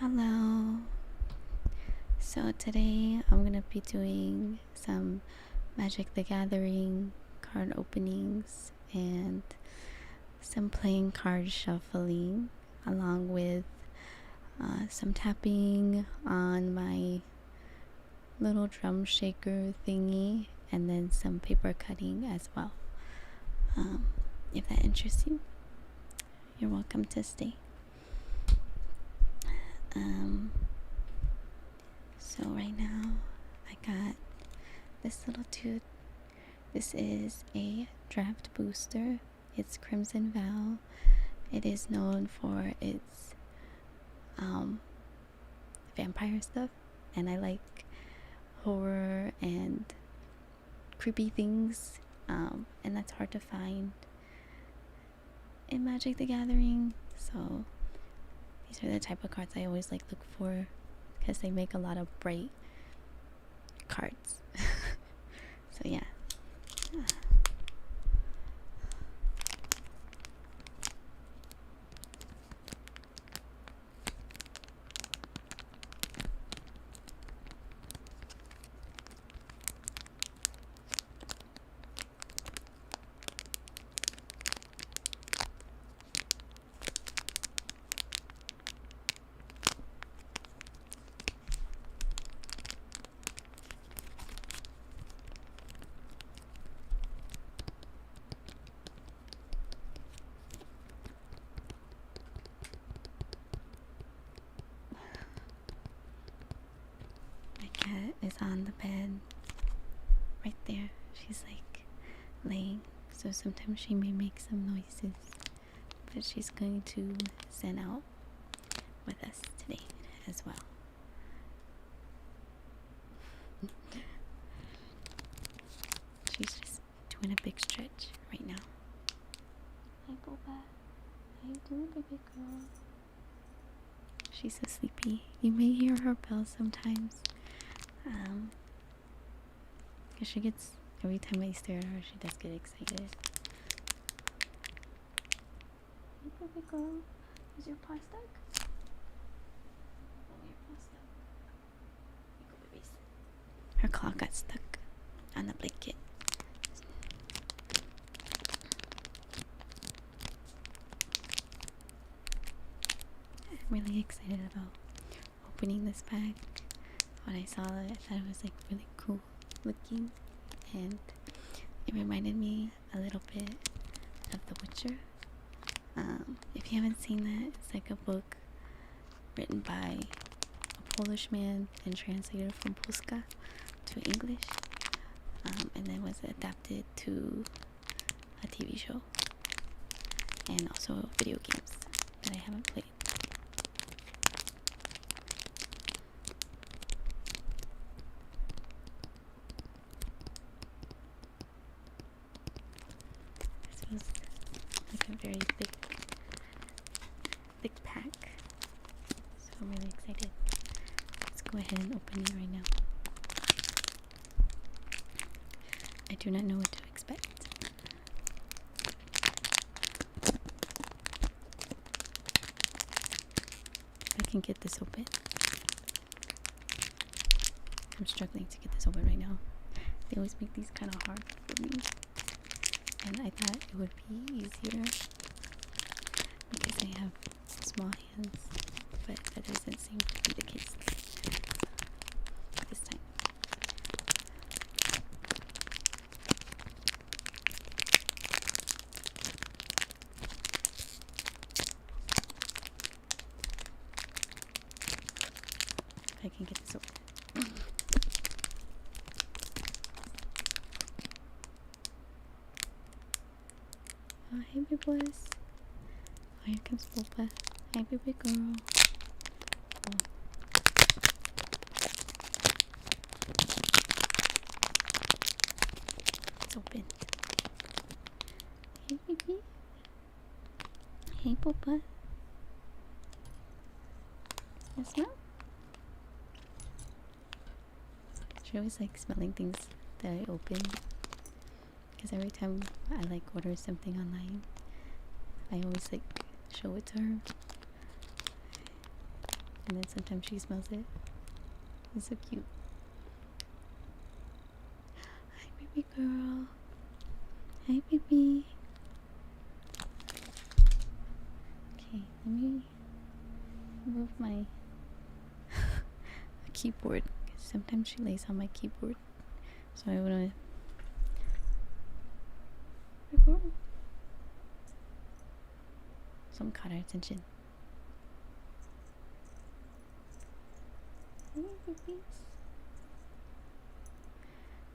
Hello. So today I'm gonna be doing some Magic the Gathering card openings and some playing card shuffling, along with some tapping on my little drum shaker thingy, and then some paper cutting as well. If that interests you, you're welcome to stay. So right now I got this little tube. This is a draft booster. It's Crimson Vow. It is known for its vampire stuff, and I like horror and creepy things, and that's hard to find in Magic the Gathering. So these are the type of cards I always look for, because they make a lot of bright cards. So yeah. My cat is on the bed right there. She's like laying, so sometimes she may make some noises, but she's going to zen out with us today as well. She's just doing a big stretch right now. Hi, Boba. How you doing, baby girl? She's so sleepy. You may hear her bell sometimes. Cause she gets, every time I stare at her, she does get excited. Hey, baby girl. Is your paw stuck? Oh, your paw stuck. Here you go, babies. Her claw got stuck on the blanket. I'm really excited about opening this bag. When I saw it, I thought it was like really cool looking, and it reminded me a little bit of The Witcher. If you haven't seen that, it's like a book written by a Polish man and translated from Polska to English, and then was adapted to a TV show and also video games that I haven't played. This was like a very thick pack, so I'm really excited. Let's go ahead and open it right now. I do not know what to expect. If I can get this open. I'm struggling to get this open right now. They always make these kind of hard for me, and I thought it would be easier because I have small hands, but that doesn't seem to be the case this time. If I can get this open. Oh, hey, baby boys. Oh, here comes Boba. Hi, baby girl. Oh. It's open. Hey, baby. Hey, Boba. Smell, smell? She always likes smelling things that I open, because every time I order something online, I always show it to her, and and then sometimes she smells it. It's so cute. Hi, baby girl. Hi, baby. Okay, let me move my keyboard. Sometimes she lays on my keyboard, so I wanna. Some caught her attention.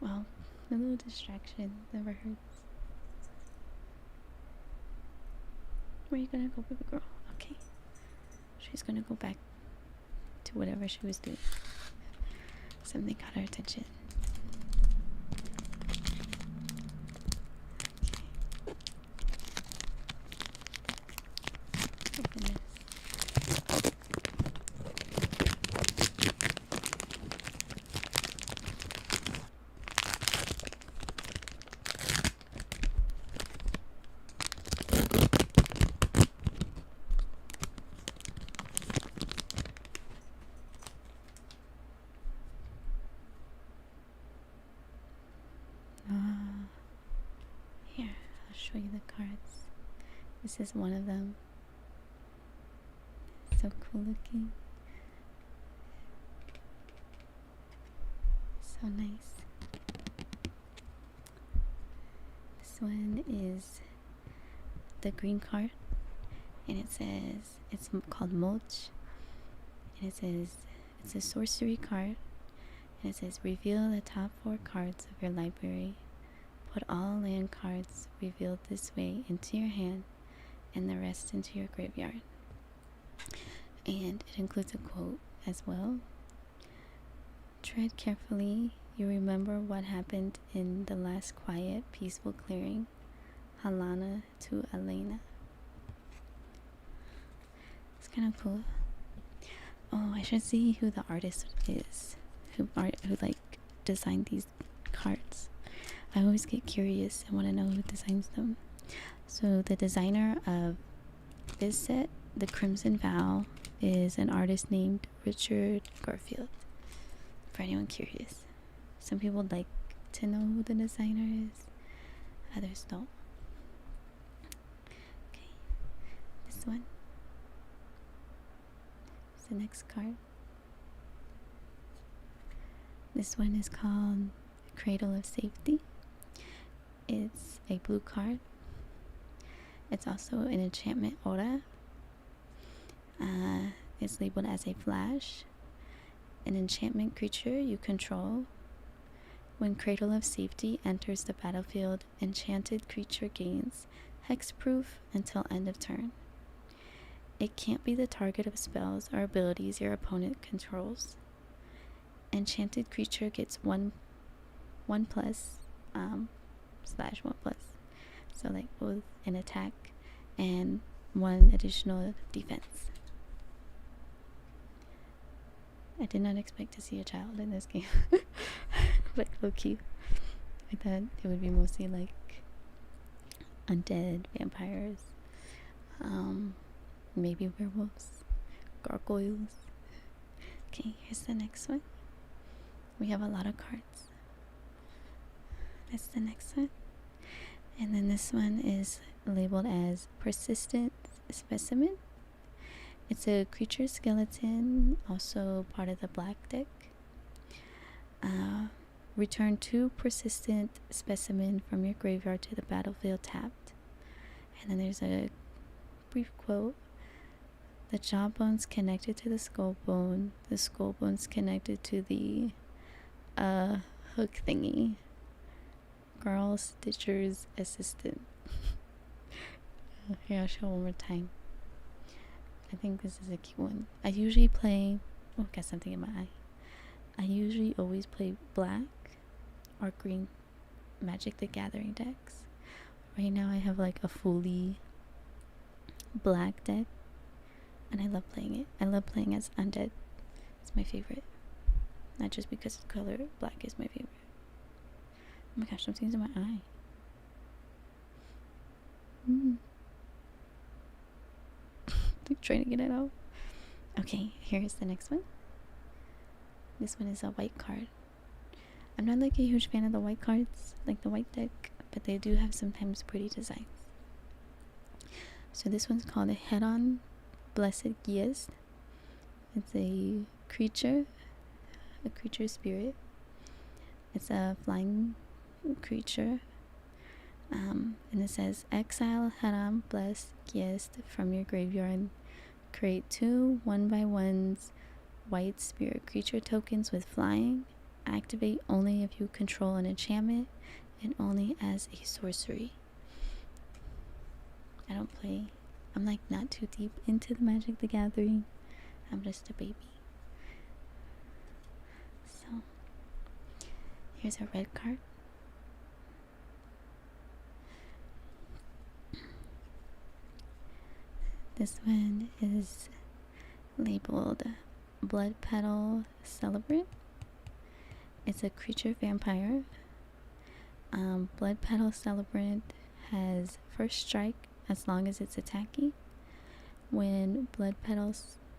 Well, a little distraction never hurts. Where are you gonna go, baby girl? Okay. She's gonna go back to whatever she was doing. Something caught her attention. Okay. Open this. Here, I'll show you the cards. This is one of them. So cool looking. So nice. This one is the green card, and it says, it's called Mulch, and it says it's a sorcery card, and it says reveal the top 4 cards of your library. Put all land cards revealed this way into your hand and the rest into your graveyard. And it includes a quote as well. Tread carefully. You remember what happened in the last quiet, peaceful clearing. Halana to Elena. It's kind of cool. Oh, I should see who the artist is. Who like designed these cards. I always get curious and want to know who designs them. So the designer of this set, the Crimson Vow, is an artist named Richard Garfield. For anyone curious. Some people like to know who the designer is. Others don't. Okay. This one. It's the next card. This one is called Cradle of Safety. It's a blue card. It's also an enchantment aura. It's labeled as a flash. An enchantment creature you control. When Cradle of Safety enters the battlefield, enchanted creature gains hexproof until end of turn. It can't be the target of spells or abilities your opponent controls. Enchanted creature gets 1+, /1+. So like both an attack and 1 additional defense. I did not expect to see a child in this game. Like low key. I thought it would be mostly like undead, vampires, maybe werewolves, gargoyles. Okay, here's the next one. We have a lot of cards. That's the next one. And then this one is labeled as Persistent Specimen. It's a creature skeleton, also part of the black deck. Return 2 Persistent Specimen from your graveyard to the battlefield tapped. And then there's a brief quote. The jawbone's connected to the skull bone. The skull bone's connected to the hook thingy. Girl Stitcher's assistant. Here, I'll show one more time. I think this is a cute one. I usually play... Oh, got something in my eye. I usually always play black or green Magic the Gathering decks. Right now I have like a fully black deck. And I love playing it. I love playing as undead. It's my favorite. Not just because the color black is my favorite. Oh my gosh, something's in my eye. I'm trying to get it out. Okay, here's the next one. This one is a white card. I'm not like a huge fan of the white cards, like the white deck, but they do have sometimes pretty designs. So this one's called a Head-On Blessed Guiest. It's a creature spirit. It's a flying creature. And it says, exile Head-On Blessed Guiest from your graveyard. Create 2 1/1s white spirit creature tokens with flying. Activate only if you control an enchantment and only as a sorcery. I don't play. I'm like not too deep into the Magic the Gathering. I'm just a baby. So here's a red card. This one is labeled Blood Petal Celebrant. It's a creature vampire. Blood Petal Celebrant has first strike as long as it's attacking. When Blood Petal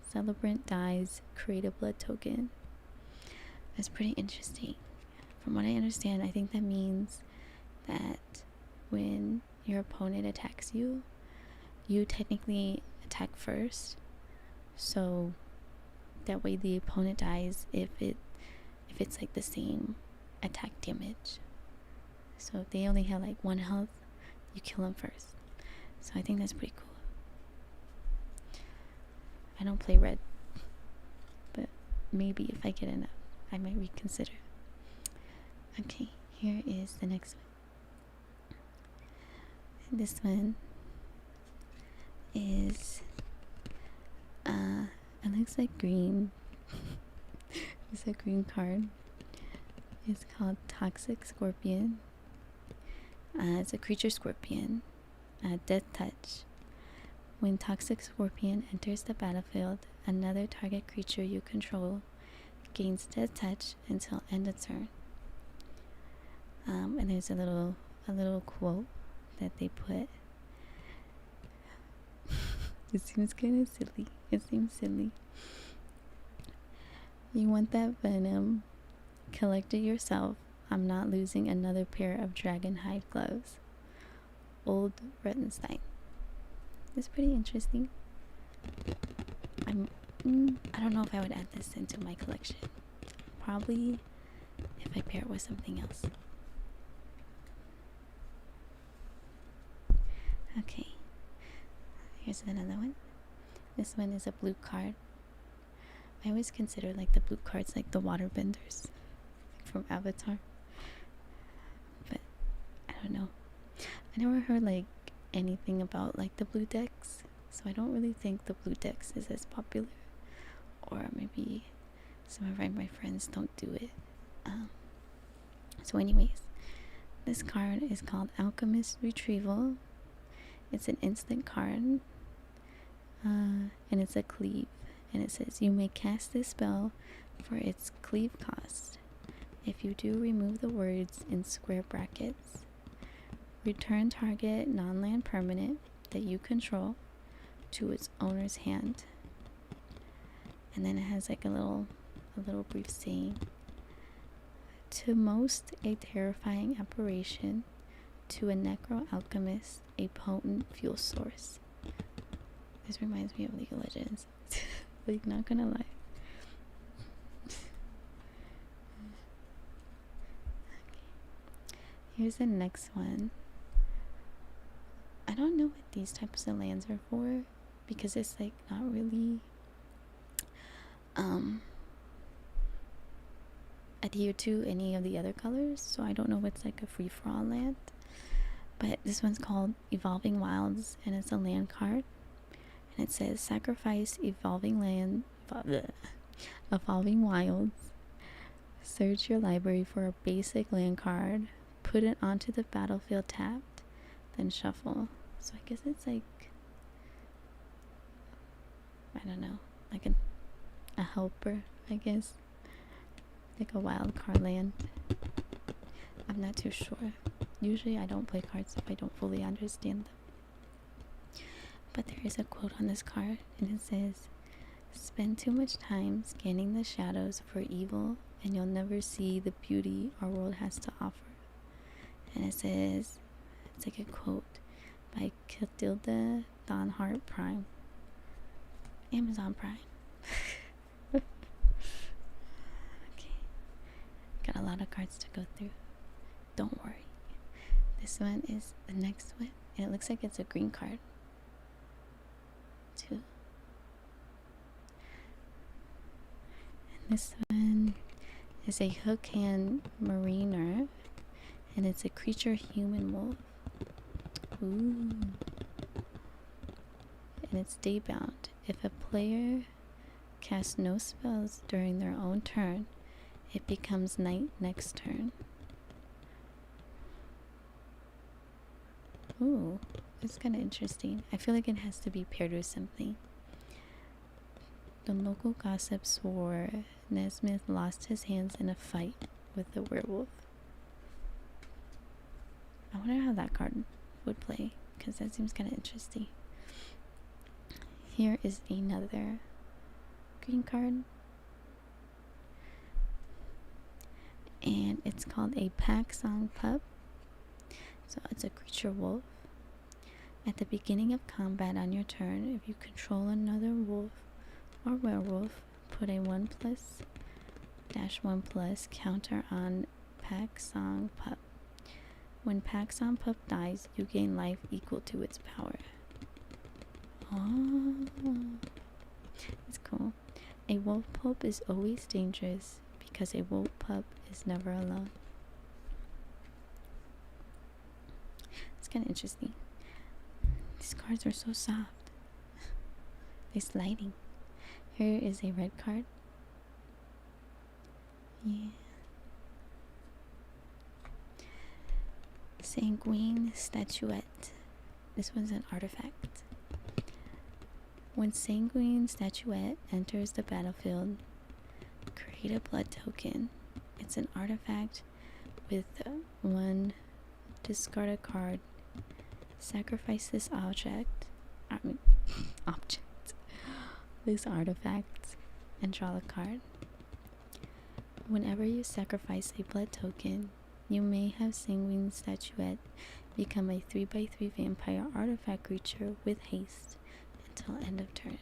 Celebrant dies, create a blood token. That's pretty interesting. From what I understand, I think that means that when your opponent attacks you, you technically attack first. So that way the opponent dies if it's like the same attack damage. So if they only have like 1 health, you kill them first. So I think that's pretty cool. I don't play red, but maybe if I get enough, I might reconsider. Okay, here is the next one. This one is it looks like green. It's a green card. It's called Toxic Scorpion. It's a creature scorpion. Death Touch. When Toxic Scorpion enters the battlefield, another target creature you control gains Death Touch until end of turn. And there's a little quote that they put. It seems kind of silly. It seems silly. You want that venom? Collect it yourself. I'm not losing another pair of dragon hide gloves. Old Rettenstein. It's pretty interesting. I don't know if I would add this into my collection. Probably if I pair it with something else. Okay. Here's another one. This one is a blue card. I always consider like the blue cards like the water benders from Avatar. But I don't know. I never heard like anything about like the blue decks, so I don't really think the blue decks is as popular, or maybe some of my friends don't do it. So anyways, this card is called Alchemist Retrieval. It's an instant card, and it's a cleave, and it says you may cast this spell for its cleave cost. If you do, remove the words in square brackets. Return target non-land permanent that you control to its owner's hand. And then it has like a little brief saying. To most a terrifying apparition, to a necro alchemist a potent fuel source. This reminds me of League of Legends. Like, not gonna lie. Here's the next one. I don't know what these types of lands are for, because it's like not really adhere to any of the other colors, so I don't know if it's like a free-for-all land. But this one's called Evolving Wilds, and it's a land card, and it says sacrifice evolving wilds. Search your library for a basic land card, put it onto the battlefield tapped, then shuffle. So I guess it's like, I don't know, like a helper, I guess, like a wild card land. I'm not too sure. Usually I don't play cards if I don't fully understand them. But there is a quote on this card, and it says, Spend too much time scanning the shadows for evil, and you'll never see the beauty our world has to offer. And it says, it's like a quote by Clotilde Donhart Prime. Amazon Prime. Okay. Got a lot of cards to go through. Don't worry. This one is the next one. And it looks like it's a green card. Too. And this one is a hook hand mariner. And it's a creature human wolf. Ooh. And it's day bound. If a player casts no spells during their own turn, it becomes night next turn. Ooh, it's kind of interesting. I feel like it has to be paired with something. The local gossip swore Nesmith lost his hands in a fight with the werewolf. I wonder how that card would play, because that seems kind of interesting. Here is another green card. And it's called a Pack Song Pup. So it's a creature wolf. At the beginning of combat on your turn, if you control another wolf or werewolf, put a 1+/1+ counter on Pack Song Pup. When Pack Song Pup dies, you gain life equal to its power. Oh, it's cool. A wolf pup is always dangerous because a wolf pup is never alone. It's kind of interesting. These cards are so soft. They're sliding. Here is a red card. Yeah. Sanguine Statuette. This one's an artifact. When Sanguine Statuette enters the battlefield, create a blood token. It's an artifact with 1 discard a card. Sacrifice this this artifact, and draw a card. Whenever you sacrifice a blood token, you may have Sanguine Statuette become a 3/3 vampire artifact creature with haste until end of turn.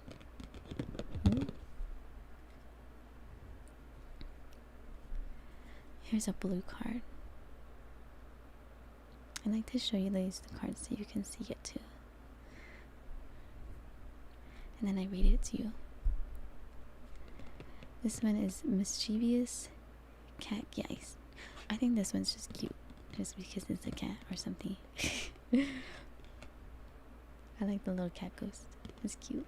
Ooh. Here's a blue card. I like to show you the cards so you can see it too. And then I read it to you. This one is Mischievous Cat Geist. I think this one's just cute, just because it's a cat or something. I like the little cat ghost. It's cute.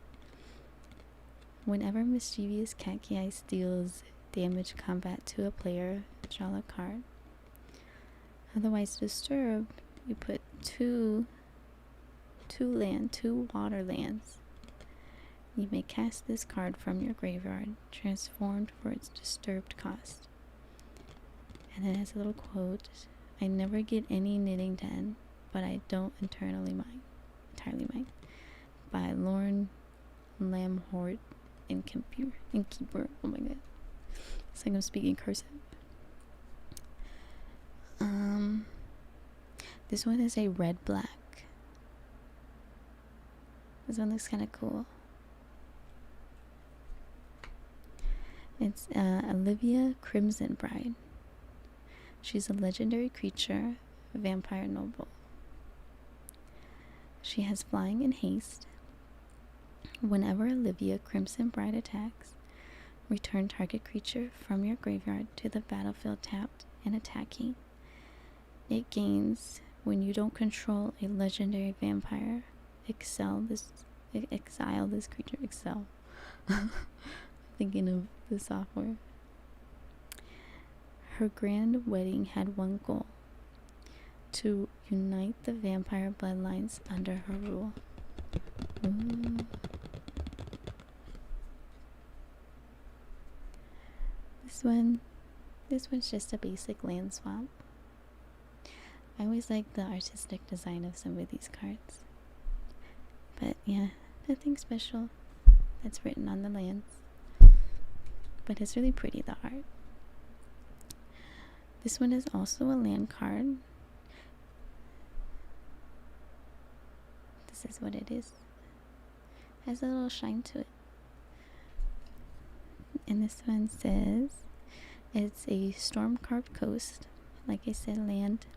Whenever Mischievous Cat Geist deals damage combat to a player, draw a card. Otherwise disturbed, you put two water lands. You may cast this card from your graveyard, transformed for its disturbed cost. And then it has a little quote. I never get any knitting done, but I don't entirely mind. By Lauren Lamhort and Keeper. Oh my god. It's like I'm speaking cursive. This one is a red-black. This one looks kind of cool. It's Olivia Crimson Bride. She's a legendary creature, a vampire noble. She has flying and haste. Whenever Olivia Crimson Bride attacks, return target creature from your graveyard to the battlefield tapped and attacking. It gains when you don't control a legendary vampire. Exile this creature. Excel. Thinking of the software. Her grand wedding had one goal: to unite the vampire bloodlines under her rule. Ooh. This one's just a basic land swap. I always like the artistic design of some of these cards. But yeah, nothing special that's written on the lands. but it's really pretty, the art. This one is also a land card. This is what it is. Has a little shine to it. And this one says it's a storm carved coast. Like I said, land.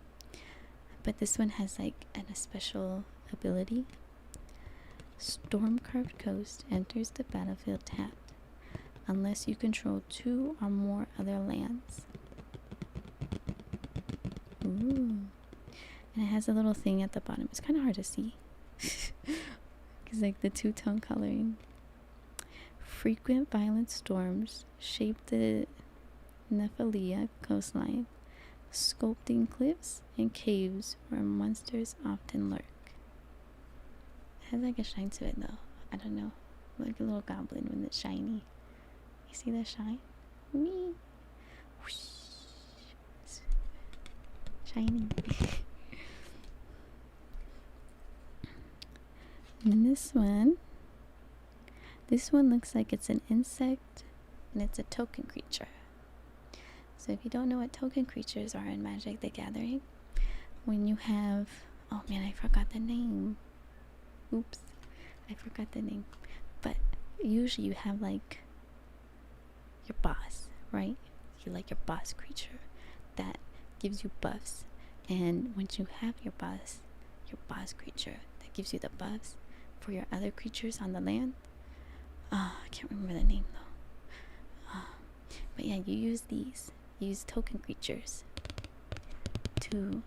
But this one has like a special ability. Storm carved coast enters the battlefield tapped unless you control 2 or more other lands. Ooh. And it has a little thing at the bottom. It's kind of hard to see. Because like the two-tone coloring. Frequent violent storms shape the Nephalia coastline, sculpting cliffs and caves where monsters often lurk. It has like a shine to it though. I don't know. Like a little goblin when it's shiny. You see that shine? Whee! Whoosh. It's shiny. And this one looks like it's an insect and it's a token creature. So if you don't know what token creatures are in Magic the Gathering, when you have, oh man, I forgot the name. Oops, I forgot the name. But usually you have like your boss, right? You like your boss creature that gives you buffs. And once you have your boss creature that gives you the buffs for your other creatures on the land, I can't remember the name though. But yeah, you use these. You use token creatures to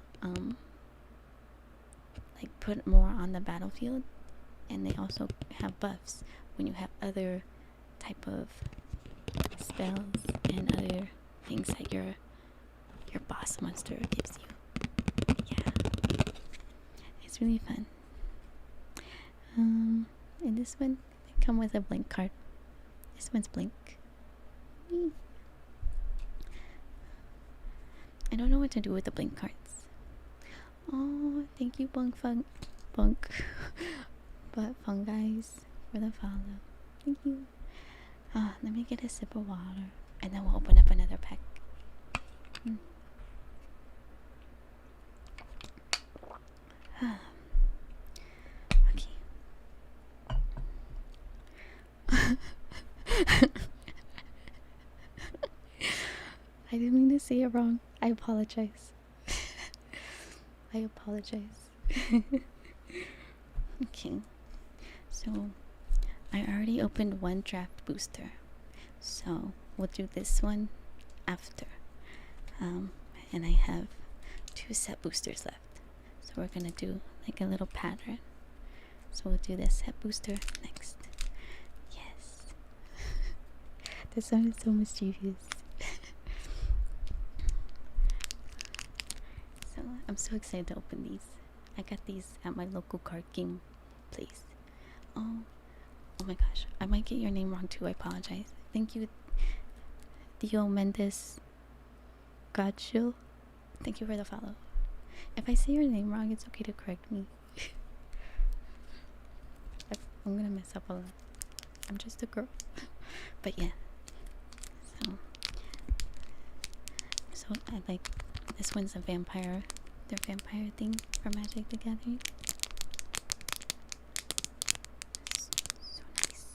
like put more on the battlefield, and they also have buffs when you have other type of spells and other things that your boss monster gives you. Yeah, it's really fun. And this one come with a blank card. This one's blank. Whee. I don't know what to do with the blank cards. Oh, thank you, Bunk, but Funguys for the follow. Thank you. Let me get a sip of water, and then we'll open up another pack. Okay. I didn't mean to say it wrong. I apologize. I apologize. Okay. So, I already opened one draft booster. So, we'll do this one after. And I have 2 set boosters left. So, we're gonna do like a little pattern. So, we'll do this set booster next. Yes. That sounded so mischievous. So I'm so excited to open these. I got these at my local card game place. Oh my gosh, I might get your name wrong too. I apologize. Thank you, Theo Mendes Gacho. Thank you for the follow. If I say your name wrong, it's okay to correct me. I'm gonna mess up a lot. I'm just a girl. But yeah. So I like this one's a vampire. Their vampire thing for Magic the Gathering. So nice.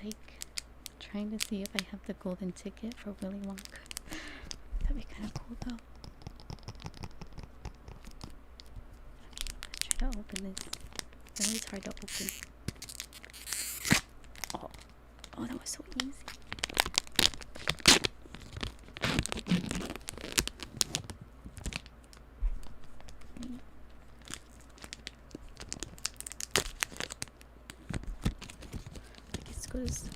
Like trying to see if I have the golden ticket for Willy Wonka. That'd be kind of cool though. Okay, let's try to open this. I know it's hard to open. was so easy.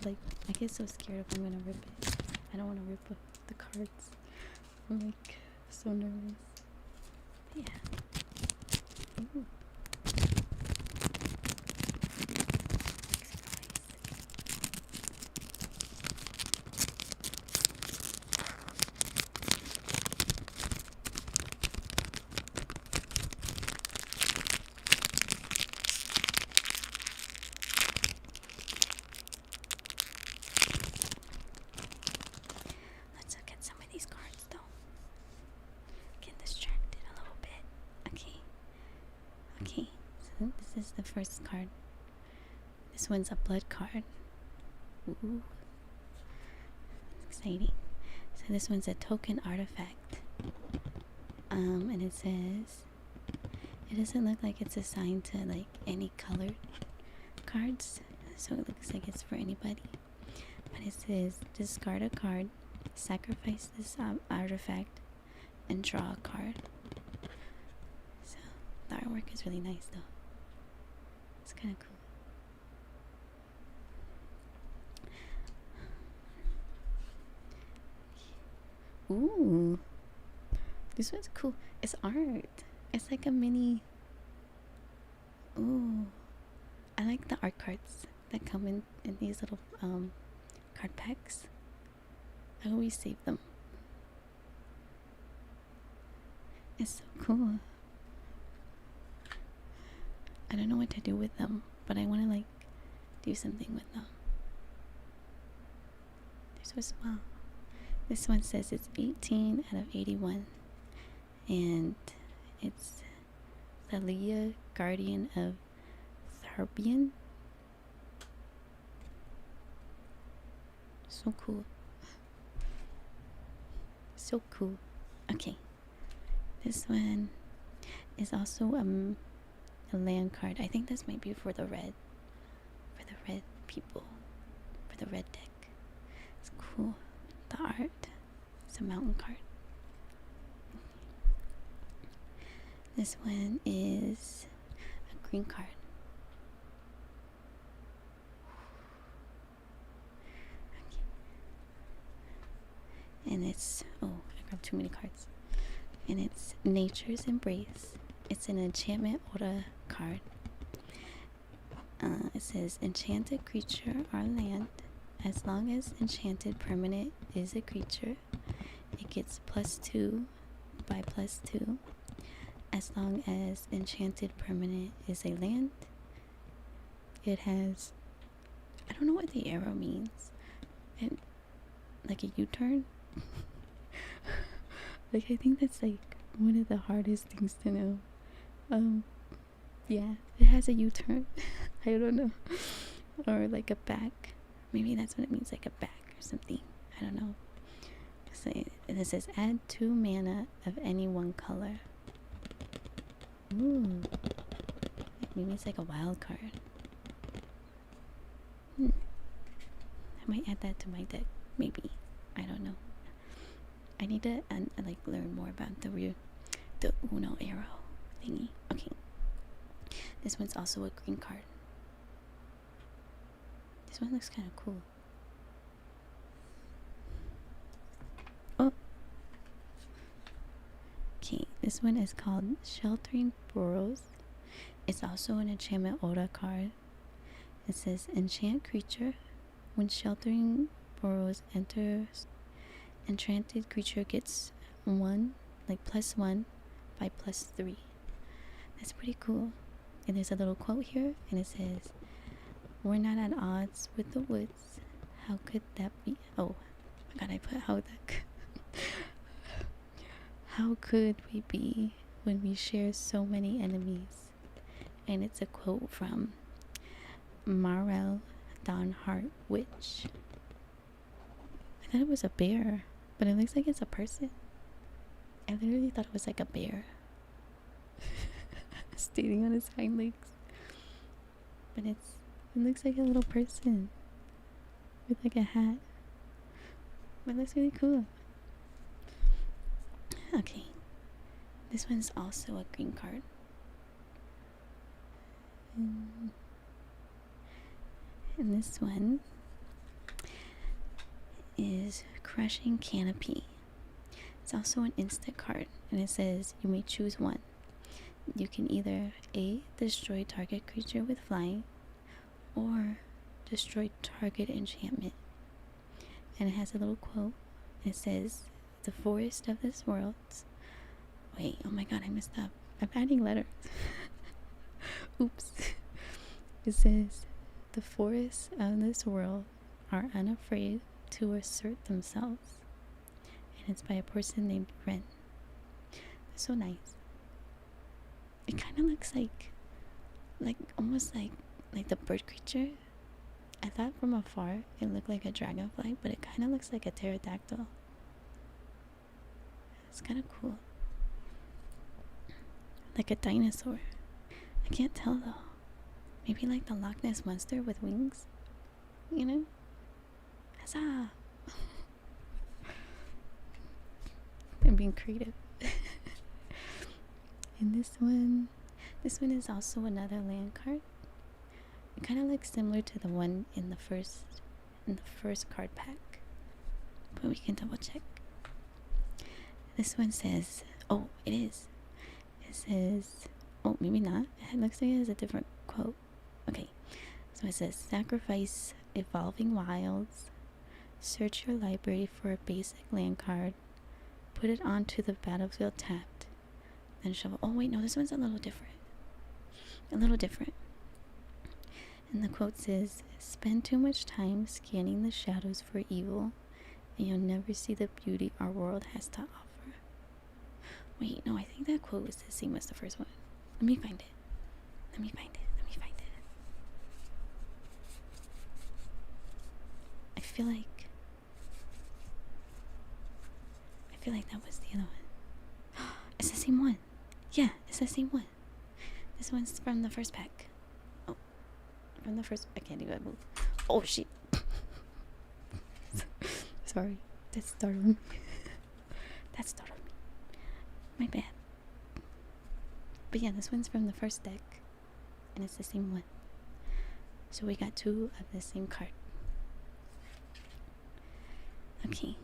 Like, I get so scared if I'm gonna rip it. I don't want to rip up the cards. I'm like so nervous. But yeah. Ooh. Let's look at some of these cards though. Get distracted a little bit. Okay, so this is the first card. This one's a blood card. Ooh, exciting. So this one's a token artifact. And it says it doesn't look like it's assigned to like any colored cards, so it looks like it's for anybody. But it says discard a card, sacrifice this artifact, and draw a card. So the artwork is really nice though. It's kind of cool. Ooh, this one's cool. It's art. It's like a mini. Ooh, I like the art cards that come in these little card packs. I always save them. It's so cool. I don't know what to do with them, but I want to like do something with them. They're so small. This one says it's 18 out of 81, and it's Thalia, Guardian of Tharbian. So cool. So cool. Okay. This one is also a land card. I think this might be for the red people, for the red deck. It's cool. The art. It's a mountain card. This one is a green card. Okay. And it's, oh, I grabbed too many cards. And it's Nature's Embrace. It's an enchantment aura card. It says enchanted creature or land. As long as enchanted permanent is a creature, it gets +2 by +2. As long as enchanted permanent is a land, it has, I don't know what the arrow means. Like a U-turn? Like, I think that's like one of the hardest things to know. Yeah, it has a U-turn. I don't know. Or like a back. Maybe that's what it means, like a back or something. I don't know. So it says add 2 mana of any one color. Ooh. Maybe it's like a wild card. I might add that to my deck. Maybe. I don't know. I need to like learn more about the Uno arrow thingy. Okay. This one's also a green card. This one looks kind of cool. Oh. Okay, this one is called Sheltering Burrows. It's also an enchantment aura card. It says enchant creature. When Sheltering Burrows enters, enchanted creature gets +1 by +3. That's pretty cool. And there's a little quote here, and it says, "We're not at odds with the woods. How could that be?" Oh, my God, I put how could we be when we share so many enemies? And it's a quote from Marel Donhart Witch. I thought it was a bear, but it looks like it's a person. I literally thought it was like a bear standing on his hind legs, but it looks like a little person. with like a hat. But it looks really cool. Okay. This one's also a green card. And this one is Crushing Canopy. It's also an instant card, and it says you may choose one. You can either A, destroy target creature with flying, or destroy target enchantment. And it has a little quote. It says, the forest of this world. Wait, oh my god, I messed up. I'm adding letters. Oops. It says, the forests of this world are unafraid to assert themselves. And it's by a person named Ren. They're so nice. It kind of looks like almost like the bird creature. I thought from afar it looked like a dragonfly, but it kind of looks like a pterodactyl. It's kind of cool. Like a dinosaur. I can't tell though. Maybe like the Loch Ness monster with wings. You know? Huzzah! I'm being creative. And this one is also another land card. It kind of looks similar to the one in the first card pack, but we can double check. This one says, oh, it is. It says, oh, maybe not. It looks like it has a different quote. Okay, so it says, sacrifice Evolving Wilds, search your library for a basic land card, put it onto the battlefield tapped, then shuffle. Oh wait, no, this one's a little different. And the quote says, spend too much time scanning the shadows for evil, and you'll never see the beauty our world has to offer. Wait, no, I think that quote was the same as the first one. Let me find it. I feel like that was the other one. It's the same one. Yeah, it's the same one. This one's from the first pack. Oh, from the first. I can't even move. Oh shit. Sorry, that startled me. My bad. But yeah, this one's from the first deck, and it's the same one. So we got two of the same card. Okay.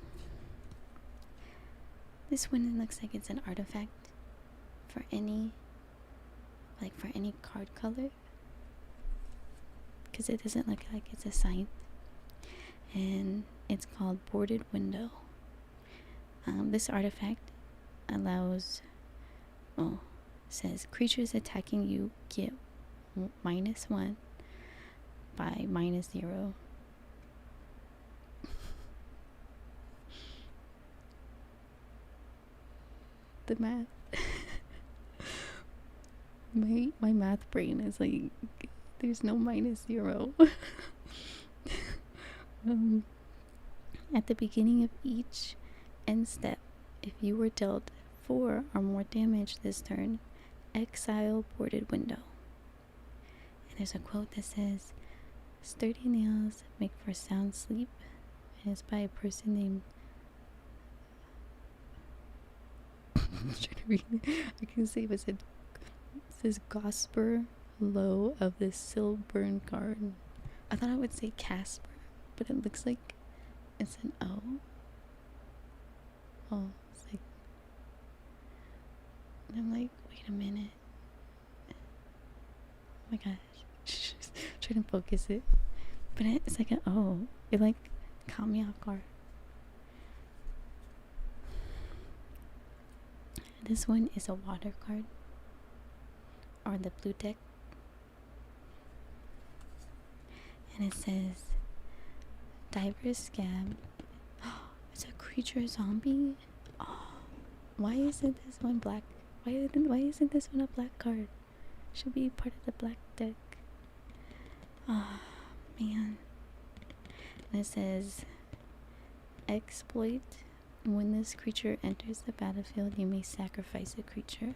This one looks like it's an artifact for any card color, because it doesn't look like it's a sign. And it's called Boarded Window. This artifact allows, says creatures attacking you get -1 by -0. The math. my math brain is like, there's no -0. At the beginning of each end step, if you were dealt 4 or more damage this turn, exile Boarded Window. And there's a quote that says, sturdy nails make for sound sleep, and it's by a person named I'm trying to read it. I can see if it says Gosper Low of the Silburn Garden. I thought I would say Casper, but it looks like it's an O. Oh, it's like, and I'm like, wait a minute. Oh my gosh. Trying to focus it. But it's like an O. It like caught me off guard. This one is a water card, or the blue deck, and it says Diver's Scab. It's a creature zombie. Oh, why isn't this one black? Why isn't this one a black card? Should be part of the black deck. Oh man. And it says exploit. When this creature enters the battlefield, you may sacrifice a creature.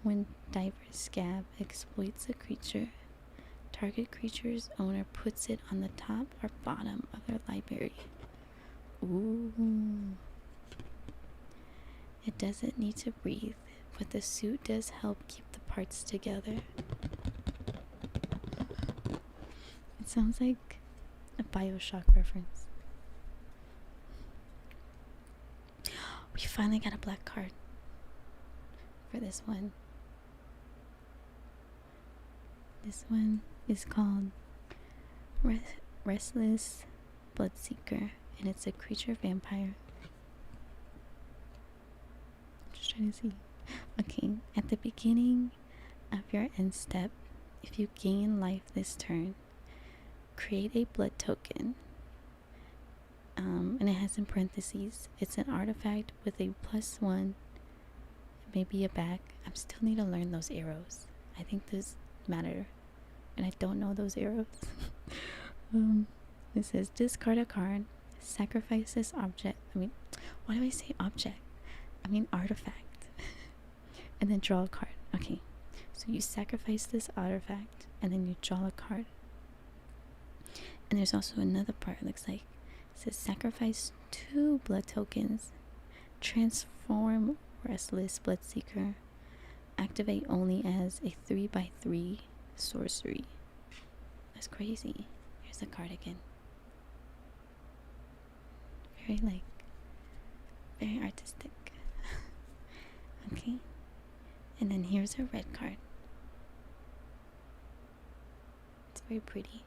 When Diver's Scab exploits a creature, target creature's owner puts it on the top or bottom of their library. Ooh. It doesn't need to breathe, but the suit does help keep the parts together. It sounds like a BioShock reference. We finally got a black card for this one. This one is called Restless Bloodseeker, and it's a creature vampire. Just trying to see. Okay, at the beginning of your end step, if you gain life this turn, create a blood token. And it has in parentheses, it's an artifact with a +1, maybe a back. I still need to learn those arrows. I think those matter, and I don't know those arrows. It says discard a card, sacrifice this object. Why do I say object? I mean artifact. And then draw a card. Okay, so you sacrifice this artifact and then you draw a card. And there's also another part, it looks like. It says sacrifice 2 blood tokens, transform Restless Bloodseeker, activate only as a 3/3 sorcery. That's crazy. Here's the card again. Very artistic. Okay, and then here's a red card. It's very pretty.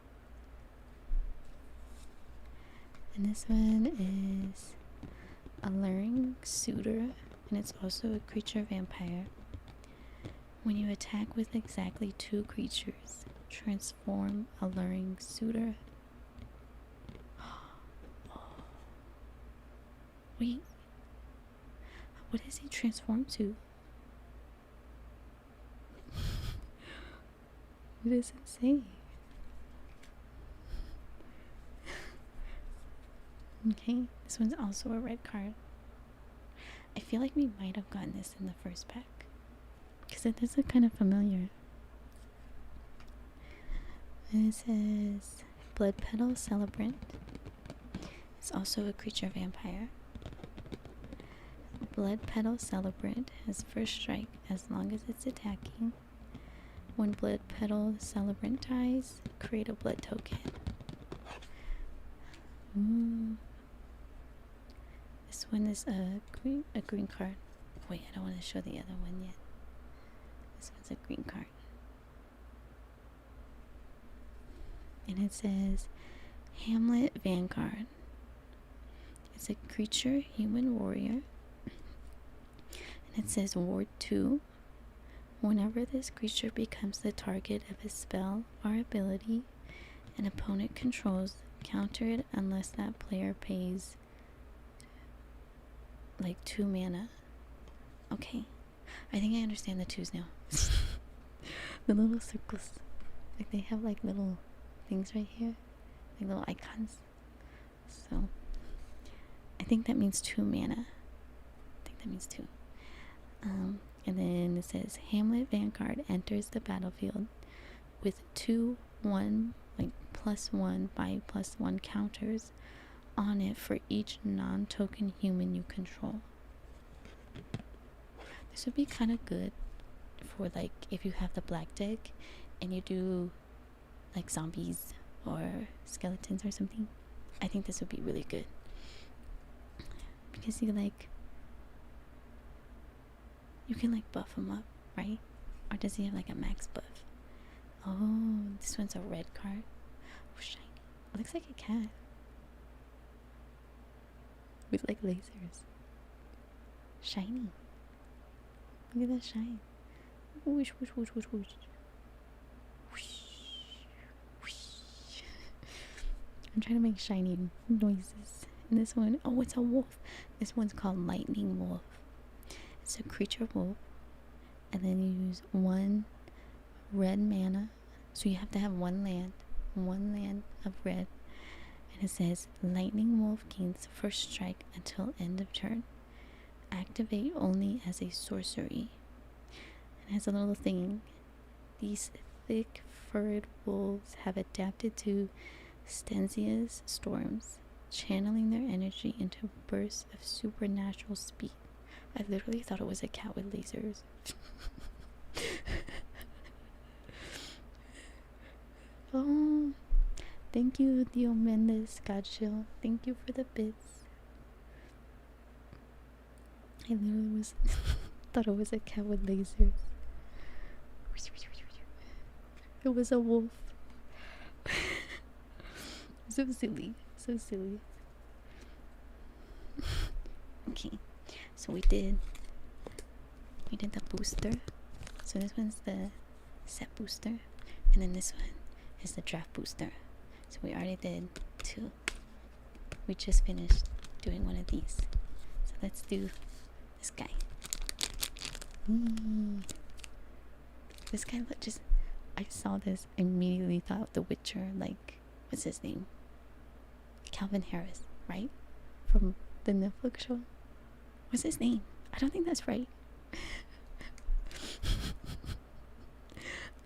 And this one is Alluring Suitor, and it's also a creature vampire. When you attack with exactly 2 creatures, transform Alluring Suitor. Wait, what does he transform to? It doesn't say. Okay, this one's also a red card. I feel like we might have gotten this in the first pack, because it does look kind of familiar. And it says Blood Petal Celebrant. It's also a creature vampire. Blood Petal Celebrant has first strike as long as it's attacking. When Blood Petal Celebrant dies, create a blood token. This one is a green card. Wait, I don't want to show the other one yet. This one's a green card. And it says Hamlet Vanguard. It's a creature, human warrior. And it says Ward 2. Whenever this creature becomes the target of a spell or ability an opponent controls, counter it unless that player pays like 2 mana. Okay, I think I understand the 2s now. The little circles, like they have like little things right here, like little icons. So I think that means 2 mana. I think that means 2. And then it says Hamlet Vanguard enters the battlefield with 2/1 like +1 by +1 counters on it for each non-token human you control. This would be kind of good for like if you have the black deck and you do like zombies or skeletons or something. I think this would be really good because you can like buff him up, right? Or does he have like a max buff? Oh, this one's a red card. Oh, shiny. It looks like a cat with like lasers. Shiny. Look at that shine. Whoosh, whoosh, whoosh, whoosh, whoosh. Whoosh, whoosh. I'm trying to make shiny noises. And this one, oh, it's a wolf. This one's called Lightning Wolf. It's a creature wolf. And then you use 1 red mana. So you have to have 1 land of red. And it says Lightning Wolf gains first strike until end of turn. Activate only as a sorcery. And it has a little thing. These thick furred wolves have adapted to Stensia's storms, channeling their energy into bursts of supernatural speed. I literally thought it was a cat with lasers. Oh, thank you, Theo Mendes, Godshield. Thank you for the bits. I literally was thought it was a cat with lasers. It was a wolf. So silly. So silly. Okay. So we did the booster. So this one's the set booster. And then this one is the draft booster. So we already did 2. We just finished doing one of these. So let's do this guy. This guy just, I saw this, immediately thought of The Witcher, like, what's his name? Calvin Harris, right? From the Netflix show. What's his name? I don't think that's right. I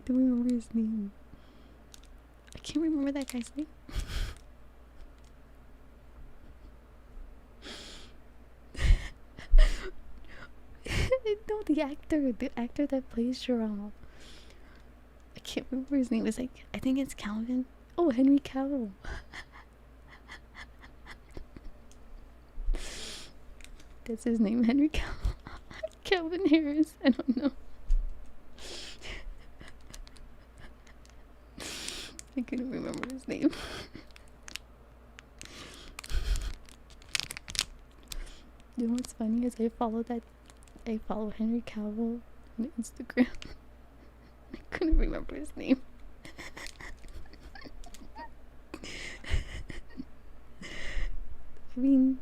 don't remember his name. I can't remember that guy's name. No, the actor that plays Geralt. I can't remember his name. It's like, I think it's Calvin. Oh, Henry Cavill. That's his name, Henry Cavill. Calvin Harris. I don't know. I couldn't remember his name. You know what's funny is I follow Henry Cavill on Instagram. I couldn't remember his name. I mean,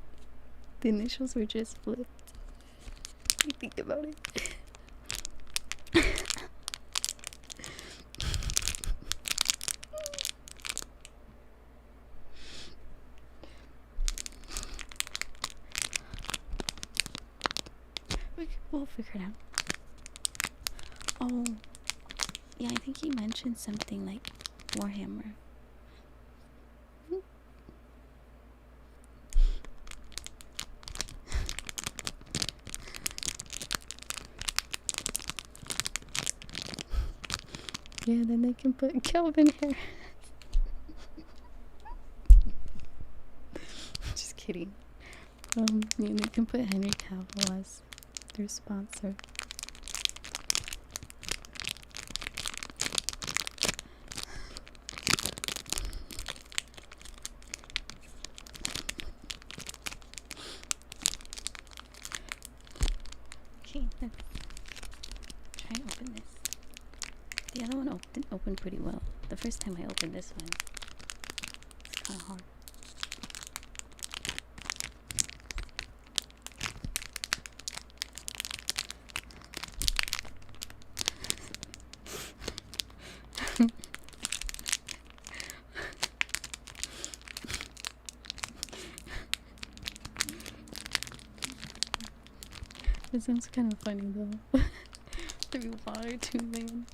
the initials were just flipped. You think about it. We'll figure it out. Oh, yeah, I think he mentioned something like Warhammer. Yeah, then they can put Calvin Harris. Just kidding. Yeah, they can put Henry Cavill as their sponsor. Okay, let's try and open this. The other one opened pretty well. The first time I opened this one, it's kind of hard. This sounds kind of funny though. 3 water, 2 land.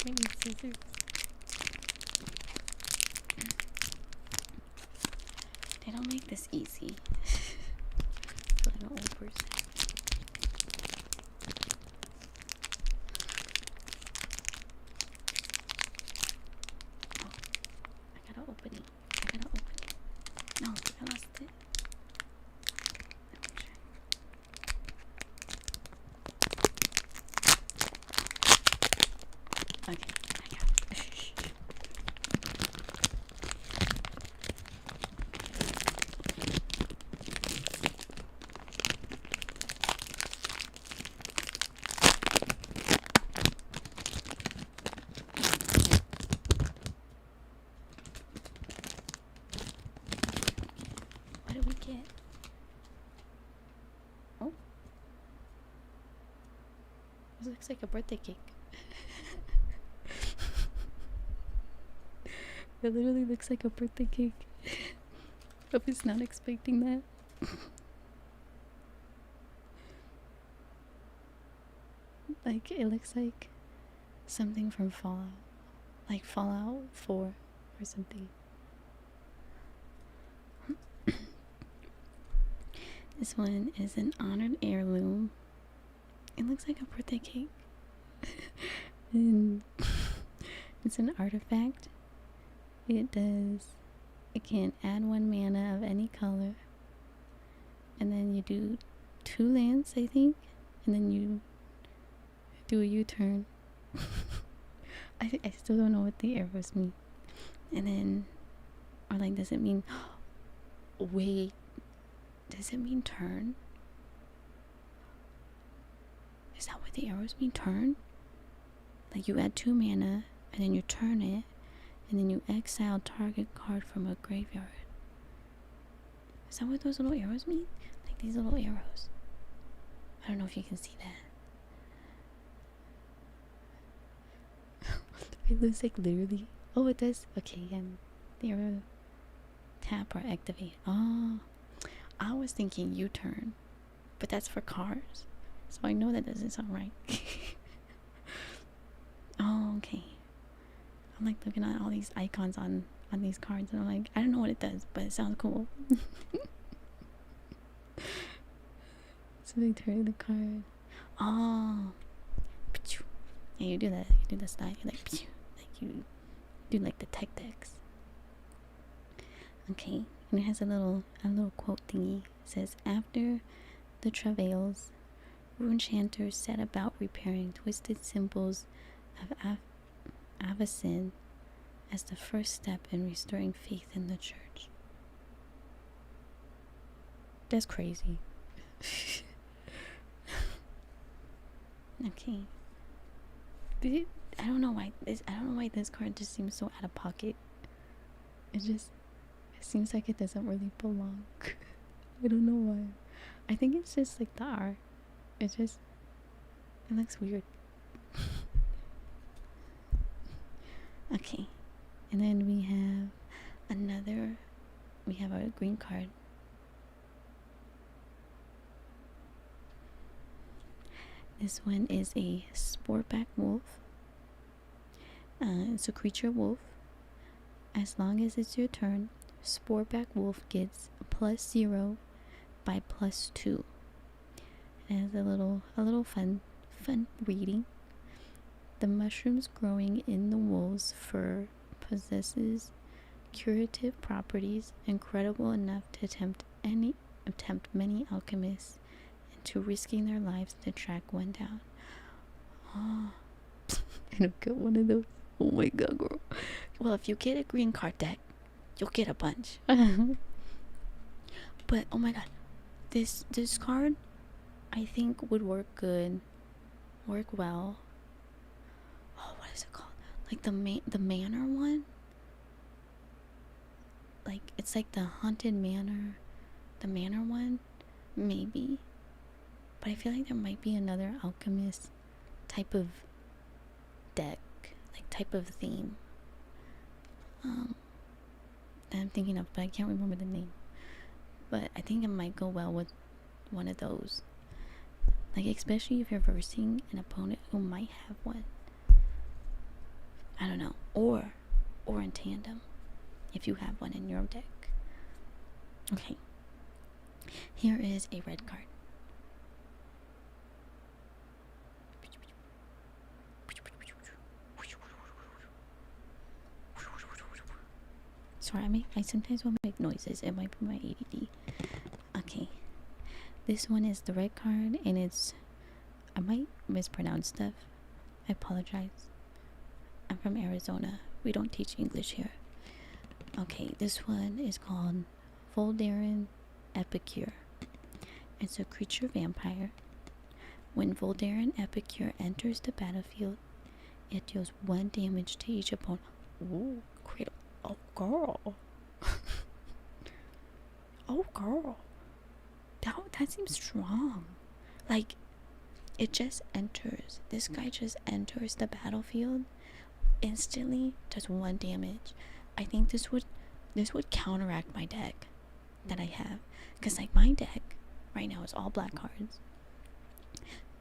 I need scissors. They don't make this easy. I feel like an old person. I gotta open it. No, I lost it. Okay, I got it. What did we get? Oh, this looks like a birthday cake. It literally looks like a birthday cake. Hope he's not expecting that. Like, it looks like something from Fallout. Like Fallout 4 or something. This one is an honored heirloom. It looks like a birthday cake. And it's an artifact. It can add 1 mana of any color. And then you do 2 lands, I think. And then you do a U-turn. I still don't know what the arrows mean. And then, or like, does it mean, wait, does it mean turn? Is that what the arrows mean, turn? Like, you add 2 mana, and then you turn it, and then you exile target card from a graveyard. Is that what those little arrows mean? Like, these little arrows. I don't know if you can see that. It looks like literally. Oh, it does. Okay, and the arrow tap or activate. Oh, I was thinking U-turn, but that's for cars. So I know that doesn't sound right. Oh, okay. I'm like looking at all these icons on these cards, and I'm like, I don't know what it does, but it sounds cool. So they turn the card. Oh, yeah, you do that. You do the style. You like you do like the tech decks. Okay, and it has a little quote thingy. It says, after the travails, rune chanters set about repairing twisted symbols of Avacyn as the first step in restoring faith in the church. That's crazy. Okay. I don't know why this card just seems so out of pocket. It seems like it doesn't really belong. I don't know why. I think it's just like the art. It looks weird. Okay. And then we have a green card. This one is a Sportback Wolf. It's a creature wolf. As long as it's your turn, Sportback Wolf gets +0 by +2. It has a little fun reading. The mushrooms growing in the wolf's fur possesses curative properties incredible enough to tempt many alchemists into risking their lives to track one down. Oh, I don't get one of those. Oh my god, girl. Well, if you get a green card deck, you'll get a bunch. But oh my god, this card I think would work well. Oh, what is it called? Like the manor one? Like, it's like the haunted manor, the manor one, maybe. But I feel like there might be another alchemist type of deck, like type of theme, that I'm thinking of, but I can't remember the name. But I think it might go well with one of those. Like, especially if you're versing an opponent who might have one. I don't know. Or in tandem, if you have one in your deck. Okay. Here is a red card. Sorry, I sometimes will make noises. It might be my ADD. Okay. This one is the red card, and I might mispronounce stuff. I apologize. I'm from Arizona. We don't teach English here. Okay, this one is called Voldaren Epicure. It's a creature vampire. When Voldaren Epicure enters the battlefield, it deals 1 damage to each opponent. Ooh, cradle. Oh, girl. Oh, girl. That seems strong. Like, it just enters. This guy just enters the battlefield, instantly does 1 damage. I think this would counteract my deck that I have, because like my deck right now is all black cards.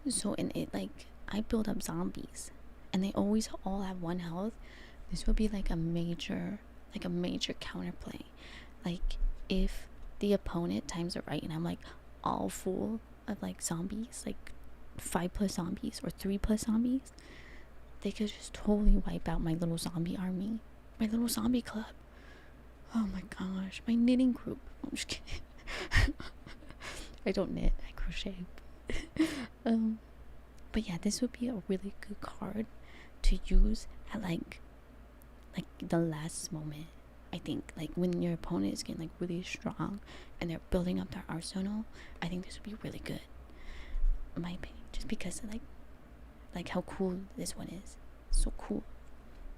So in it, like, I build up zombies and they always all have 1 health, this would be like a major counterplay. Like if the opponent times it right and I'm like all full of like zombies, like 5+ zombies or 3+ zombies, they could just totally wipe out my little zombie army, my little zombie club. Oh my gosh, my knitting group. I'm just kidding. I don't knit, I crochet. But yeah, this would be a really good card to use at like the last moment. I think like when your opponent is getting like really strong and they're building up their arsenal, I think this would be really good, in my opinion, just because of like how cool this one is. So cool,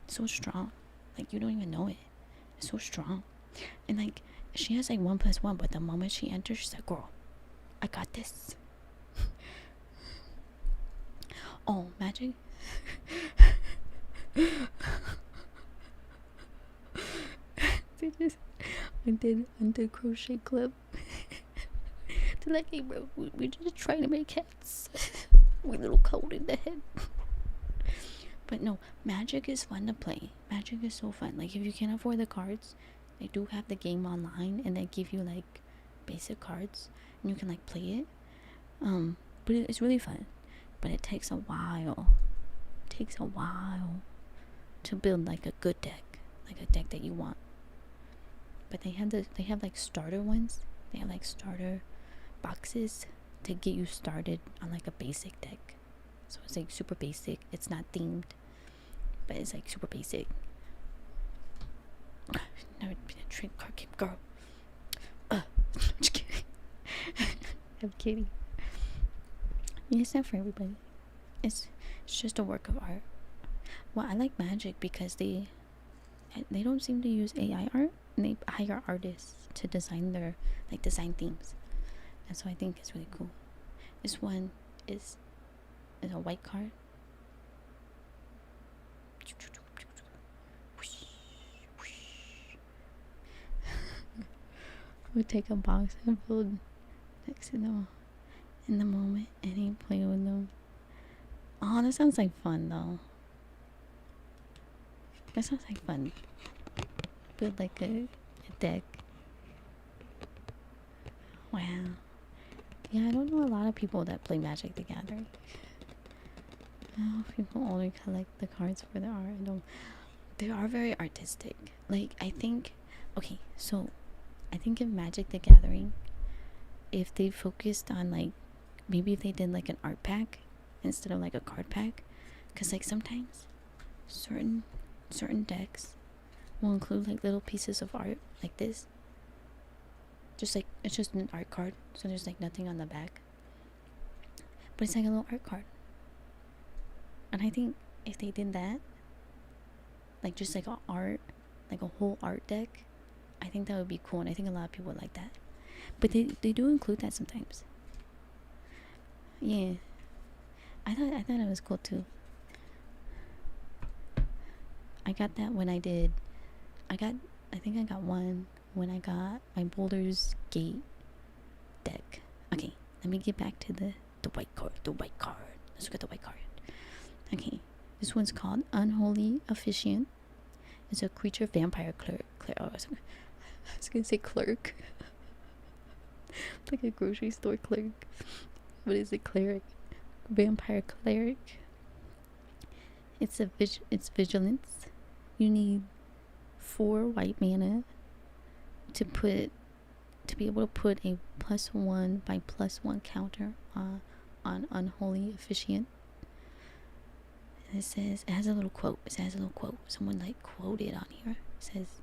so strong, like you don't even know it. It's so strong. And like she has like 1+1, but the moment she enters, she's like, girl, I got this. Oh, magic. I did crochet clip. They're like, hey bro, we're just trying to make hats. We're a little cold in the head. But no, magic is fun to play. Magic is so fun. Like if you can't afford the cards, they do have the game online and they give you like basic cards and you can like play it. But it's really fun. But it takes a while. It takes a while to build like a good deck, like a deck that you want. But they have like starter ones. They have like starter boxes to get you started on like a basic deck. So it's like super basic. It's not themed, but it's like super basic. Never been a trick card game girl. Just kidding. I'm kidding. Yeah, it's not for everybody. It's just a work of art. Well, I like Magic because they don't seem to use AI art, and they hire artists to design their design themes, and so I think it's really cool. This one is a white card. We'll take a box and build next to them in the moment and he play with them. Oh, that sounds like fun though. That sounds like fun. Build like a deck. Wow. Yeah, I don't know a lot of people that play Magic the Gathering. Oh, people only collect the cards for their art. They are very artistic. Like, I think, okay, so I think in Magic the Gathering, if they focused on like, maybe if they did like an art pack instead of like a card pack, because like sometimes certain decks will include like little pieces of art like this, just like it's just an art card, so there's like nothing on the back, but it's like a little art card. And I think if they did that, like just like a whole art deck, I think that would be cool, and I think a lot of people would like that. But they do include that sometimes. Yeah, I thought it was cool too. I got that when I think I got one when I got my Baldur's Gate deck. Okay, let me get back to the white card. Let's look at the white card. Okay, this one's called Unholy Officiant. It's a creature vampire clerk. Oh, I was gonna say clerk. Like a grocery store clerk. What is it? Cleric. Vampire cleric. It's vigilance. You need 4 white mana to be able to put a +1 by +1 counter on Unholy Officiant. And it has a little quote. Someone like quoted on here. It says,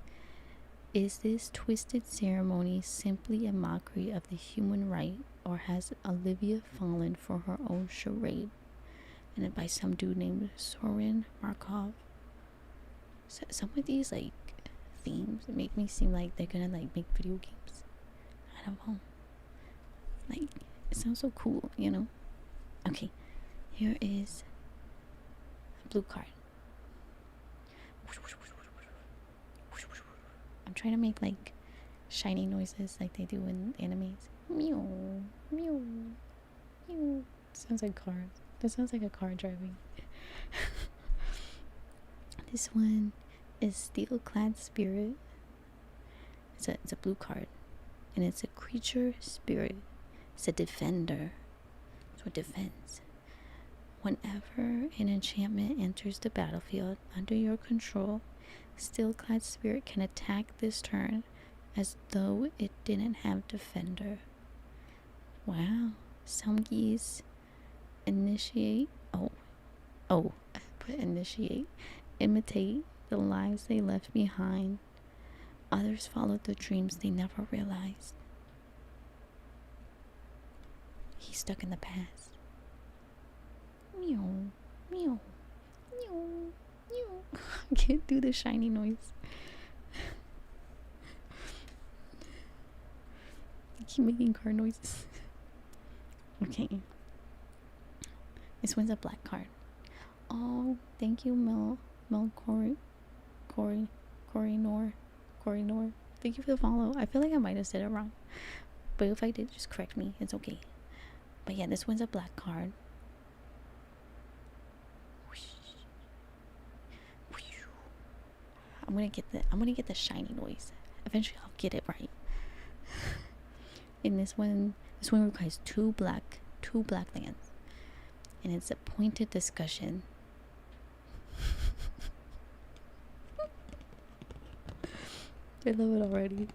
"Is this twisted ceremony simply a mockery of the human right, or has Olivia fallen for her own charade?" And then by some dude named Soren Markov. So some of these like themes make me seem like they're gonna like make video games. I don't know. Like, it sounds so cool, you know? Okay, here is a blue card. I'm trying to make like shiny noises like they do in animes. Meow, meow, meow. Sounds like cars. That sounds like a car driving. This one is Steel Clad Spirit. It's a blue card. And it's a creature spirit. It's a defender. So it defends. Whenever an enchantment enters the battlefield under your control, Steel-clad Spirit can attack this turn as though it didn't have defender. Wow. Some geese initiate. I put initiate. Imitate the lives they left behind. Others followed the dreams they never realized. He's stuck in the past. Meow, meow, meow, meow. I can't do the shiny noise. I keep making car noises. Okay. This one's a black card. Oh, thank you, Mel Corinor. Thank you for the follow. I feel like I might have said it wrong, but if I did, just correct me. It's okay. But yeah, this one's a black card. I'm gonna get the shiny noise. Eventually I'll get it right. And this one requires two black lands. And it's a pointed discussion. I love it already.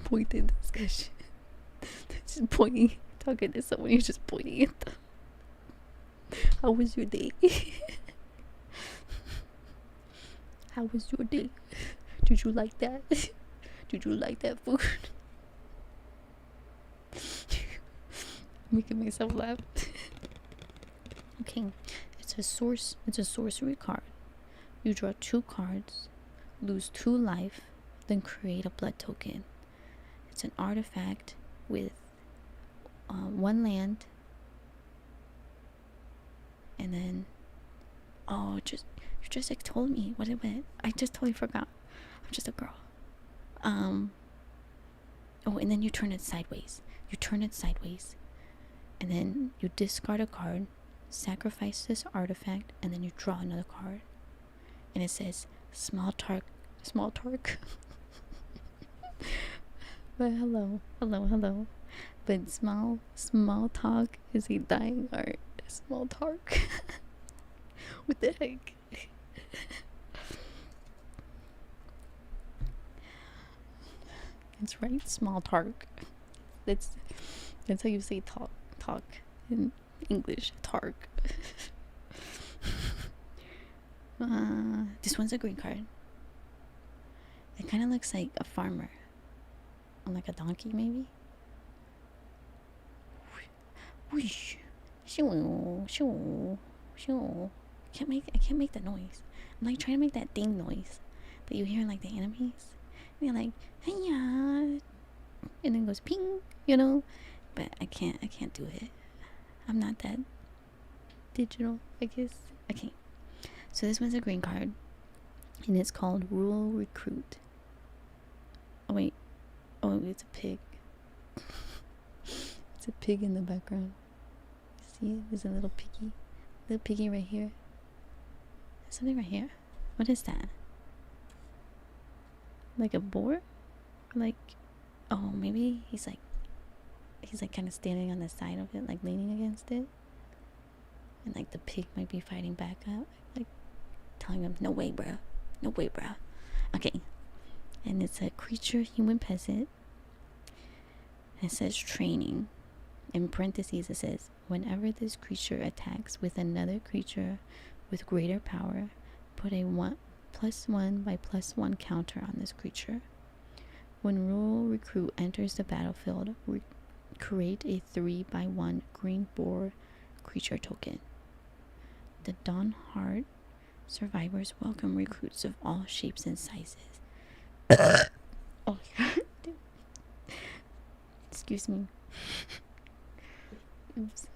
Pointed discussion. Just pointing, talking to someone, you're just pointing at them. How was your day? How was your day? Did you like that? Did you like that food? Making myself laugh. Okay, it's a sorcery card. You draw 2 cards, lose 2 life, then create a blood token. It's an artifact with 1 land, and then you just like told me what it meant. I just totally forgot. I'm just a girl. And then you turn it sideways. And then you discard a card, sacrifice this artifact, and then you draw another card. And it says small talk. But hello. But small talk is a dying art. Small talk. What the heck? That's right, small talk. That's how you say talk in English. Tark. This one's a green card. It kind of looks like a farmer on like a donkey, maybe. Whoosh. Shoo. I can't make the noise. I'm like trying to make that ding noise that you hear in like the enemies. And you're like, hey-ya, and then it goes ping, But I can't do it. I'm not that digital, I guess. Okay. So this one's a green card, and it's called Rural Recruit. Oh wait, it's a pig. It's a pig in the background. See it? There's a little piggy right here. There's something right here. What is that? Like a boar? Maybe he's like kind of standing on the side of it, like leaning against it, and like the pig might be fighting back up, like telling him, no way bruh. Okay. And it's a creature human peasant, and it says training. In parentheses it says, whenever this creature attacks with another creature with greater power, put a +1/+1 counter on this creature. When Rural Recruit enters the battlefield, create a 3/1 green boar creature token. The Dawn Heart survivors welcome recruits of all shapes and sizes. Oh, excuse me. Oops.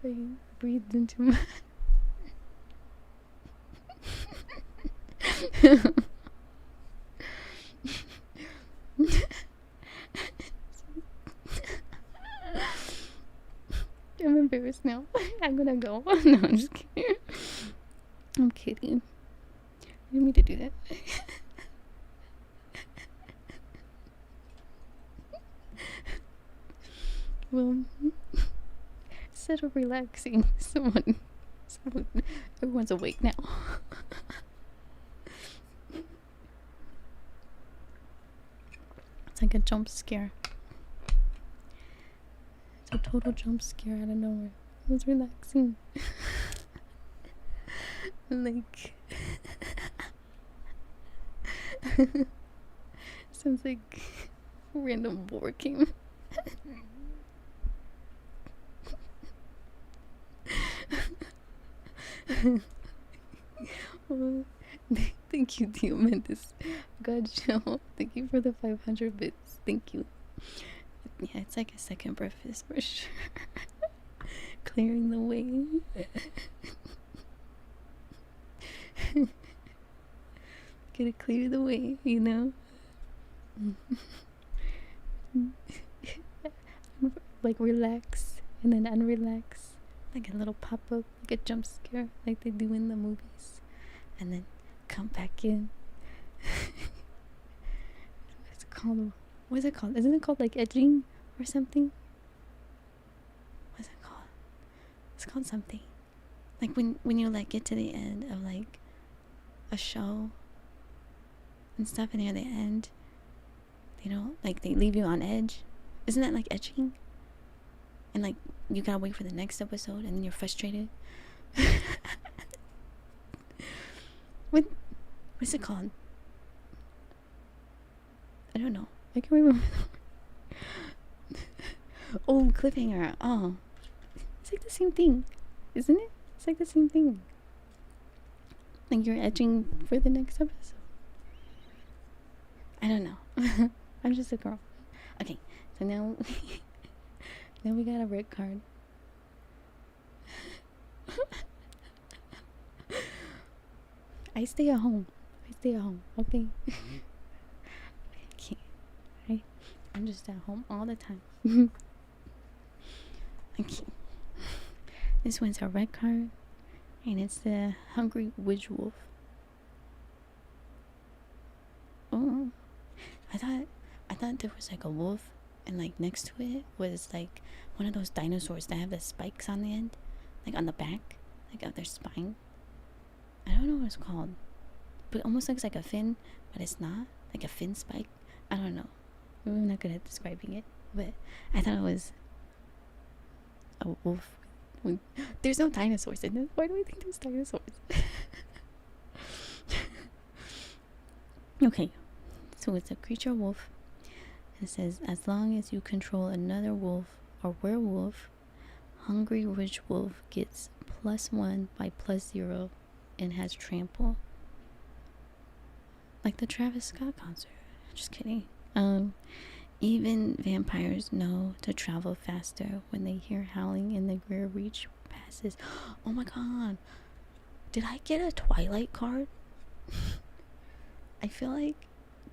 I breathed into my I'm embarrassed now. I'm gonna go. No, I'm just kidding. I'm kidding. I didn't mean to do that. Well, instead of relaxing, everyone's awake now. It's like a jump scare. It's a total jump scare out of nowhere. It was relaxing. Like sounds like random board game. Well, thank you, Diamandis. God, chill. Thank you for the 500 bits. Thank you. Yeah, it's like a second breakfast for sure. Clearing the way. Gotta clear the way, you know? Like relax and then unrelax. Like a little pop-up, like a jump scare, like they do in the movies. And then come back in. It's called, what is it called? Isn't it called like edging or something? What's it called? It's called something. Like when you like get to the end of like a show and stuff, and near the end, they don't, like they leave you on edge. Isn't that like edging? And like you gotta wait for the next episode, and then you're frustrated. What's it called? I don't know. I can't remember. Oh, cliffhanger. Oh, it's like the same thing, isn't it? It's like the same thing. Like you're edging for the next episode. I don't know. I'm just a girl. Okay, so now now we got a red card. I stay at home. Okay. I'm just at home all the time. Okay. This one's a red card, and it's the Hungry Witch Wolf. Oh, I thought there was like a wolf, and like next to it was like one of those dinosaurs that have the spikes on the end, like on the back, like of their spine. I don't know what it's called, but it almost looks like a fin, but it's not, like a fin spike. I don't know. I'm not good at describing it, but I thought it was a wolf. There's no dinosaurs in it. Why do I think there's dinosaurs? Okay, so it's a creature wolf. It says, as long as you control another wolf or werewolf, Hungry Witch Wolf gets +1 by +0 and has trample. Like the Travis Scott concert. Just kidding. Even vampires know to travel faster when they hear howling and the greater reach passes. Oh my god. Did I get a Twilight card? I feel like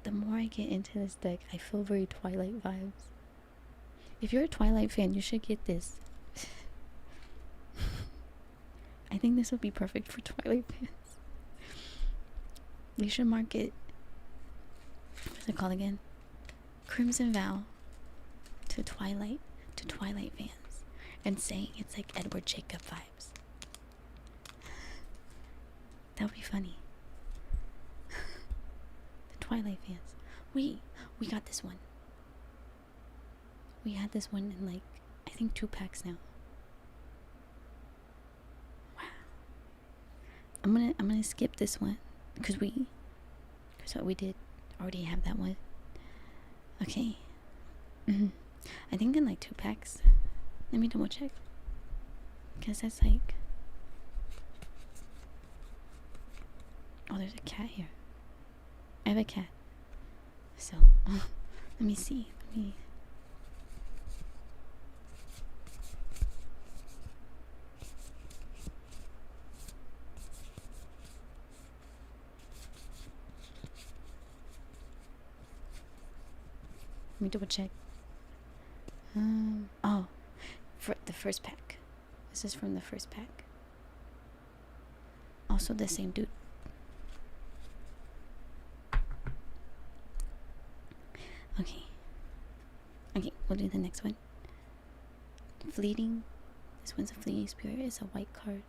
the more I get into this deck, I feel very Twilight vibes. If you're a Twilight fan, you should get this. I think this would be perfect for Twilight fans. You should mark it, what's it called again? Crimson Vow to Twilight fans, and saying it's like Edward Jacob vibes. That would be funny. The Twilight fans. Wait, we got this one. We had this one in like, I think 2 packs now. Wow. I'm gonna skip this one because what we did already have that one. Okay. I think in like 2 packs. Let me double check. Because that's like, oh, there's a cat here. I have a cat. So, let me see. Let me double check. Oh, for the first pack. This is from the first pack. Also the same dude. Okay. Okay, we'll do the next one. Fleeting. This one's a fleeting spirit. It's a white card.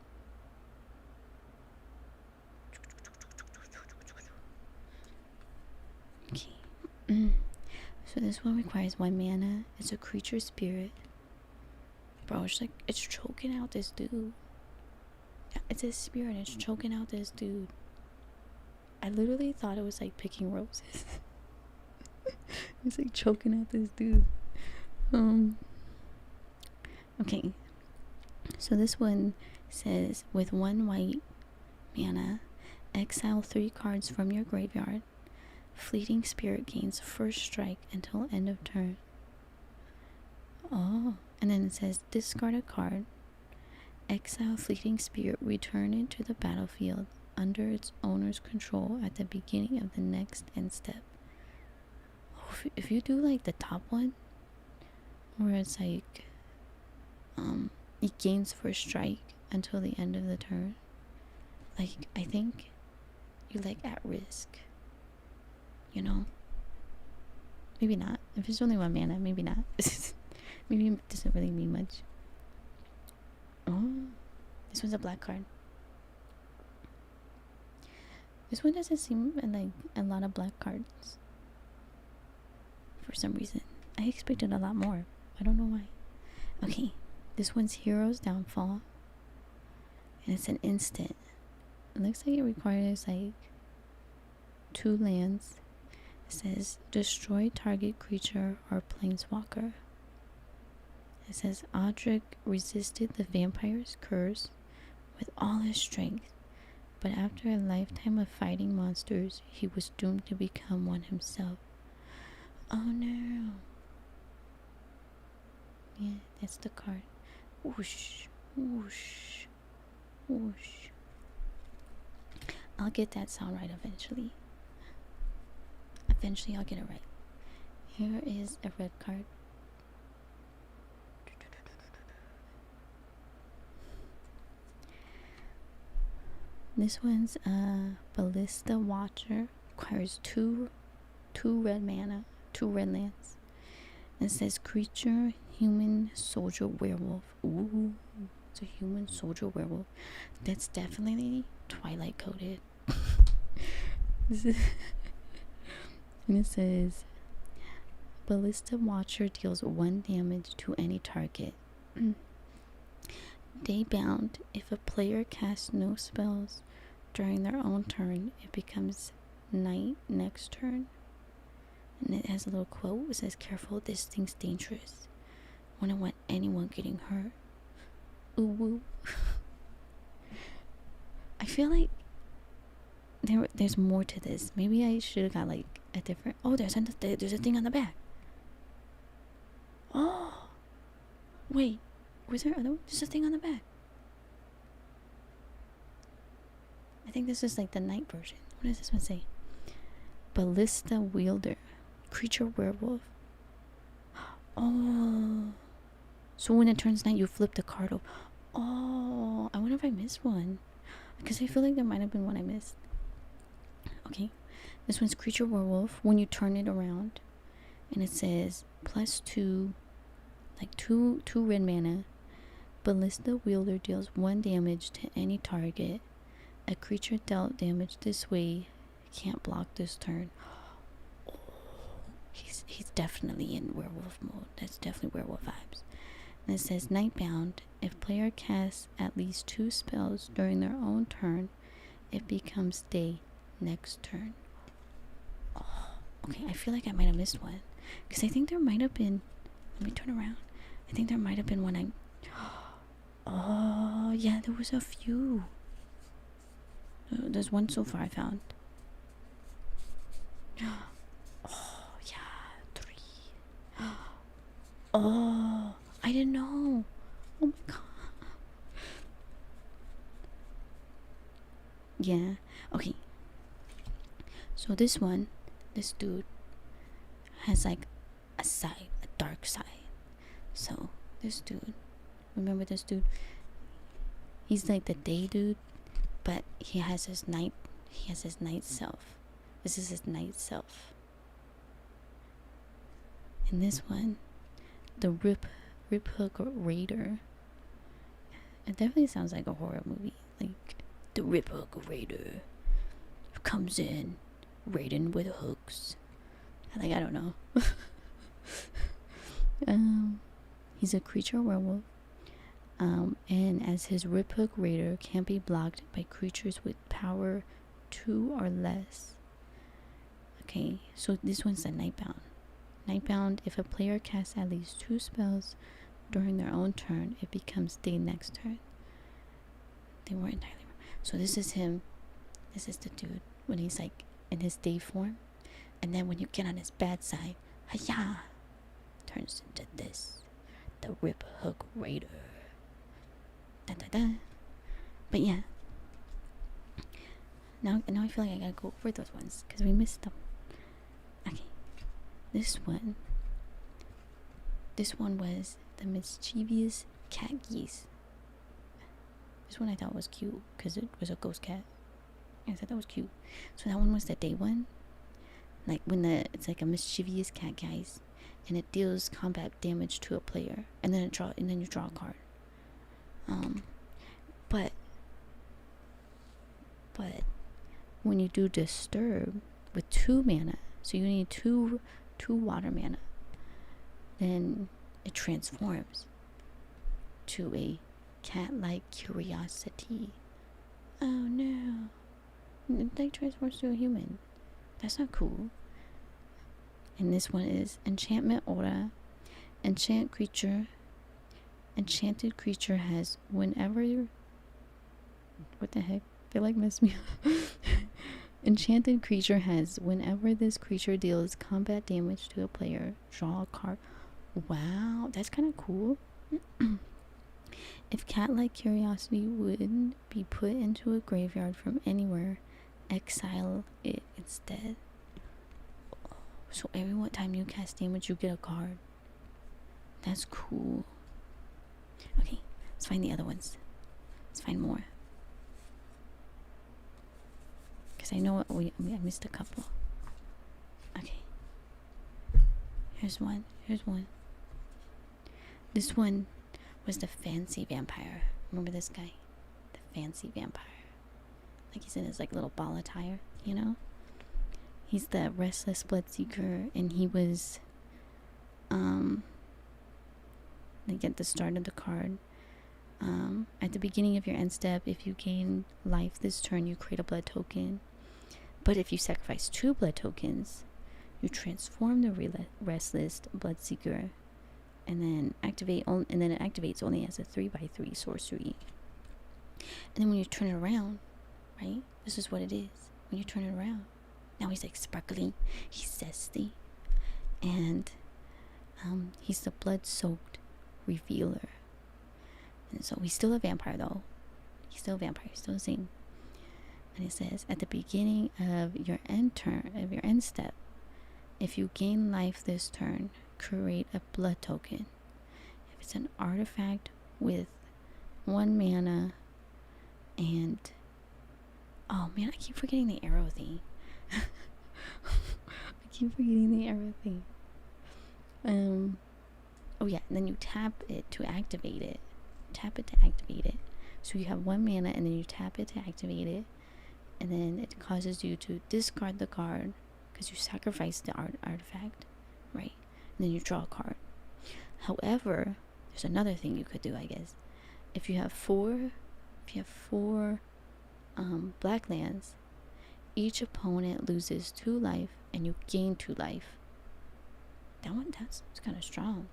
Okay. So this one requires 1 mana. It's a creature spirit. Bro, it's like, it's choking out this dude. Yeah, it's a spirit. It's choking out this dude. I literally thought it was like picking roses. It's like choking out this dude. Okay. So this one says, with 1 white mana, exile 3 cards from your graveyard. Fleeting spirit gains first strike until end of turn. Oh, and then it says, discard a card. Exile fleeting spirit, return it to the battlefield under its owner's control at the beginning of the next end step. Oh, if you do like the top one, where it's like, it gains first strike until the end of the turn. Like, I think you're like at risk. You know? Maybe not. If it's only 1 mana, maybe not. Maybe it doesn't really mean much. Oh, this one's a black card. This one doesn't seem like a lot of black cards. For some reason. I expected a lot more. I don't know why. Okay. This one's Hero's Downfall. And it's an instant. It looks like it requires like 2 lands. It says, destroy target creature or planeswalker. It says, Audric resisted the vampire's curse with all his strength, but after a lifetime of fighting monsters, he was doomed to become one himself. Oh no. Yeah, that's the card. Whoosh, whoosh, whoosh. I'll get that sound right eventually. Eventually I'll get it right. Here is a red card. This one's a Ballista Watcher. Requires two red mana, 2 red lands. It says creature, human, soldier, werewolf. Ooh, it's a human, soldier, werewolf. That's definitely Twilight coded. And it says, Ballista Watcher deals 1 damage to any target. Daybound. If a player casts no spells during their own turn, it becomes night next turn. And it has a little quote. It says, careful, this thing's dangerous. Wouldn't want anyone getting hurt. Ooh woo. I feel like there's more to this. Maybe I should have got like a different. Oh, there's a thing on the back. Oh, wait, was there other one? There's a thing on the back. I think this is like the night version. What does this one say? Ballista Wielder, creature werewolf. Oh, so when it turns night, you flip the card over. Oh, I wonder if I missed one, because I feel like there might have been one I missed. Okay, this one's creature werewolf. When you turn it around, and it says +2, like two red mana. Ballista Wielder deals 1 damage to any target. A creature dealt damage this way can't block this turn. Oh, he's definitely in werewolf mode. That's definitely werewolf vibes. And it says Nightbound. If player casts at least 2 spells during their own turn, it becomes day next turn. Oh, okay, I feel like I might have missed one, because I think there might have been. Let me turn around. I think there might have been one. Oh yeah, there was a few. There's one so far I found. Oh yeah, 3. Oh, I didn't know. Oh my god. Yeah. Okay. So this dude has like a side, a dark side. So this dude, remember this dude? He's like the day dude, but he has his night self. This is his night self. And this one, the Rip Hook Raider. It definitely sounds like a horror movie. Like the Rip Hook Raider comes in raiding with hooks. Like, I don't know. He's a creature werewolf. And as his Rip Hook Raider can't be blocked by creatures with power 2 or less. Okay, so this one's the Nightbound. Nightbound, if a player casts at least 2 spells during their own turn, it becomes day next turn. They weren't entirely wrong. So this is him. This is the dude when he's like in his day form. And then when you get on his bad side, hiya, turns into this. The Rip Hook Raider. Da, da, da. But yeah. Now I feel like I gotta go over those ones because we missed them. Okay. This one was the mischievous cat geese. This one I thought was cute because it was a ghost cat. I thought that was cute. So that one was the day one. Like when it's like a mischievous cat, guys, and it deals combat damage to a player, and then you draw a card. But when you do disturb with 2 mana, so you need two water mana, then it transforms to a cat-like curiosity. Oh no! It like transforms to a human. That's not cool. And this one is Enchantment Aura. Enchanted creature has whenever what the heck? They like messed me up. Enchanted creature has whenever this creature deals combat damage to a player, draw a card. Wow, that's kind of cool. If cat-like curiosity would be put into a graveyard from anywhere, exile it instead. So every time you cast damage, you get a card. That's cool. Okay, let's find the other ones. Let's find more. Because I know I missed a couple. Okay. Here's one. This one was the fancy vampire. Remember this guy? The fancy vampire. Like he's in his like little ball attire, you know? He's the restless bloodseeker, and he was like at the start of the card. At the beginning of your end step, if you gain life this turn, you create a blood token. But if you sacrifice 2 blood tokens, you transform the restless bloodseeker, and then it activates only as a 3/3 sorcery. And then when you turn it around, right? This is what it is. When you turn it around, now he's like sparkling, he's zesty, and he's the blood-soaked revealer. And so he's still a vampire though. He's still the same. And it says, at the beginning of your end step, if you gain life this turn, create a blood token. If it's an artifact with 1 mana, and oh man, I keep forgetting the arrow thing. Oh yeah, and then you tap it to activate it. So you have 1 mana, and then you tap it to activate it, and then it causes you to discard the card because you sacrificed the artifact, right? And then you draw a card. However, there's another thing you could do, I guess. If you have four black lands, each opponent loses 2 life, and you gain 2 life. That's kind of strong.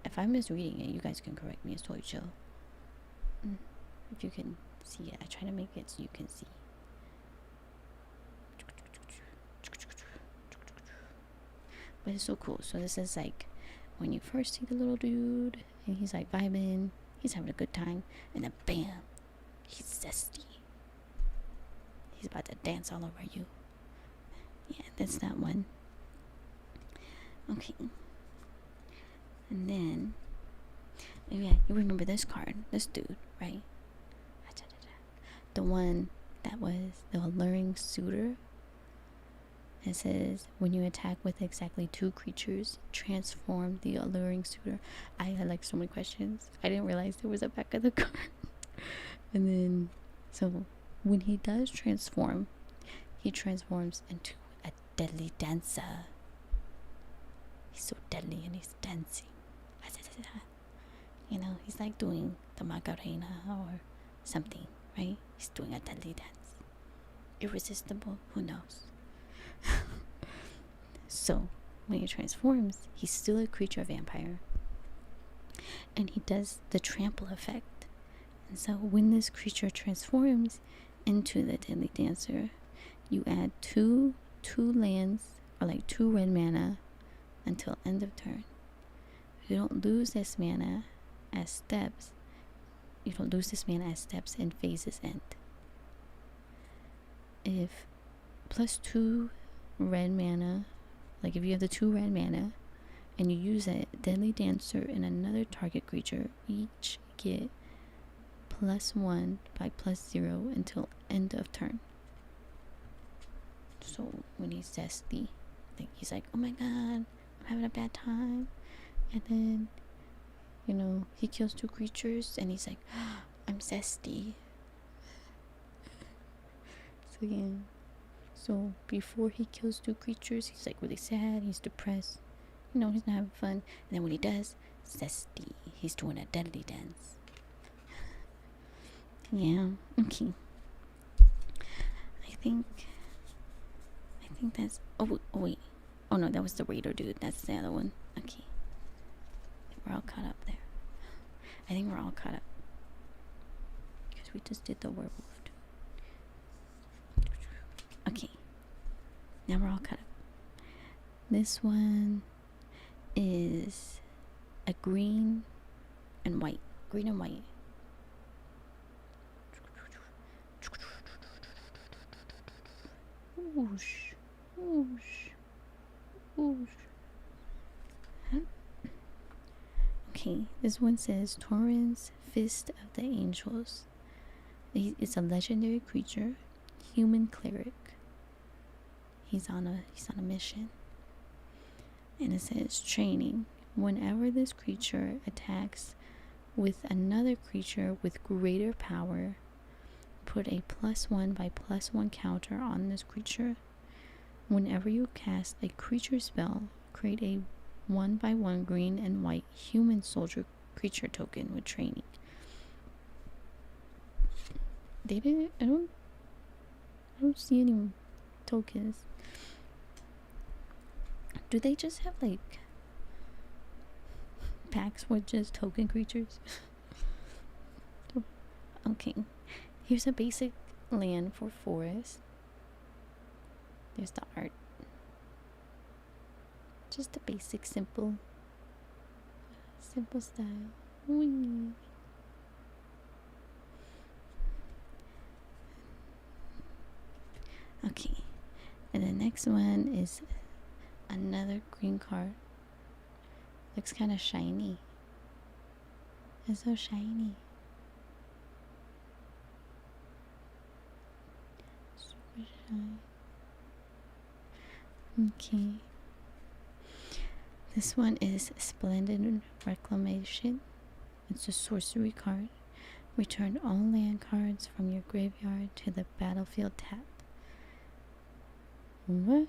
If I'm misreading it, you guys can correct me. It's totally chill. If you can see it, I try to make it so you can see. But it's so cool. So this is like when you first see the little dude, and he's like vibing, he's having a good time, and then bam, he's zesty. He's about to dance all over you. Yeah, that's that one. Okay. And then, yeah, you remember this card, this dude, right? The one that was the alluring suitor. It says, when you attack with exactly 2 creatures, transform the alluring suitor. I had like so many questions. I didn't realize there was a back of the card. And then, so when he does transform, he transforms into a deadly dancer. He's so deadly and he's dancing. You know, he's like doing the Macarena or something, right? He's doing a deadly dance. Irresistible, who knows? So, when he transforms, he's still a creature vampire. And he does the trample effect. And so, when this creature transforms into the deadly dancer, you add two lands, or like 2 red mana, until end of turn. You don't lose this mana as steps. You don't lose this mana as steps and phases end. If +2 red mana, like if you have the 2 red mana and you use a deadly dancer and another target creature, each get +1 by +0 until end of turn. So when he's zesty, like he's like, oh my god, I'm having a bad time. And then, you know, he kills 2 creatures and he's like, oh, I'm zesty. So yeah. So before he kills 2 creatures, he's like really sad, he's depressed. You know, he's not having fun. And then when he does, zesty, he's doing a deadly dance. Yeah, okay. I think that's, oh wait. Oh no, that was the raider dude. That's the other one. Okay. We're all caught up there. I think we're all caught up. Because we just did the werewolf dude. Okay. Now we're all caught up. This one is a green and white. Green and white. Whoosh. Whoosh. Whoosh. Huh? Okay, this one says Torrens, Fist of the Angels. It's a legendary creature, human cleric. He's on a mission. And it says training. Whenever this creature attacks with another creature with greater power, put a +1 by +1 counter on this creature. Whenever you cast a creature spell, create a 1/1 green and white human soldier creature token with training. They didn't. I don't see any tokens. Do they just have like packs with just token creatures? Okay, here's a basic land for forest. There's the art. Just a basic, simple style. Whee. Okay, and the next one is another green card. Looks kind of shiny. It's so shiny. Super shiny. Okay. This one is Splendid Reclamation. It's a sorcery card. Return all land cards from your graveyard to the battlefield tapped. What?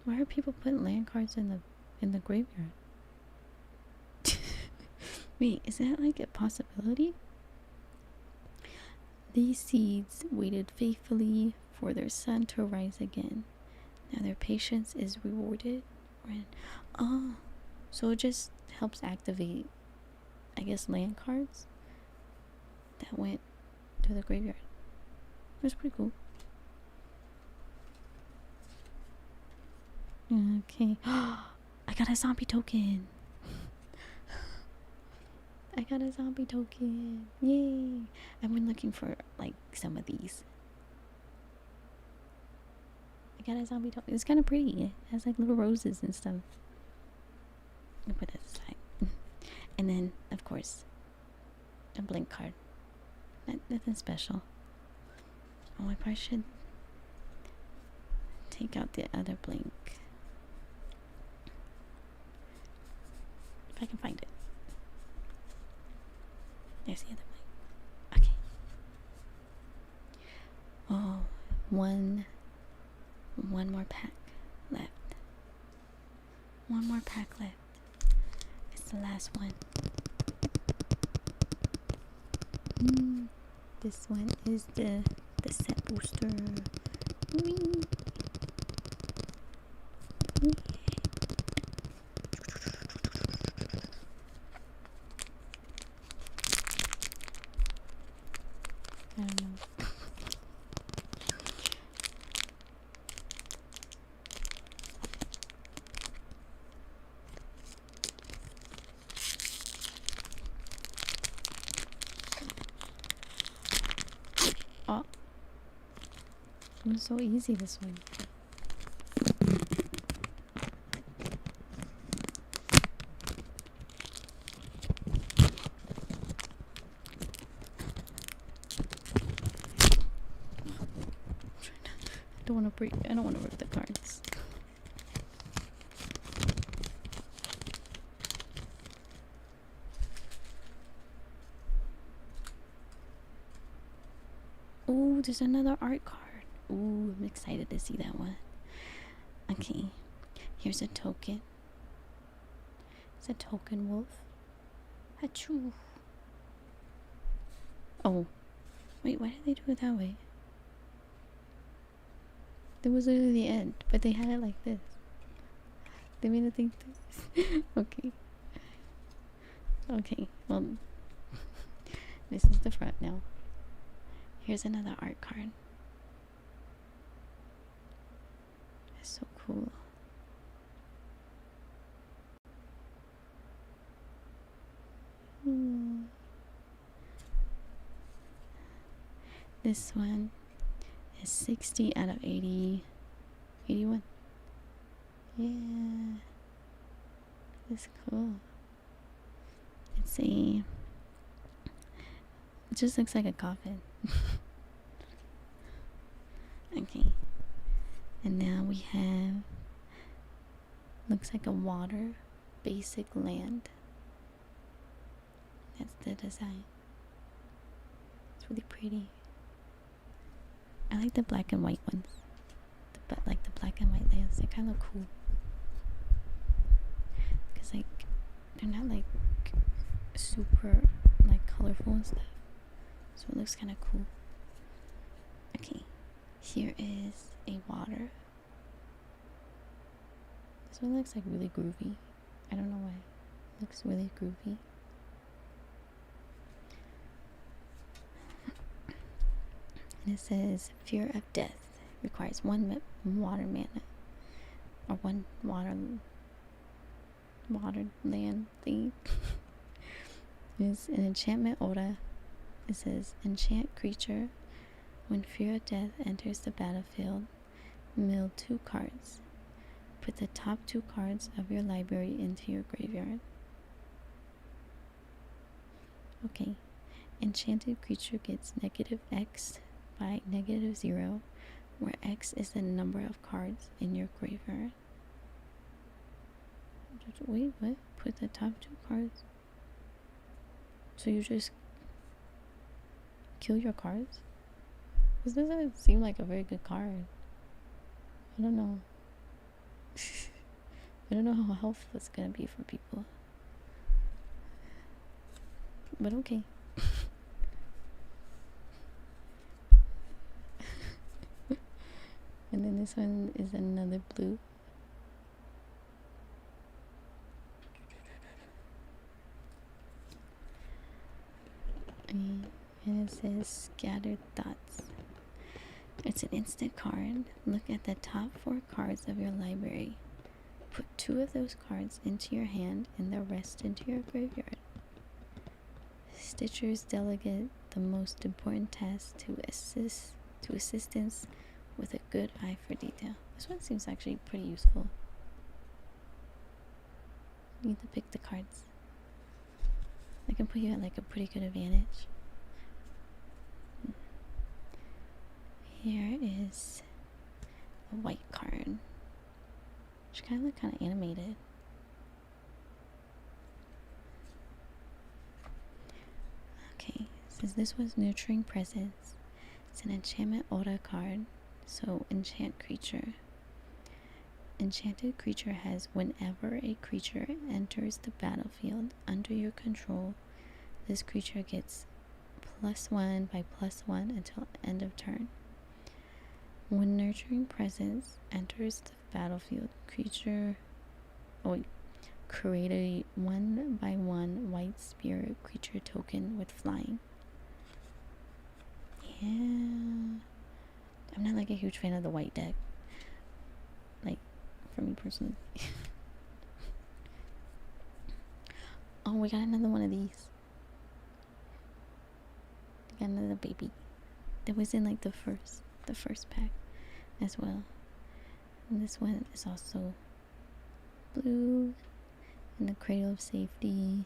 Why are people putting land cards in the graveyard? Wait, is that like a possibility? These seeds waited faithfully for their sun to rise again. Now their patience is rewarded. Oh, so it just helps activate, I guess, land cards that went to the graveyard. That's pretty cool. Okay. I got a zombie token. I got a zombie token. Yay. I've been looking for like some of these. I Look at a zombie doll. It's kind of pretty. It has like little roses and stuff. I'll put that aside. And then, of course, a blank card. Nothing special. Oh, I probably should take out the other blank. If I can find it. There's the other blank. Okay. Oh, one more pack left. One more pack left. It's the last one. This one is the set booster. Whee. Whee. I don't know. Oh, it was so easy this one. I don't want to rip the cards. Oh, there's another art card. Ooh, I'm excited to see that one. Okay, here's a token. It's a token wolf. Achoo. Oh, wait, why did they do it that way? There was literally the end, but they had it like this. They made it think this. Okay. Okay, well, this is the front now. Here's another art card. That's so cool. This one is 60 out of 80. 81. Yeah. That's cool. It's it just looks like a coffin. Okay. And now we have, looks like a water basic land. That's the design. It's really pretty. I like the black and white ones. Like the black and white lands, they kind of cool. Cause like they're not like super like colorful and stuff. So it looks kind of cool. Okay, here is a water. This one looks like really groovy. I don't know why. It looks really groovy. And it says fear of death requires one water mana or one water land thing. It's an enchantment aura. It says enchant creature. When fear of death enters the battlefield, mill 2 cards. Put the top 2 cards of your library into your graveyard. Okay. Enchanted creature gets -X by -0, where X is the number of cards in your graveyard. Wait, what? Put the top 2 cards? So you just kill your cards? This doesn't seem like a very good card. I don't know. I don't know how helpful it's gonna be for people. But okay. And then this one is another blue. And it says scattered thoughts. It's an instant card. Look at the top 4 cards of your library. Put 2 of those cards into your hand and the rest into your graveyard. Stitchers delegate the most important task to assistance with a good eye for detail. This one seems actually pretty useful. You need to pick the cards. I can put you at like a pretty good advantage. Here is a white card, which kind of look kind of animated. Okay, since this was Nurturing Presence, it's an enchantment aura card, so enchant creature. Enchanted creature has whenever a creature enters the battlefield under your control, this creature gets +1 by +1 until end of turn. When Nurturing Presence enters the battlefield, create a 1/1 white spirit creature token with flying. Yeah, I'm not like a huge fan of the white deck, like for me personally. Oh, we got another one of these. We got another baby that was in like the first pack as well. And this one is also blue in the Cradle of Safety.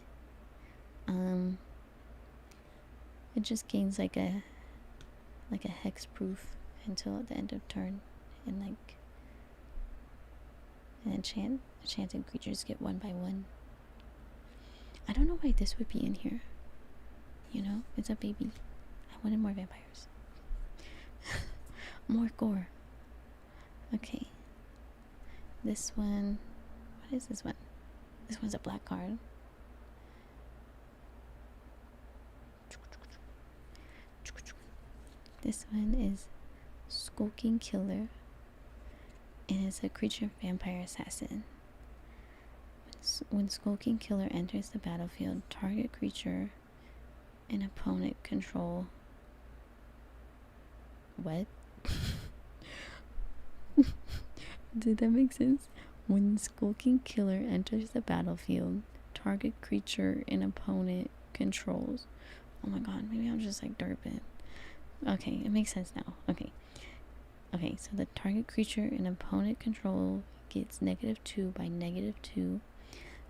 It just gains like a hex proof until the end of turn, and like enchanted creatures get 1/1. I don't know why this would be in here. You know, it's a baby. I wanted more vampires. More gore. Okay. This one. What is this one? This one's a black card. This one is Skulking Killer, and it's a creature vampire assassin. When Skulking Killer enters the battlefield, target creature and opponent control. What? Did that make sense? When Skulking Killer enters the battlefield, target creature and opponent controls. Oh my god, maybe I'm just like derping. Okay, it makes sense now. Okay, so the target creature and opponent control gets -2 by -2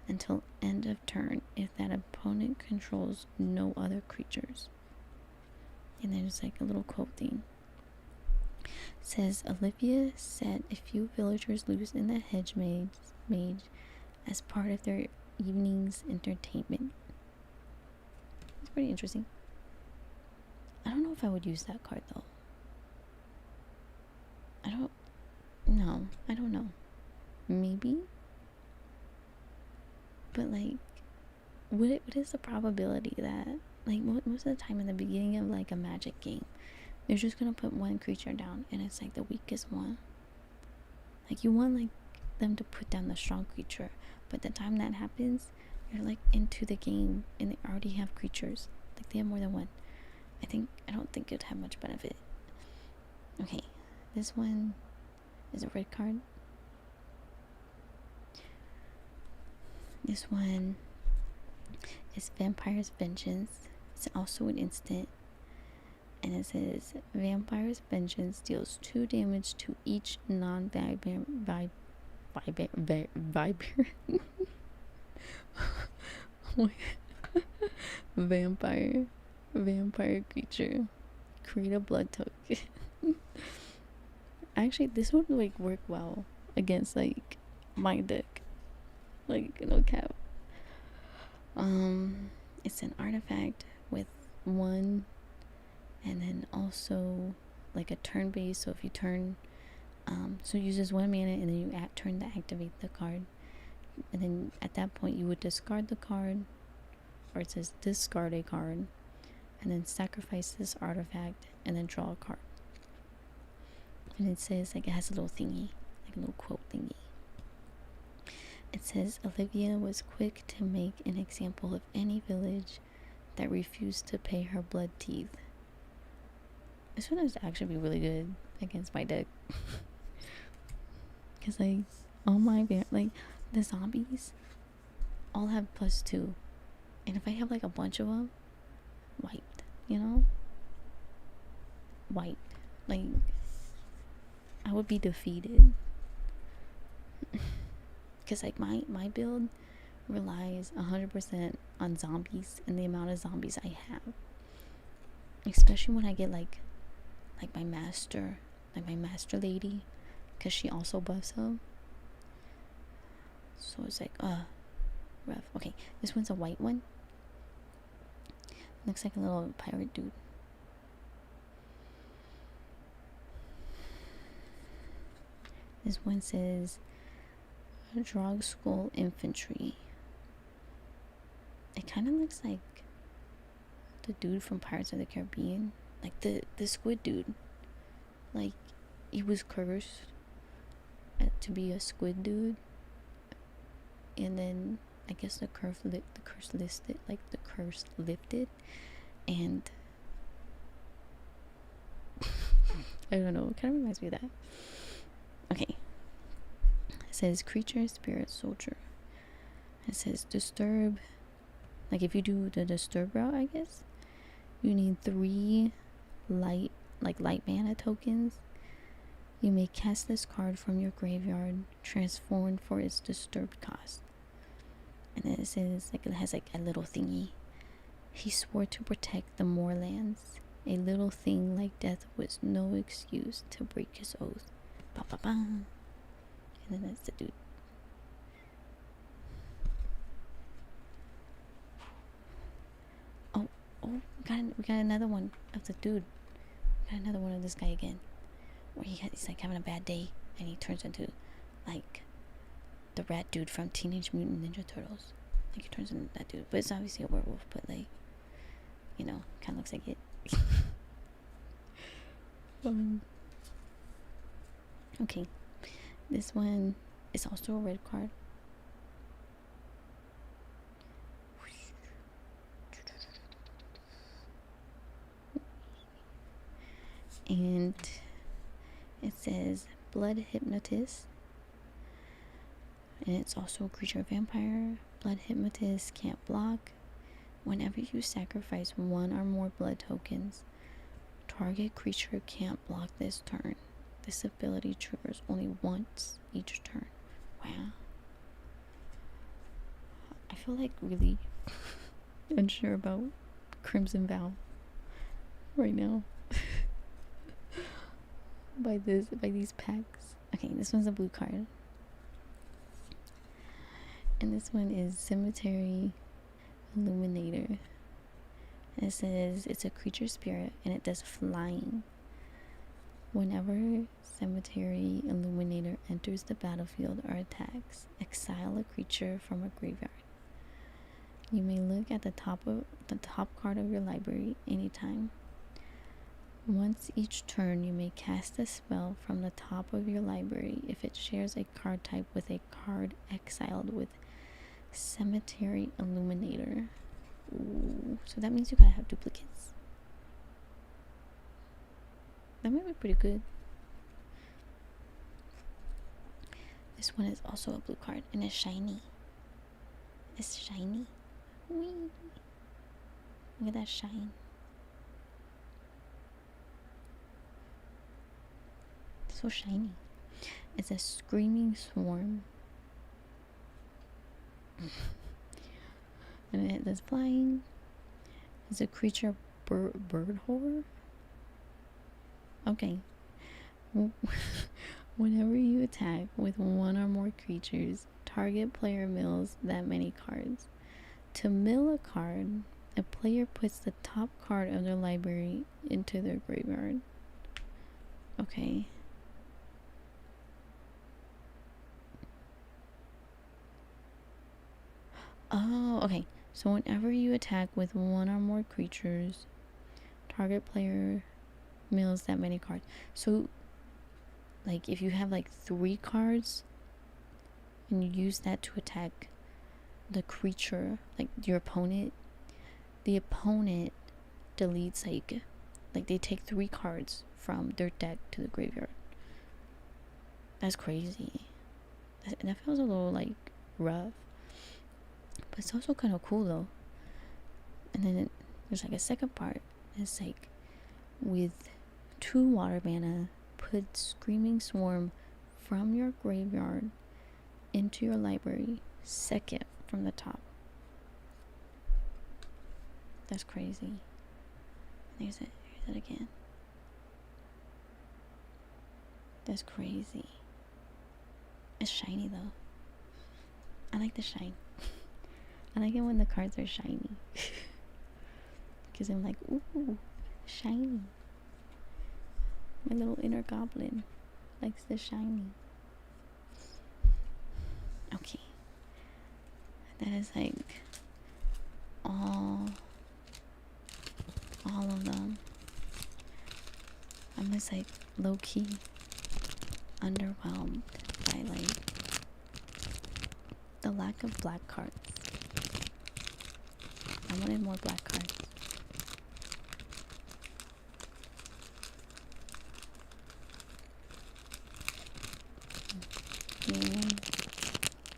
until end of turn if that opponent controls no other creatures. And then there's like a little quote thing. It says, Olivia set a few villagers loose in the hedge mage as part of their evening's entertainment. It's pretty interesting. I don't know if I would use that card though. I don't know. Maybe. But like, what is the probability that, like, most of the time in the beginning of like a Magic game, they're just gonna put one creature down and it's like the weakest one. Like, you want like them to put down the strong creature, but the time that happens, you're like into the game and they already have creatures. Like, they have more than one. I don't think it'd have much benefit. Okay, this one is a red card. This one is Vampire's Vengeance. It's also an instant, and it says Vampire's Vengeance deals 2 damage to each non-vibrant vampire creature. Create a blood token. Actually, this would like work well against like my deck. Like, no cap. It's an artifact with 1, and then also like a turn base. So if you turn, so it uses 1 mana, and then you turn to activate the card, and then at that point you would discard the card, or it says discard a card, and then sacrifice this artifact, and then draw a card. And it says, like, it has a little thingy, like a little quote thingy. It says, Olivia was quick to make an example of any village that refused to pay her blood teeth. This one would actually be really good against my deck. Because, like, all my, like, the zombies all have +2. And if I have, like, a bunch of them, wiped, you know? Wiped. Like, I would be defeated. Because like my build relies 100% on zombies and the amount of zombies I have. Especially when I get like my master lady, because she also buffs them. So it's like rough. Okay, this one's a white one. Looks like a little pirate dude. This one says Drog Skull Infantry. It kind of looks like the dude from Pirates of the Caribbean, like the squid dude. Like he was cursed to be a squid dude, and then I guess the curse lifted, and I don't know. It kind of reminds me of that. Okay. It says creature, spirit, soldier. It says disturb. Like if you do the disturb route, I guess you need 3 light mana tokens. You may cast this card from your graveyard, transformed for its disturbed cost. And then it says like it has like a little thingy. He swore to protect the moorlands. A little thing like death was no excuse to break his oath. Ba ba ba. And then that's the dude. Oh, we got another one of the dude. We got another one of this guy again. Where he's like having a bad day and he turns into like the rat dude from Teenage Mutant Ninja Turtles. Like he turns into that dude. But it's obviously a werewolf, but like, you know, kinda looks like it. Okay. This one is also a red card. And it says Blood Hypnotist. And it's also a creature vampire. Blood Hypnotist can't block. Whenever you sacrifice 1 or more blood tokens, target creature can't block this turn. This ability triggers only once each turn. Wow. I feel like really unsure about Crimson Vow right now. by these packs. Okay, this one's a blue card. And this one is Cemetery Illuminator. And it says it's a creature spirit and it does flying. Whenever Cemetery Illuminator enters the battlefield or attacks, exile a creature from a graveyard. You may look at the top card of your library anytime. Once each turn, you may cast a spell from the top of your library if it shares a card type with a card exiled with Cemetery Illuminator. Ooh, so that means you gotta have duplicates. That might be pretty good. This one is also a blue card and it's shiny. It's shiny. Whee! Look at that shine. So shiny. It's a Screaming Swarm. And it does flying. It's a creature bird horror. Okay. Whenever you attack with 1 or more creatures, target player mills that many cards. To mill a card, a player puts the top card of their library into their graveyard. Okay. Oh, okay. So whenever you attack with 1 or more creatures, target player mills that many cards. So like if you have like 3 cards and you use that to attack the creature, like your opponent, the opponent deletes like they take 3 cards from their deck to the graveyard. That's crazy. That feels a little like rough, but it's also kind of cool though. And then there's like a second part. It's like with 2 water mana, put Screaming Swarm from your graveyard into your library, second from the top. That's crazy. Here's it again. That's crazy. It's shiny though. I like the shine. I like it when the cards are shiny. Because I'm like, ooh, shiny. My little inner goblin likes the shiny. Okay. That is like all of them. I'm just like low-key underwhelmed by like the lack of black cards. I wanted more black cards. Yeah.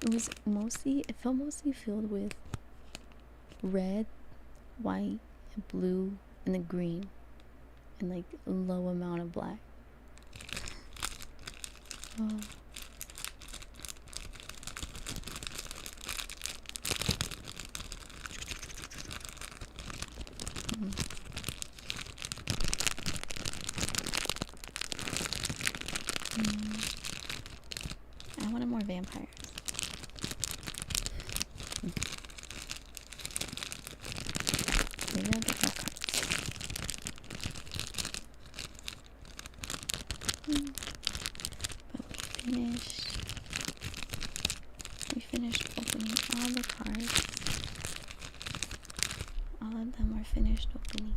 It felt mostly filled with red, white, and blue, and then green, and like a low amount of black. Oh. I wanted more vampires. Maybe I'll get more cards. But we finished opening all the cards. All of them are finished opening.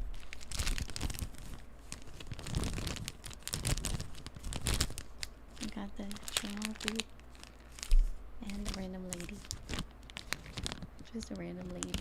I got the channel dude and the random lady. Just a random lady.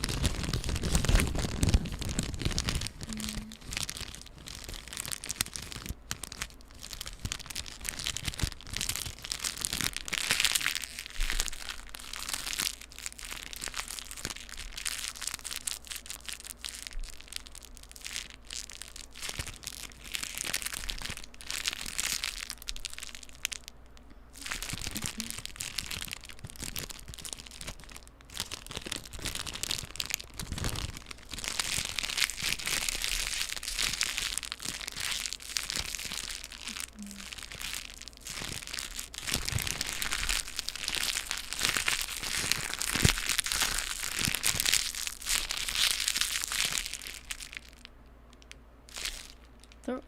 Throw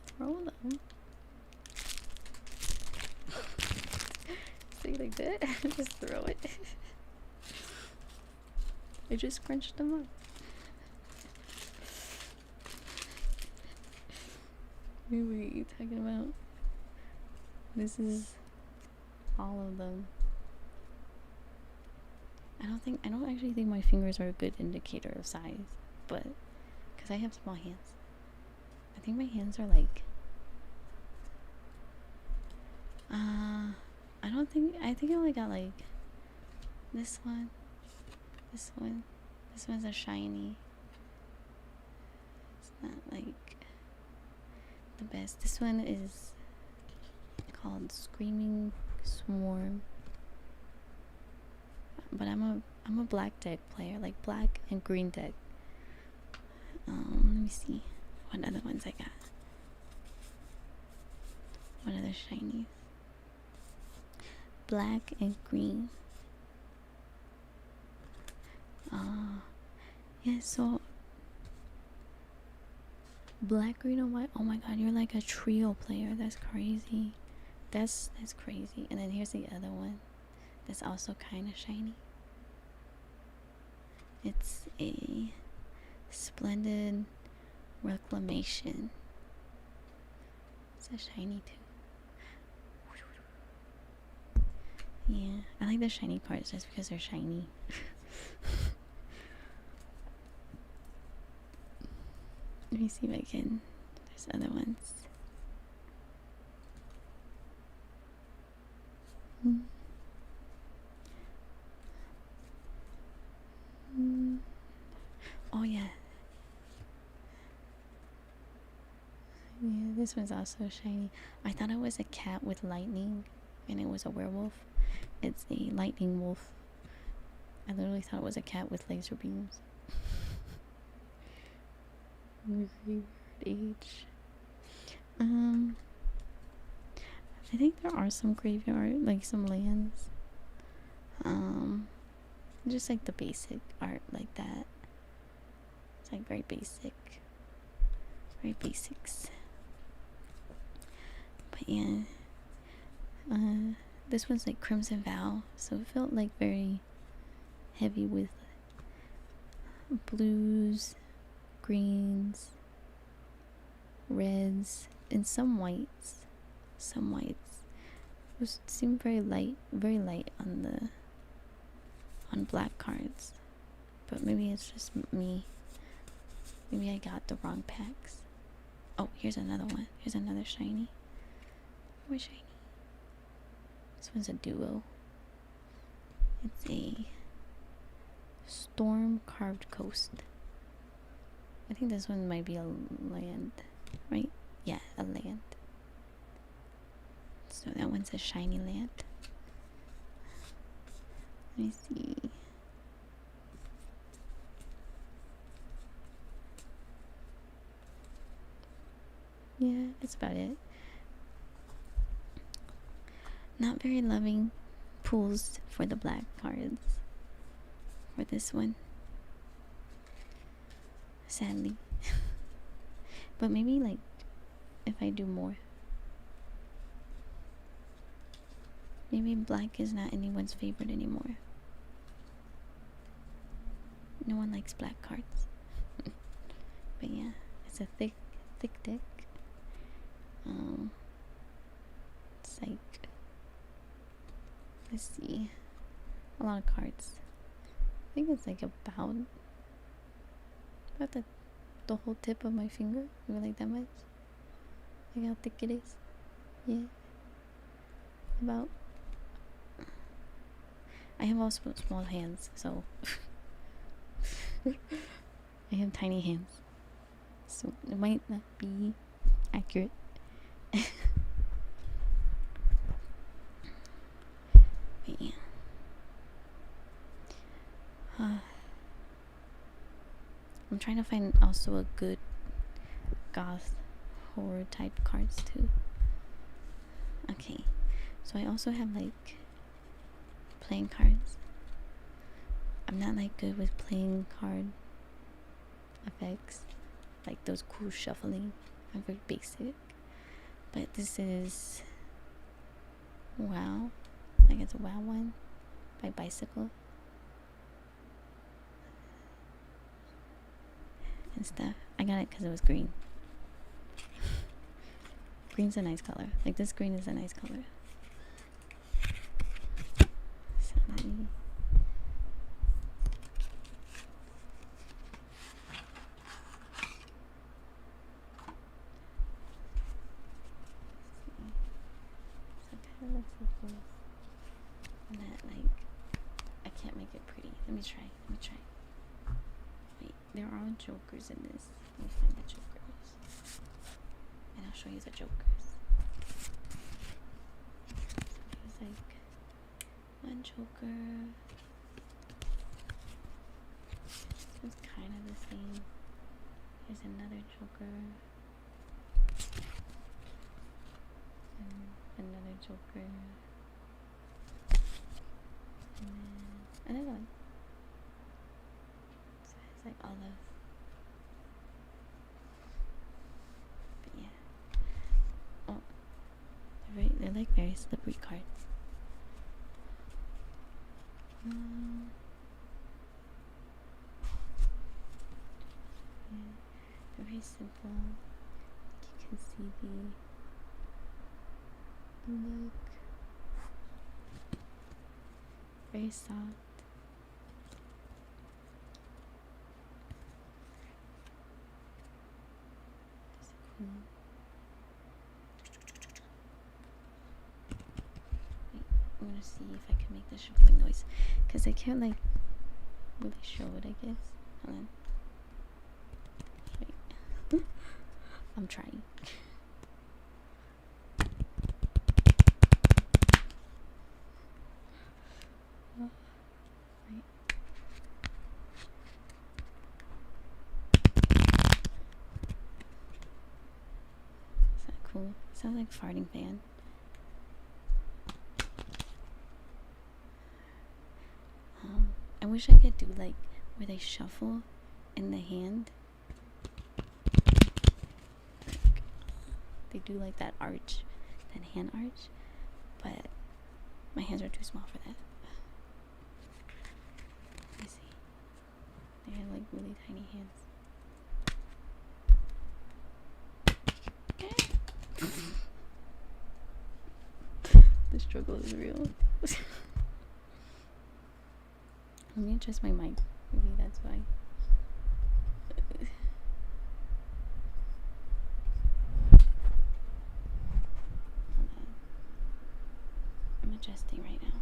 them. Say like that. Just throw it. I just scrunched them up. What are you talking about? This is all of them. I don't actually think my fingers are a good indicator of size, but because I have small hands. I think my hands are like I think I only got like this one, this one's a shiny. It's not like the best. This one is called Screaming Swarm, but I'm a black deck player, like black and green deck. Let me see what other ones I got. What other shinies? Black and green. Yeah, so black, green, and white. Oh my god, you're like a trio player. That's crazy. That's crazy. And then here's the other one that's also kind of shiny. It's a Splendid Reclamation. It's a shiny too. Yeah, I like the shiny cards just because they're shiny. Let me see if I can. There's other ones. Oh yeah. Yeah, This one's also shiny. I thought it was a cat with lightning, and it was a werewolf. It's a lightning wolf. I literally thought it was a cat with laser beams. Age. I think there are some graveyard, like some lands. Just like the basic art like that. It's like very basic. Very basics. But yeah. This one's like Crimson Vow, so it felt like very heavy with blues, greens, reds, and some whites. Some whites. It seemed very light on black cards. But maybe it's just me. Maybe I got the wrong packs. Oh, here's another one. Here's another shiny. More shiny. This one's a duo. It's a Storm Carved Coast. I think this one might be a land, right? Yeah, a land. So that one's a shiny land. Let me see. Yeah, that's about it. Not very loving pulls for the black cards for this one, sadly. But maybe like if I do more, maybe black is not anyone's favorite anymore. No one likes black cards. But yeah, it's a thick deck. It's like, let's see, a lot of cards. I think it's like about the whole tip of my finger. Maybe like that much. Like how thick it is. Yeah. About. I have also small hands, so I have tiny hands, so it might not be accurate. But yeah. I'm trying to find also a good goth horror type cards too. Okay, so I also have like playing cards. I'm not like good with playing card effects, like those cool shuffling. I'm very basic. But this is WoW. Like it's a WoW one by Bicycle and stuff. I got it because it was green. Green's a nice color. Like this green is a nice color. So let me looks like this. And that, like, I can't make it pretty. Let me try. Wait, there are jokers in this. Let me find the jokers. And I'll show you the jokers. So there's like one joker. This one's kind of the same. Here's another joker. Another joker, and then another one. So it's like olive. But yeah. Oh, they're like very slippery cards. Yeah, they're very simple. You can see the look, very soft. That's cool. Wait, I'm gonna see if I can make the shuffling noise, because I can't like really show it, I guess. Hold on. Wait. I'm trying. sounds like farting fan. I wish I could do like where they shuffle in the hand. Like, they do like that arch, that hand arch, but my hands are too small for that. Let me see. They have like really tiny hands. The struggle is real. Let me adjust my mic. Maybe that's why. Hold on. I'm adjusting right now.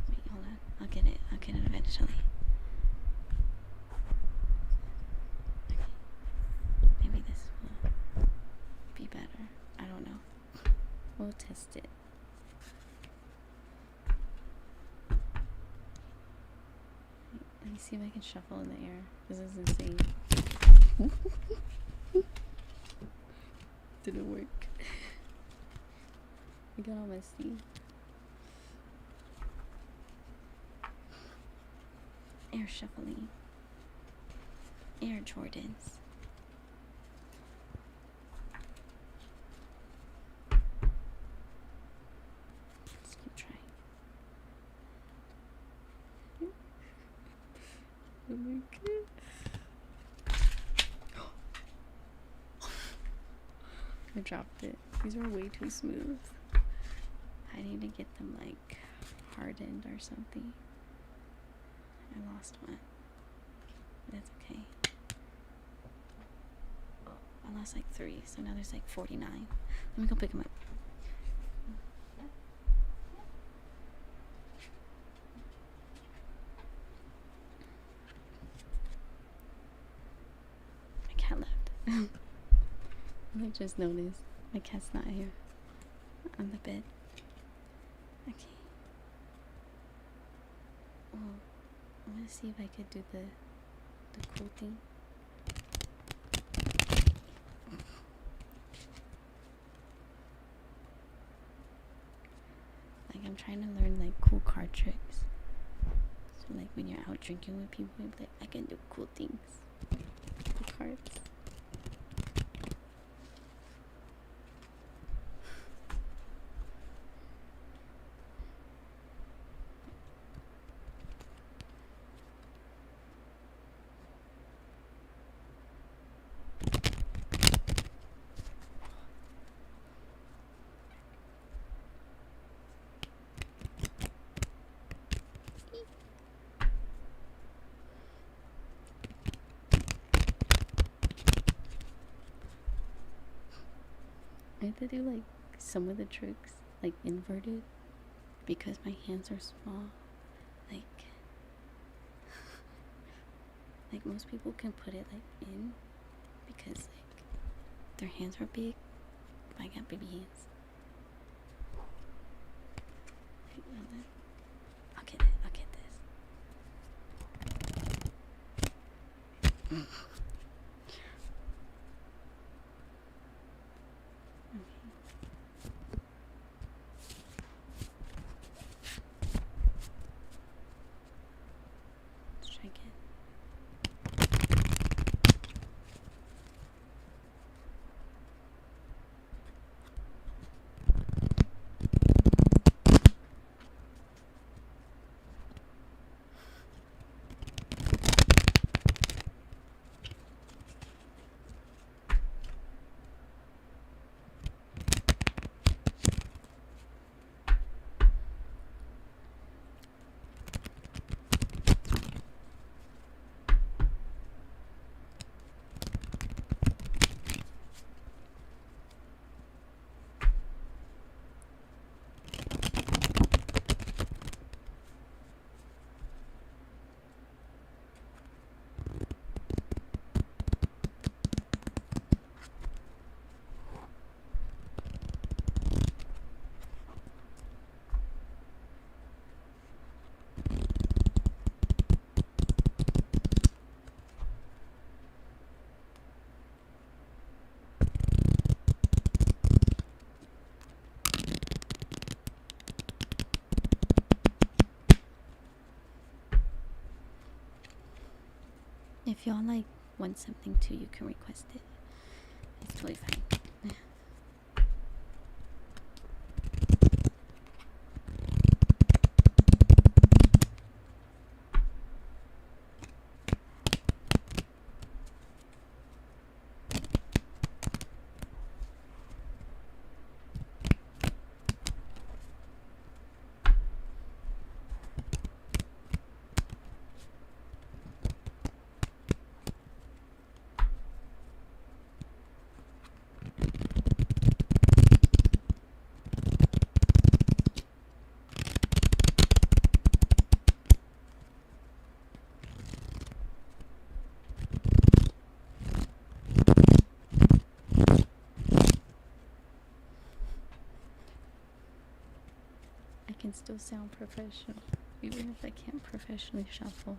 Wait, hold on. I'll get it eventually. Maybe this will be better. I don't know. We'll test it. Let me see if I can shuffle in the air. This is insane. Didn't work. I got all messy. Air shuffling. Air Jordans. Let's keep trying. Oh my god. I dropped it. These are way too smooth. I need to get them like hardened or something. I lost one. That's okay. I lost like 3, so now there's like 49. Let me go pick them up. My cat left. I just noticed my cat's not here on the bed. Okay. Well, I'm gonna see if I could do the cool thing. Like I'm trying to learn like cool card tricks. So like when you're out drinking with people, you're like, I can do cool things with cards. I have to do like some of the tricks like inverted because my hands are small. Like most people can put it like in because like their hands are big, but I got baby hands. I'll get it. I'll get this. If y'all like want something too, you can request it. It's totally fine. I can still sound professional, even if I can't professionally shuffle.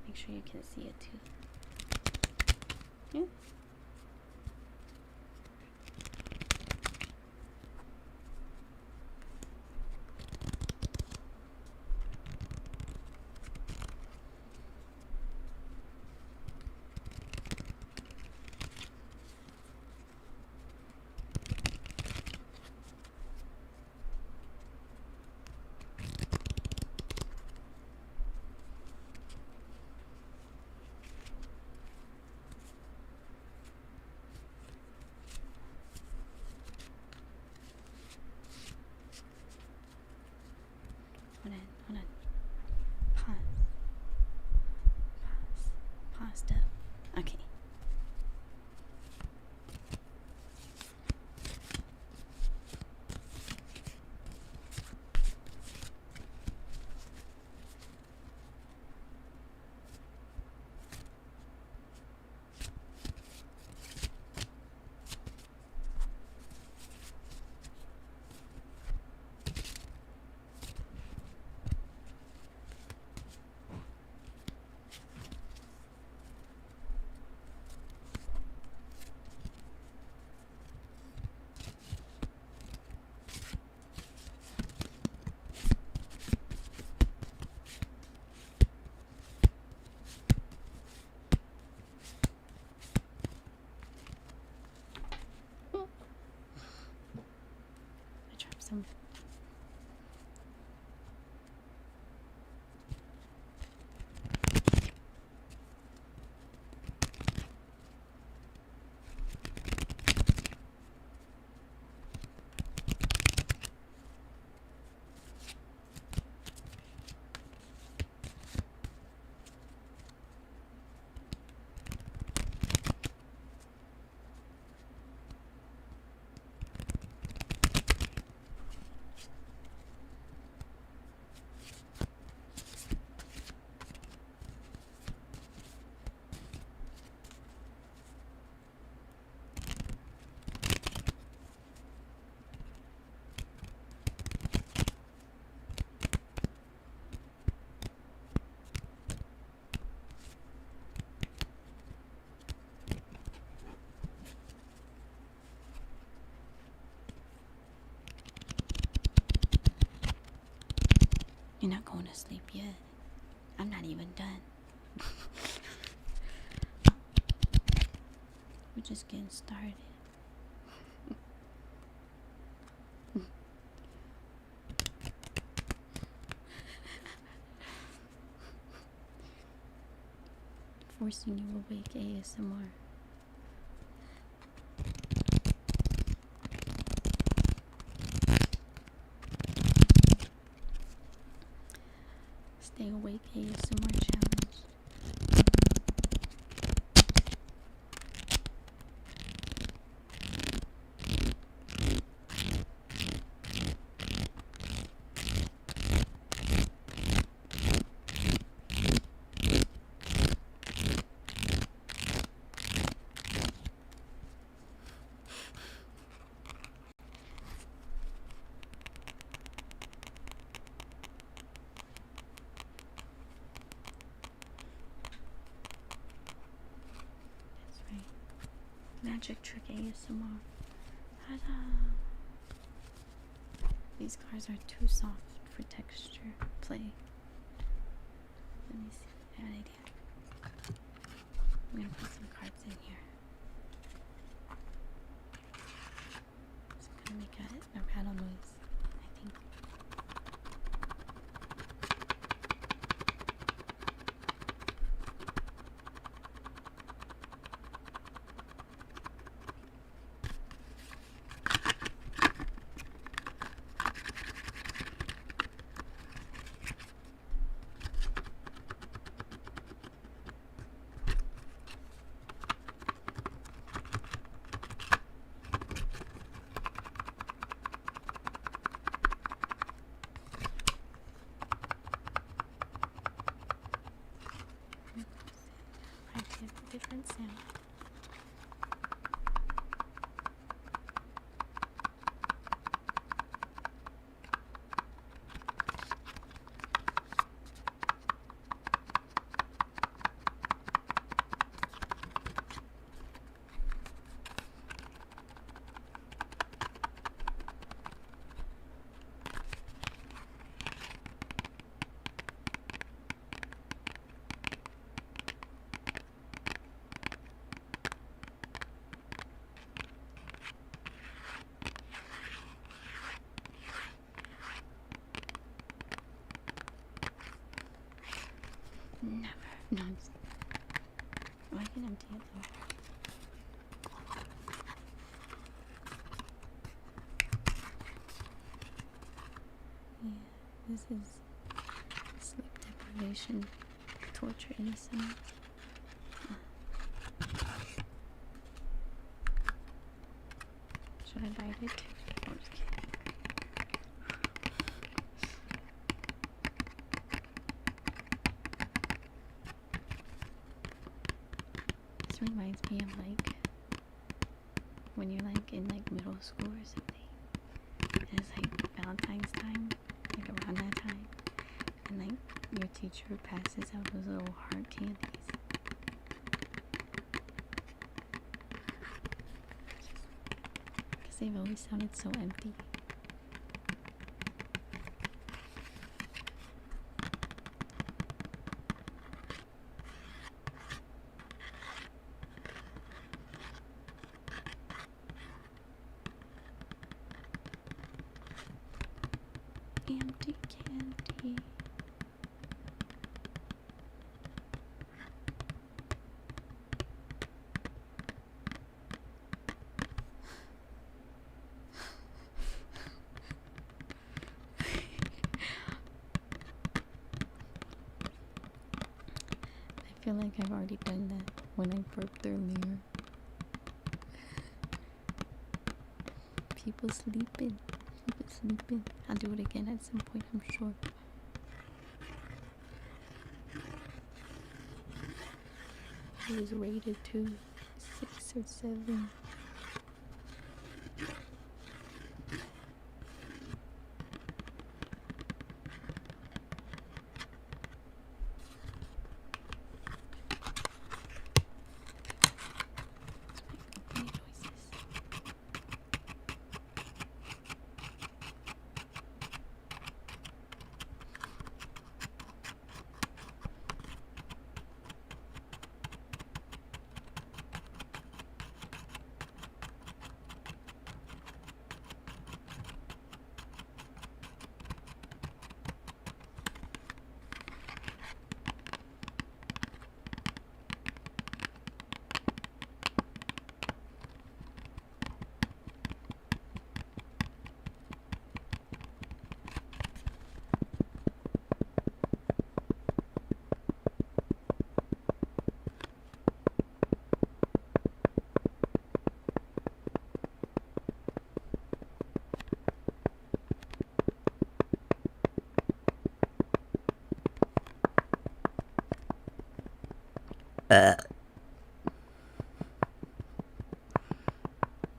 Make sure you can see it too. Yeah. Hold on. Pause up. Okay. I dropped some. You're not going to sleep yet. I'm not even done. We're just getting started. Forcing you awake ASMR. Stay awake ASMR challenge. Magic Trick ASMR. These cards are too soft for texture play. Let me see. I have an idea. I'm gonna put some cards in here. So I'm gonna make a rattle noise, I think. Different sound. Never. No, I can empty it though. Yeah, this is sleep deprivation, torture ASMR. Should I bite it? Oh, just kidding. This reminds me of like when you're like in like middle school or something. And it's like Valentine's time, like around that time, and like your teacher passes out those little heart candies. Because they've always sounded so empty. Empty candy. I feel like I've already done that when I burped earlier. People sleeping. I'll do it again at some point, I'm sure. It was rated to 6 or 7.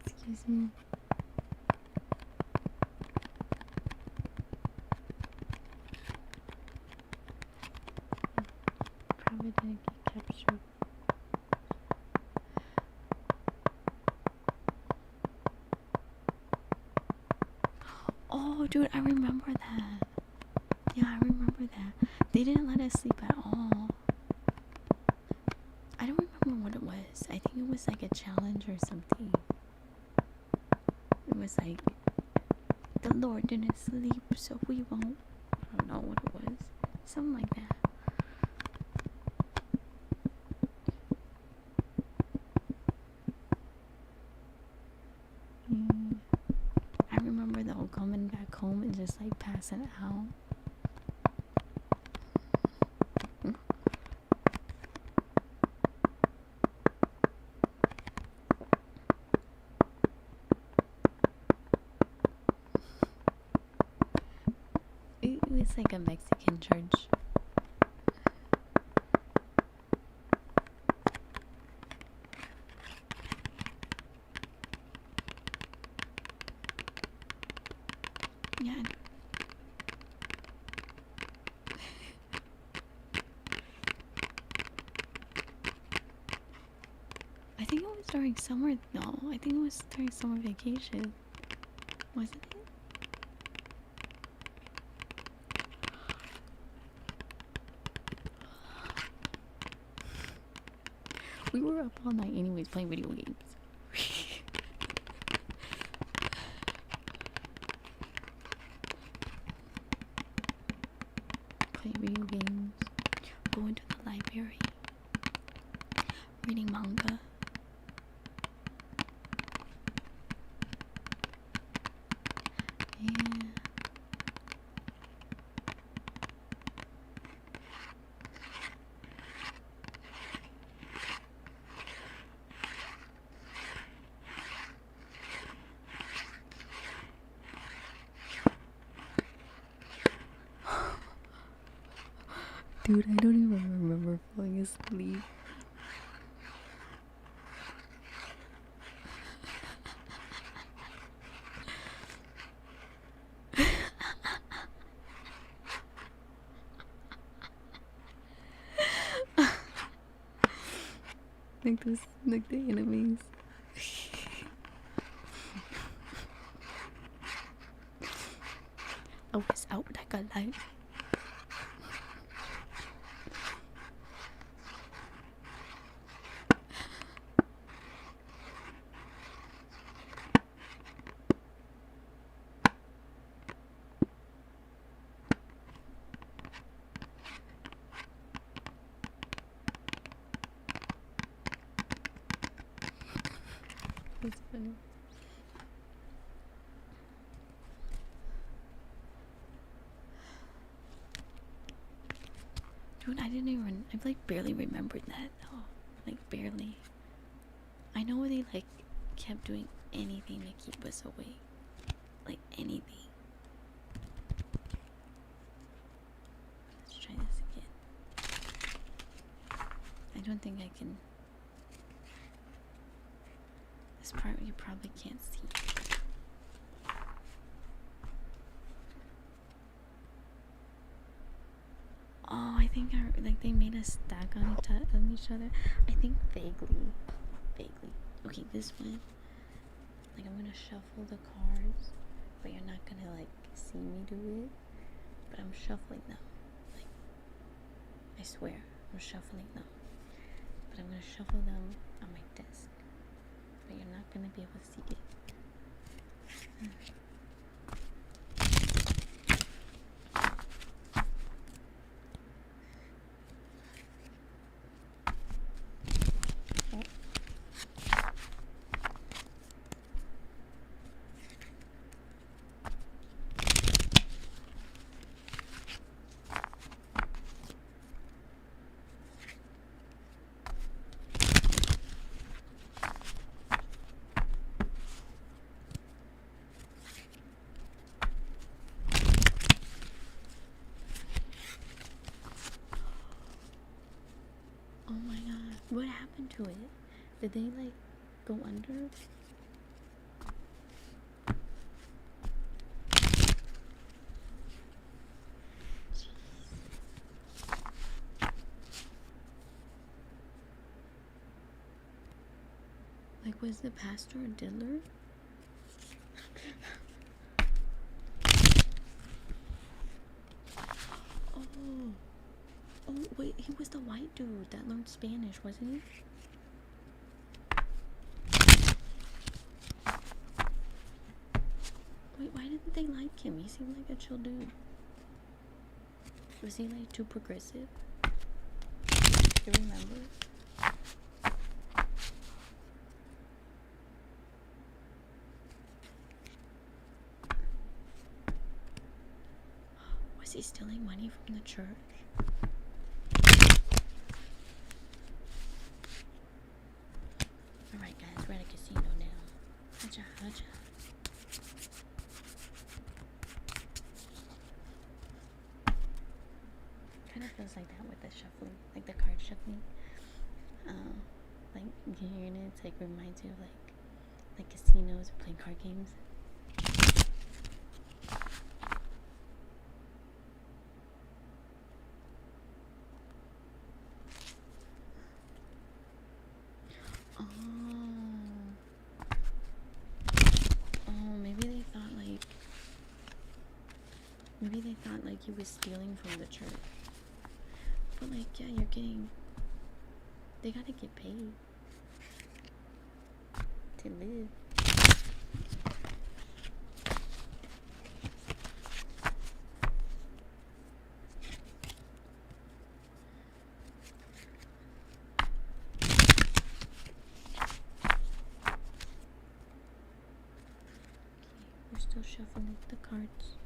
Excuse me. Probably didn't get captured. Oh, dude, I remember that. Yeah, I remember that. They didn't let us sleep at all. I don't remember what it was. I think it was like a challenge or something. It was like, the Lord didn't sleep, so we won't. I don't know what it was. Something like that. I remember though coming back home and just like passing out. It was like a Mexican church. Yeah. I think it was during summer. No, I think it was during summer vacation. Wasn't it? We were up all night anyways playing video games. Playing video games. Going to the library. Reading manga. Yeah. Dude, I don't even remember falling asleep. Like the enemies. I was out like a light. That's funny. Dude, I like barely remembered that though. Like barely. I know they like kept doing anything to keep us awake. Like anything. Let's try this again. I don't think I can. This part you probably can't see. Oh, I think like they made us stack on each other. I think vaguely. Okay, this one. Like I'm gonna shuffle the cards, but you're not gonna like see me do it. But I'm shuffling them. Like I swear, I'm shuffling them. But I'm gonna shuffle them on my desk. But you're not gonna be able to see it. Oh my god, what happened to it? Did they like go under? Like was the pastor a diddler? Oh. Oh, wait, he was the white dude that learned Spanish, wasn't he? Wait, why didn't they like him? He seemed like a chill dude. Was he like too progressive? Do you remember? Was he stealing money from the church? Alright guys, we're at a casino now. Hacha, hacha. Kind of feels like that with the shuffling, like the card shuffling. Like hearing it, it's like reminds you of like casinos or playing card games. Maybe they thought like he was stealing from the church. But like, yeah, they gotta get paid to live. Okay, we're still shuffling the cards.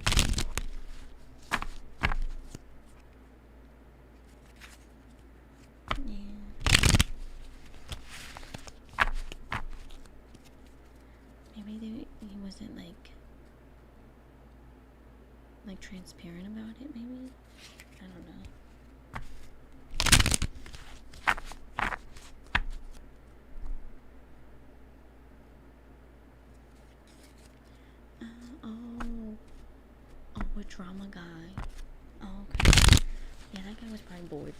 Maybe he wasn't like transparent about it, maybe? I don't know. Oh, a drama guy. Oh, okay. Yeah, that guy was probably bored.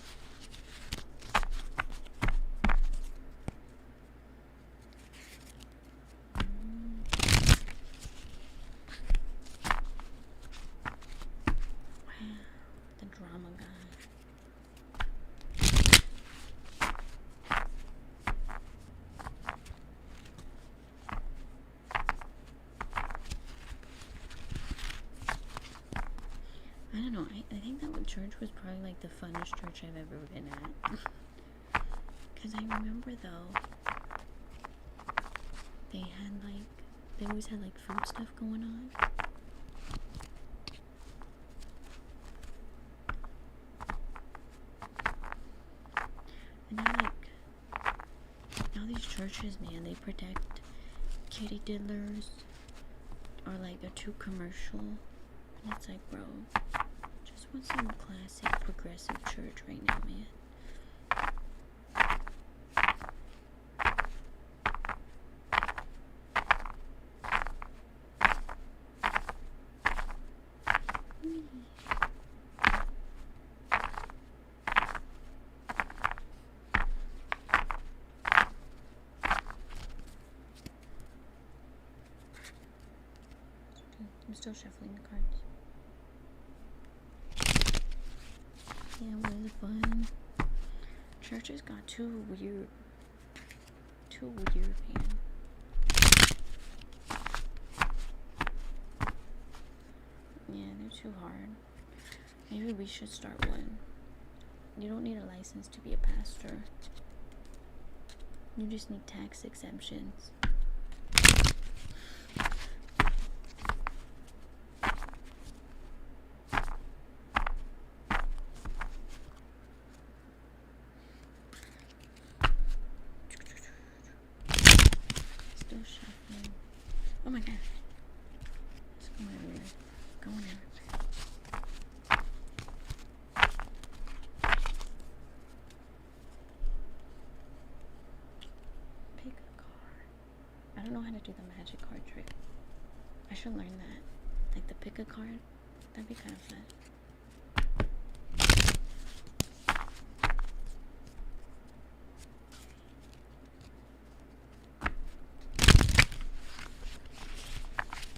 I don't know, I think that church was probably like the funnest church I've ever been at. Because I remember though, they always had like food stuff going on. And now these churches, man, they protect kitty diddlers or like they're too commercial. And it's like, bro, just want some classic progressive church right now, man. I'm still shuffling the cards. Yeah, it was fun. Churches got too weird, man. Yeah, they're too hard. Maybe we should start one. You don't need a license to be a pastor. You just need tax exemptions. Still shuffling. Oh my god. It's going everywhere. Going everywhere. Pick a card. I don't know how to do the magic card trick. I should learn that. Like the pick a card. That'd be kind of fun.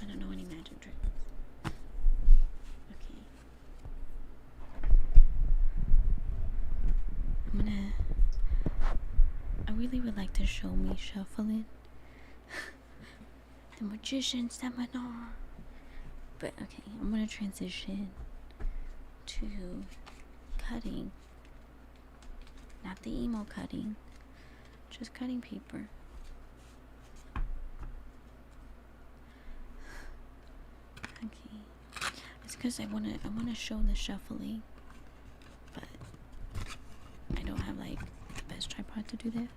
I don't know any magic tricks. Okay. to show me shuffling. The magician seminar. But okay, I'm gonna transition to cutting. Not the emo cutting, just cutting paper. Okay, it's because I wanna show the shuffling, but I don't have like the best tripod to do that.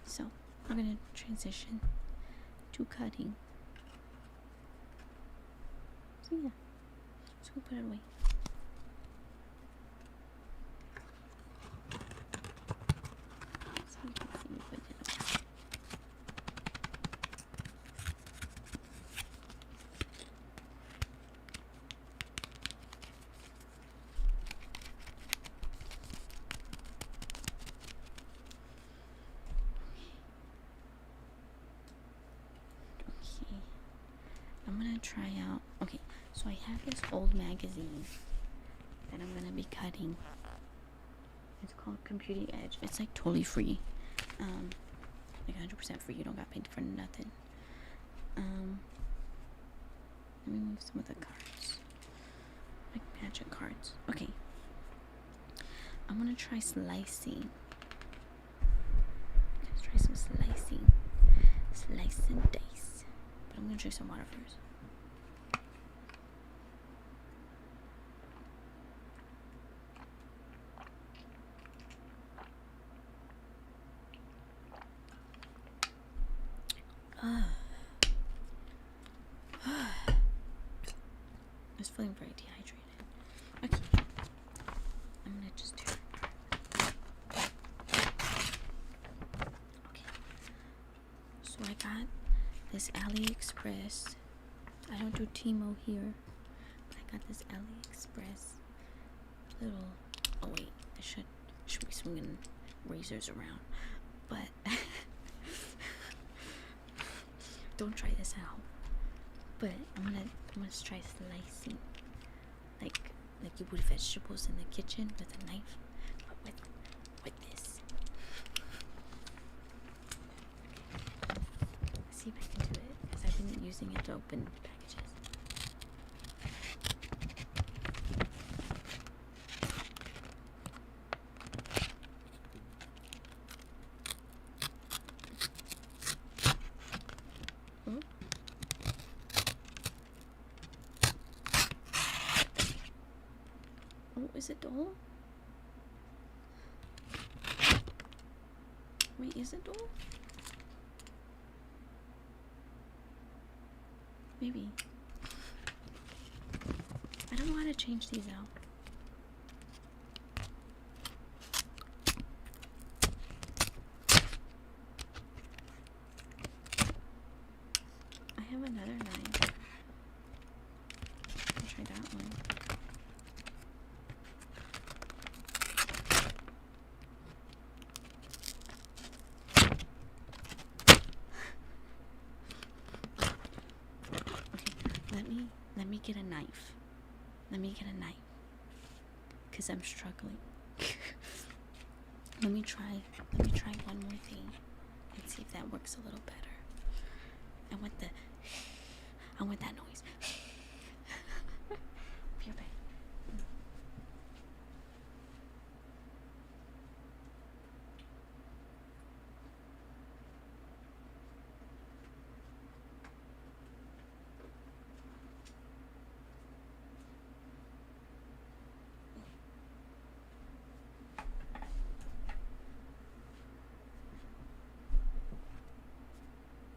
So we're gonna transition to cutting. So yeah, let's go put it away. So you can see me put it away. Okay, I'm gonna try out. Okay, so I have this old magazine that I'm gonna be cutting. It's called Computing Edge. It's like totally free, like 100% free. You don't got paid for nothing. Let me move some of the cards, like magic cards. Okay, I'm gonna try slicing. Let's try some slicing, slice and dice. But I'm gonna drink some water first. I was feeling very dehydrated. Okay, I'm gonna just do it. Okay, so I got this AliExpress. I don't do Timo here. I got this AliExpress little. Oh wait, I should be swinging razors around, but don't try this out. But I'm gonna try slicing, like you would vegetables in the kitchen with a knife, but with this. Let's see if I can do it, because I've been using it to open packages. Is it doll? Wait, is it doll? Maybe. I don't know how to change these out. I have another knife. I'll try that one. Let me get a knife. Let me get a knife. Because I'm struggling. Let me try one more thing and see if that works a little better. I want that noise. Feel bad.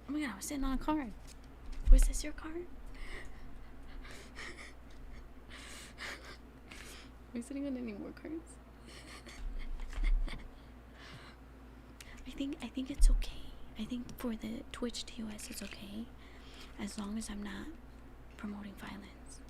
Oh my god, I was sitting on a card. Was this your card? Are we sitting on any more cards? I think it's okay. I think for the Twitch TOS it's okay, as long as I'm not promoting violence.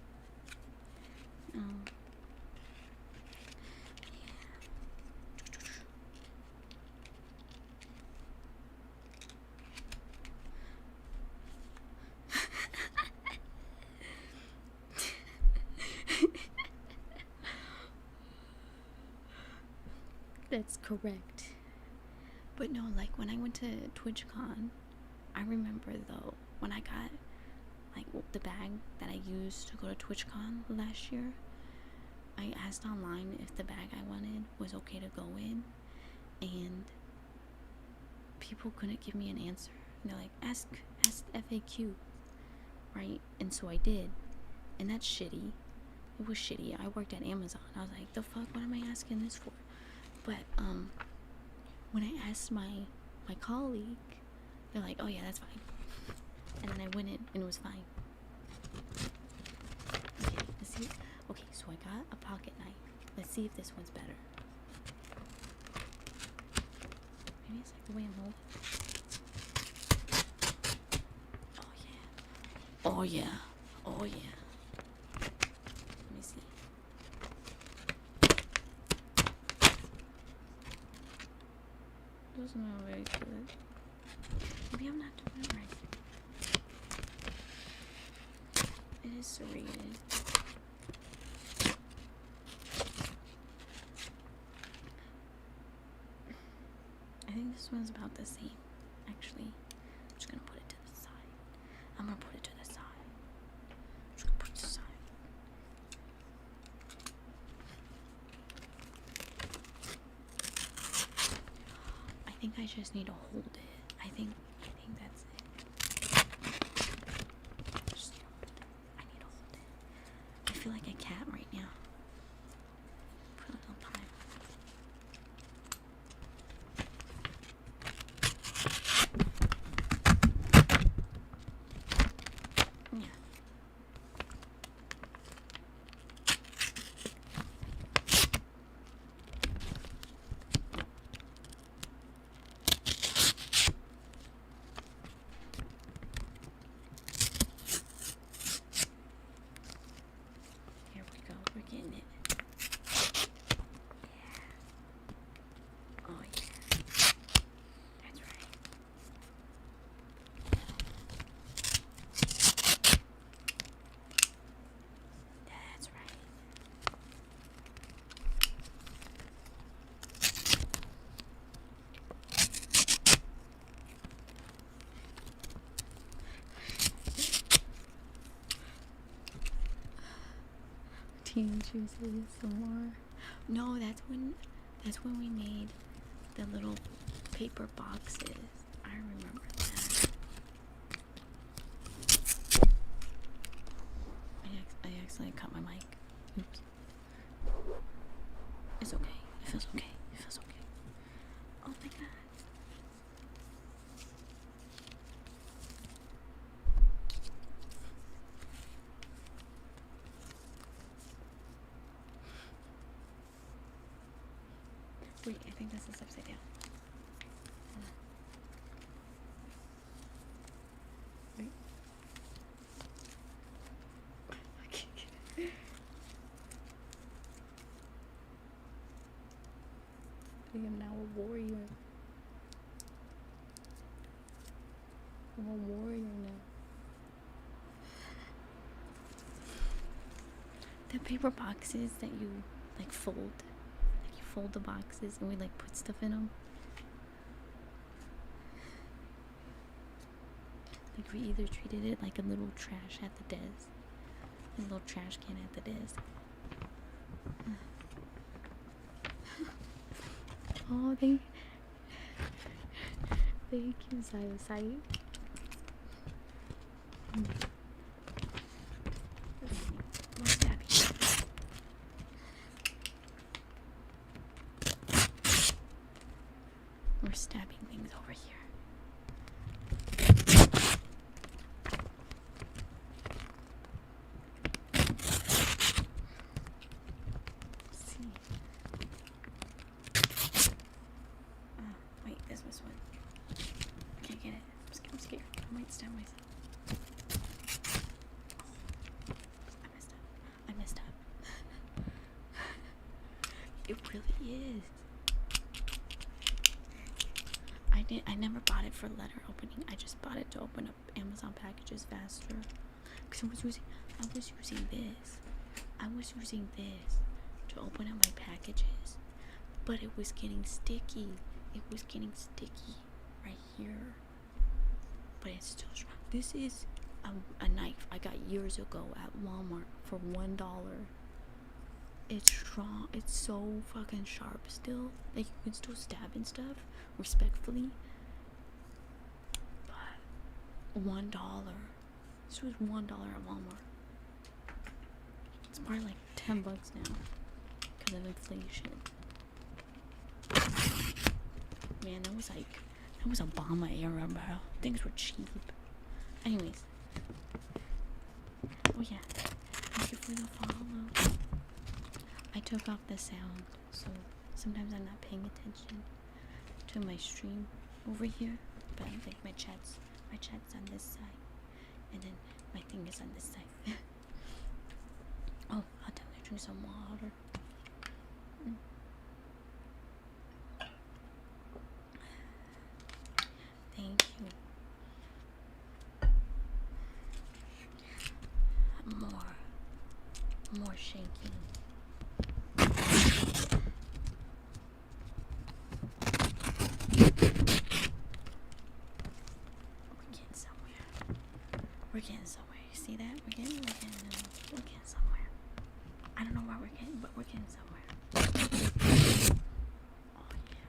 That's correct. But no, like when I went to TwitchCon, I remember though when I got like the bag that I used to go to TwitchCon last year, I asked online if the bag I wanted was okay to go in, and people couldn't give me an answer. And they're like, ask FAQ, right? And so I did, and that's shitty. It was shitty. I worked at Amazon. I was like, the fuck, what am I asking this for? But when I asked my colleague, they're like, oh yeah, that's fine. And then I went in and it was fine. Okay, let's see. Okay, so I got a pocket knife. Let's see if this one's better. Maybe it's like the way I'm holding. Oh yeah. Oh yeah. Let me see. Doesn't look very good. Maybe I'm not doing it right. It is serrated. I think this one's about the same. Actually, I'm just gonna put it to the side. I'm gonna put it to the side. I'm just gonna put it to the side. I think I just need to hold it. I think that's it. Just need to hold it. I need to hold it. I feel like a cat right now. Put a little time. Yeah. Here we go. We're getting it. Yeah. Oh yeah. That's right. That's right. Teen juices some more. No, that's when we made the little paper boxes. I remember that. I accidentally cut my mic. Oops. It's okay. It feels okay. It feels okay. Oh my god. Wait, I think this is upside down. Wait. I can't get it. I am now a warrior. I'm a warrior now. The paper boxes that you like fold. Like you fold the boxes and we like put stuff in them. Like we either treated it like a little trash at the desk. A little trash can at the desk. Oh, thank you, Sight. More stabbing. We're stabbing things over here. Wait, this was one. I can't get it. I'm scared. I might stab myself. I messed up. It really is. I never bought it for letter opening. I just bought it to open up Amazon packages faster. Because I was using this to open up my packages. But it was getting sticky. it was getting sticky right here, but it's still strong. This is a knife I got years ago at Walmart for $1. It's strong. It's so fucking sharp still. Like, you can still stab and stuff respectfully, but $1. This was $1 at Walmart. It's probably like $10 now because of inflation. Man, that was Obama era, bro. Things were cheap. Anyways. Oh yeah. Thank you for the follow. I took off the sound, so sometimes I'm not paying attention to my stream over here. But like my chat's on this side, and then my thing is on this side. Oh, I'll definitely drink some water. Thank you. More shaking. We're getting somewhere. You see that? We're getting somewhere. I don't know where we're getting, but we're getting somewhere. Oh yeah.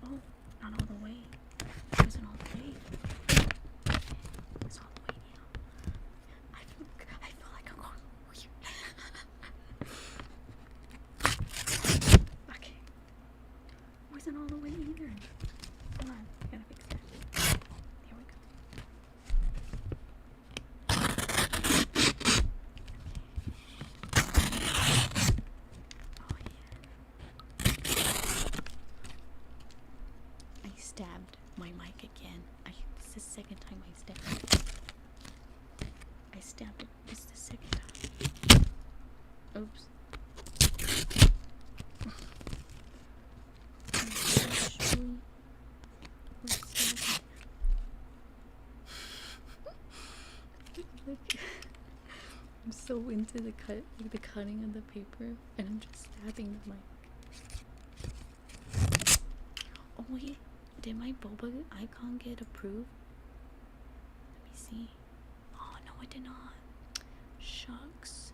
Oh, not all the way. It wasn't all the way. It's all the way now. I feel like I'm going weird. Okay. It wasn't all the way either. Hold on. I gotta fix that. Here we go. Oh yeah. I stabbed my mic again. This is the second time I stabbed it. I stabbed it. This is the second time. Oops. I'm so into the cutting of the paper, and I'm just stabbing the mic. Oh wait, did my boba icon get approved? Let me see. Oh no, it did not. Shucks.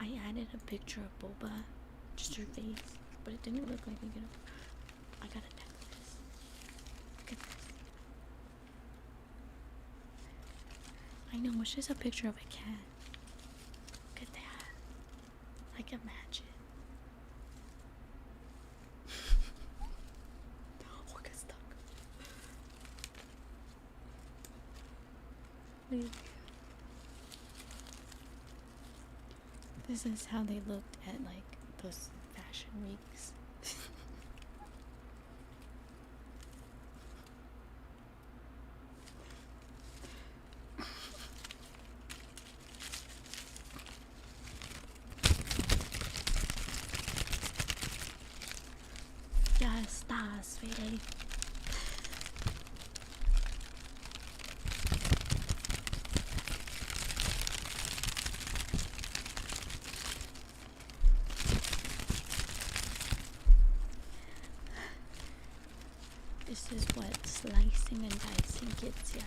I added a picture of boba, just her face, but it didn't look like it got. I gotta tap this. Look at this. I know, it's just a picture of a cat. Look at that. Like, imagine. Oh, I got stuck. Like, this is how they looked at, like, those fashion weeks. Ya está, sweetie. This is what slicing and dicing gets ya.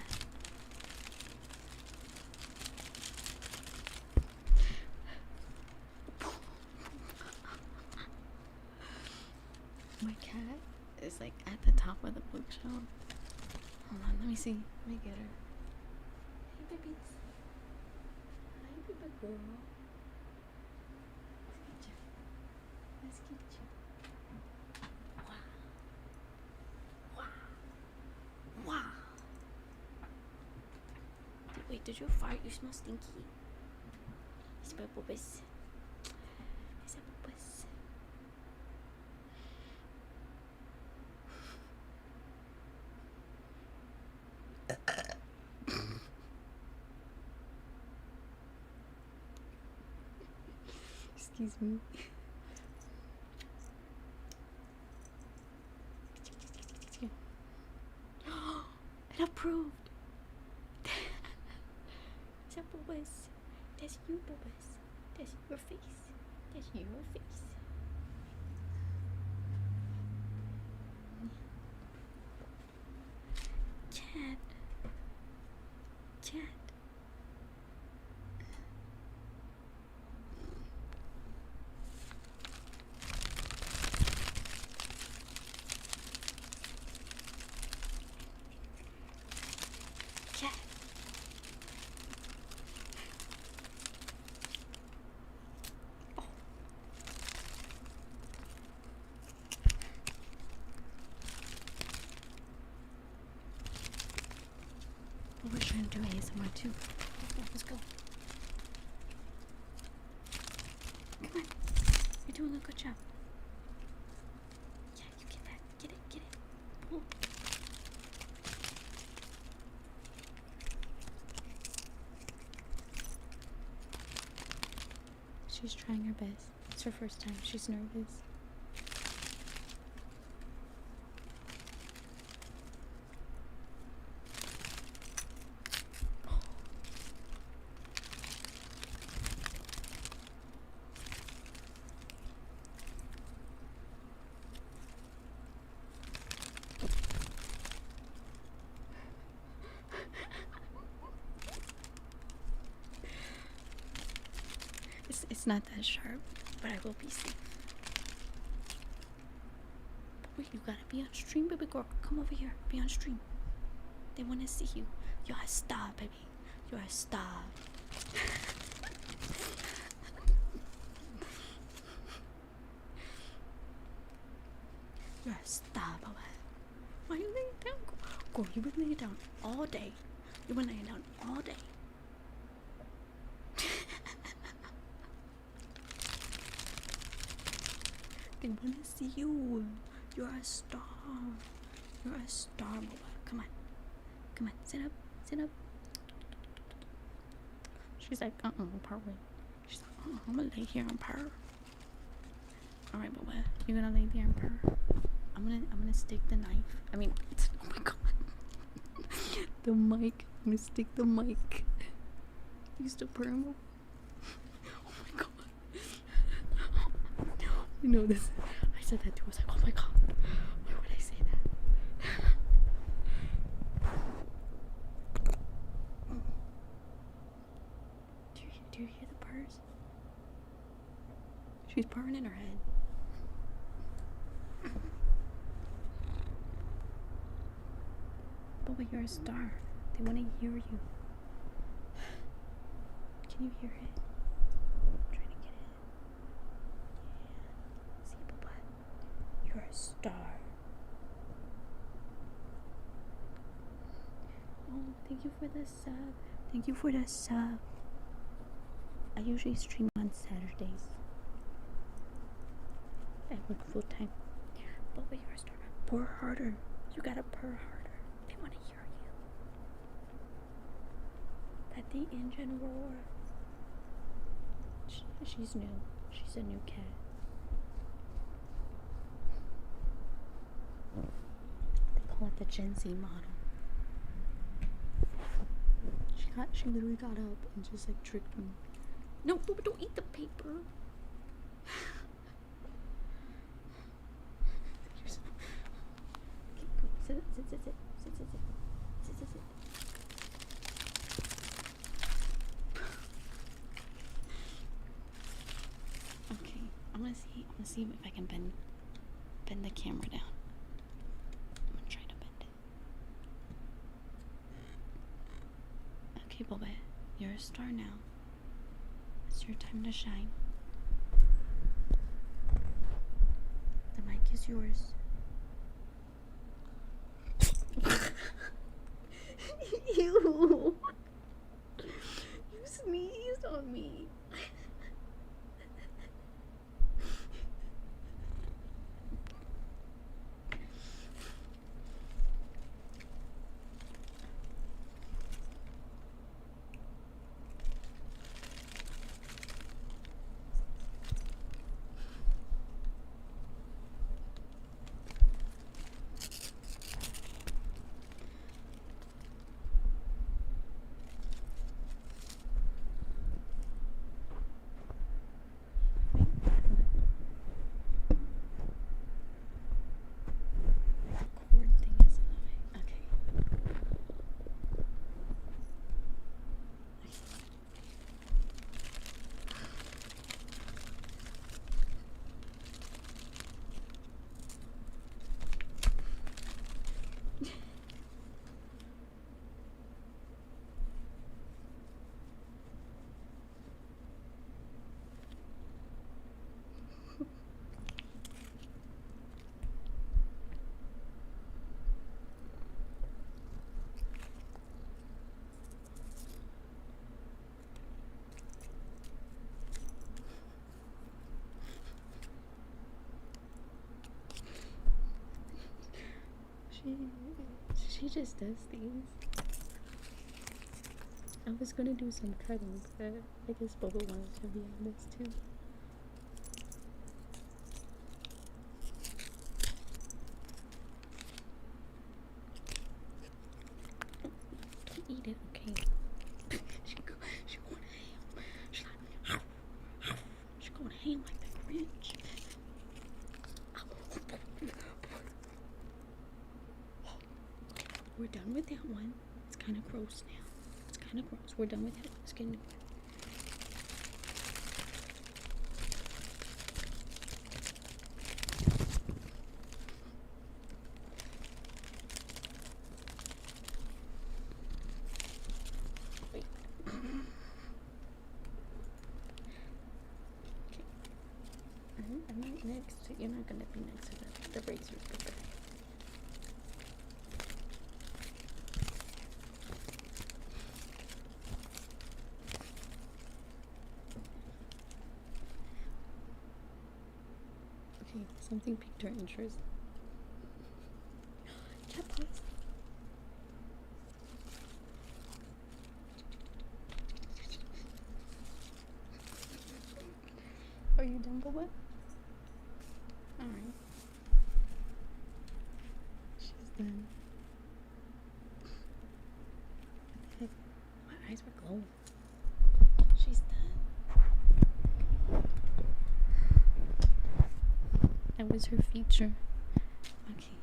My cat is like at the top of the bookshelf. Hold on, let me see. Let me get her. Hey, babies. Hi, baby girl. Let's get you. Wow. Wow. Wait, did you fart? You smell stinky. It's my bubbles. It's a bubbles. Excuse me. It approved. That's you, Bubbles. That's your face. That's your face. Cat. Cat. Cat. Oh. We're trying to do ASMR too. Let's go. Come on. You're doing a good job. Yeah, you get that. Get it, get it. Pull. She's trying her best. It's her first time. She's nervous. It's not that sharp, but I will be safe. Wait, you gotta be on stream, baby girl. Come over here. Be on stream. They want to see you. You're a star, baby. You're a star. You're a star, baby. Why are you laying down? Girl, you've been laying down all day. You've been laying down all day. They want to see you. You're a star. You're a star, baby. Come on. Come on. Sit up. Sit up. She's like, purr. She's like, I'm gonna lay here and purr. Alright, baby. You're gonna lay there and purr. I'm gonna stick the knife. I mean, oh my god. The mic. I'm gonna stick the mic. You still purring? Oh my god. You know this. I said that too. I was like, oh my god. Why would I say that? Do you hear the purrs? She's purring in her head. But wait, you're a star. They want to hear you. Can you hear it? I'm trying to get it. Yeah. See, Bubba? You're a star. Oh, thank you for the sub. Thank you for the sub. I usually stream on Saturdays. I work full time. But wait, you're a star. Purr harder. You gotta purr harder. They want to hear you. Let the engine roar. She's new. She's a new cat. They call it the Gen Z model. She literally got up and just like tricked me. No, don't eat the paper. Sit. Okay, I'm gonna see if I can bend the camera down. I'm gonna try to bend it. Okay, Boba, you're a star now. It's your time to shine. The mic is yours. You sneezed on me. She just does things. I was gonna do some cutting, but I guess Bubba wanted to be on this too. Don't eat it, okay? She going ham. She going ham like that Grinch. We're done with that one. It's kind of gross now. It's kind of gross. We're done with it. Let's get a new one. Wait. Okay. I'm not next. You're not gonna be next to the razor paper. Okay, something piqued her interest. Cat paws. Are you done, Bubba? Alright. She's done. What the heck? My eyes were glowing. She's done. That was her feature. Okay.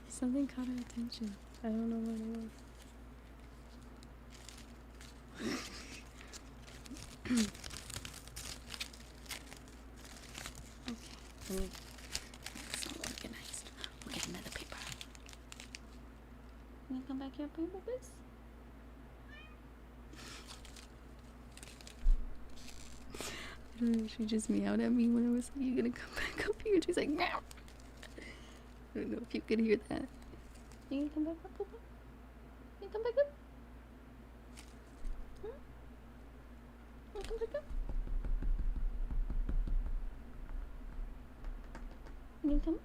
Something caught her attention. I don't know what it was. Okay, it's all organized. We'll get another paper. You come back here, paper, please? I don't know, she just meowed at me when I was like, you gonna come back up here? She's like, meow. I don't know if you could hear that. You gonna come back up, Papa? You come back up? Hmm? You come back up? You gonna come?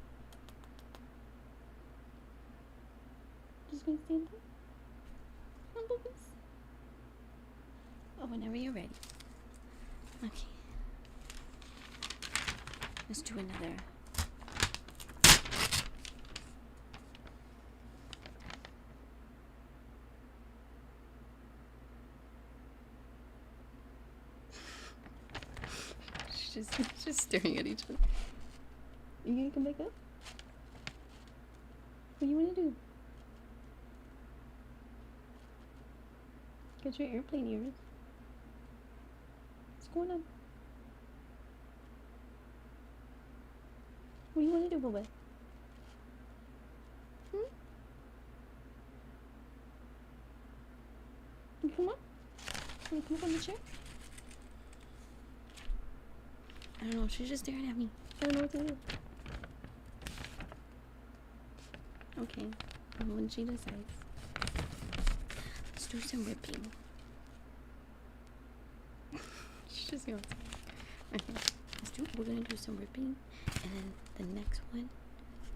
Just gonna stand there? Come, Bubbles. Oh, whenever you're ready. Okay. Let's do another. She's just staring at each other. You gonna come back up? What do you wanna do? Get your airplane ears. What's going on? What do you want to do, Bubba? Hmm? You come up? You come up on the chair? I don't know, she's just staring at me. I don't know what to do. Okay, and when she decides, let's do some ripping. She just goes. Okay, we're gonna do some ripping, and then the next one,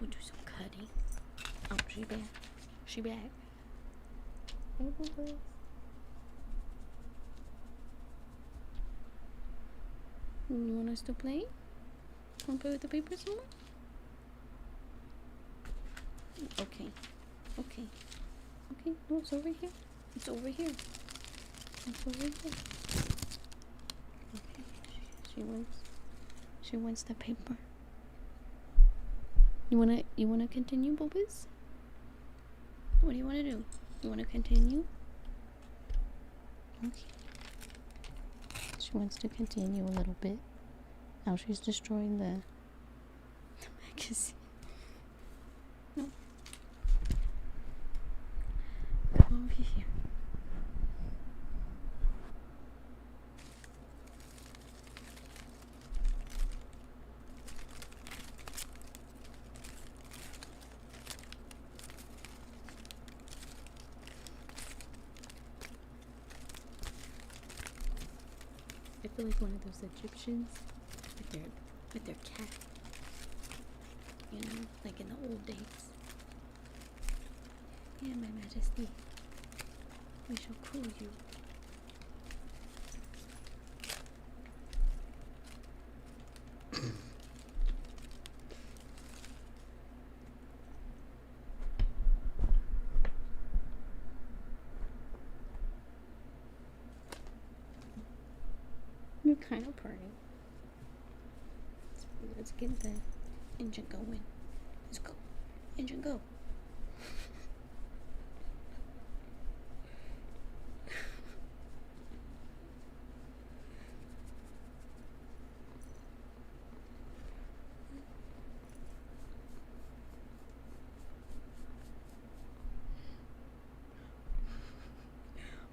we'll do some cutting. Oh, she back. She back. Hey, Bubbles. You want us to play? Want to play with the paper some more? Okay. Okay. Okay. No, it's over here. It's over here. It's over here. Okay. She wants the paper. You wanna continue, Bubbles? What do you wanna do? You wanna continue? Okay. She wants to continue a little bit. Now she's destroying the magazine. No. Come over here. I feel like one of those Egyptians with their cat. You know, like in the old days. Yeah, my majesty. We shall cool you. You're kind of purring. Let's get the engine going. Let's go. Engine go.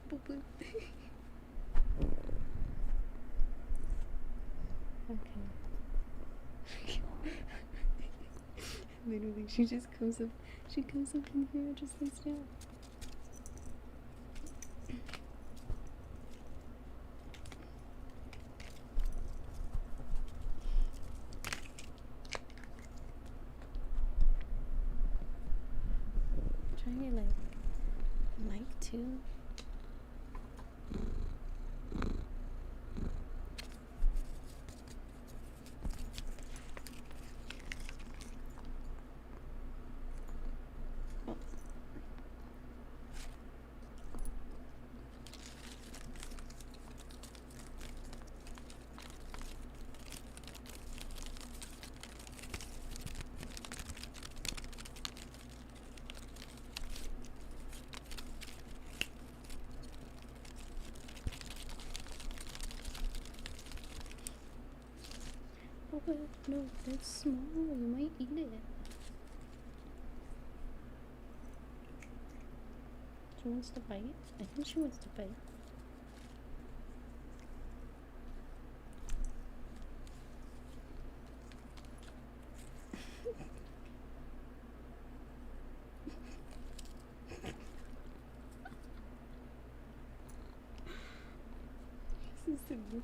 Boop. Okay. Literally, she just comes up. She comes up in here and just lays down. Try your like mic too. Oh, no, that's small. You might eat it. She wants to bite. I think she wants to bite. This is so good.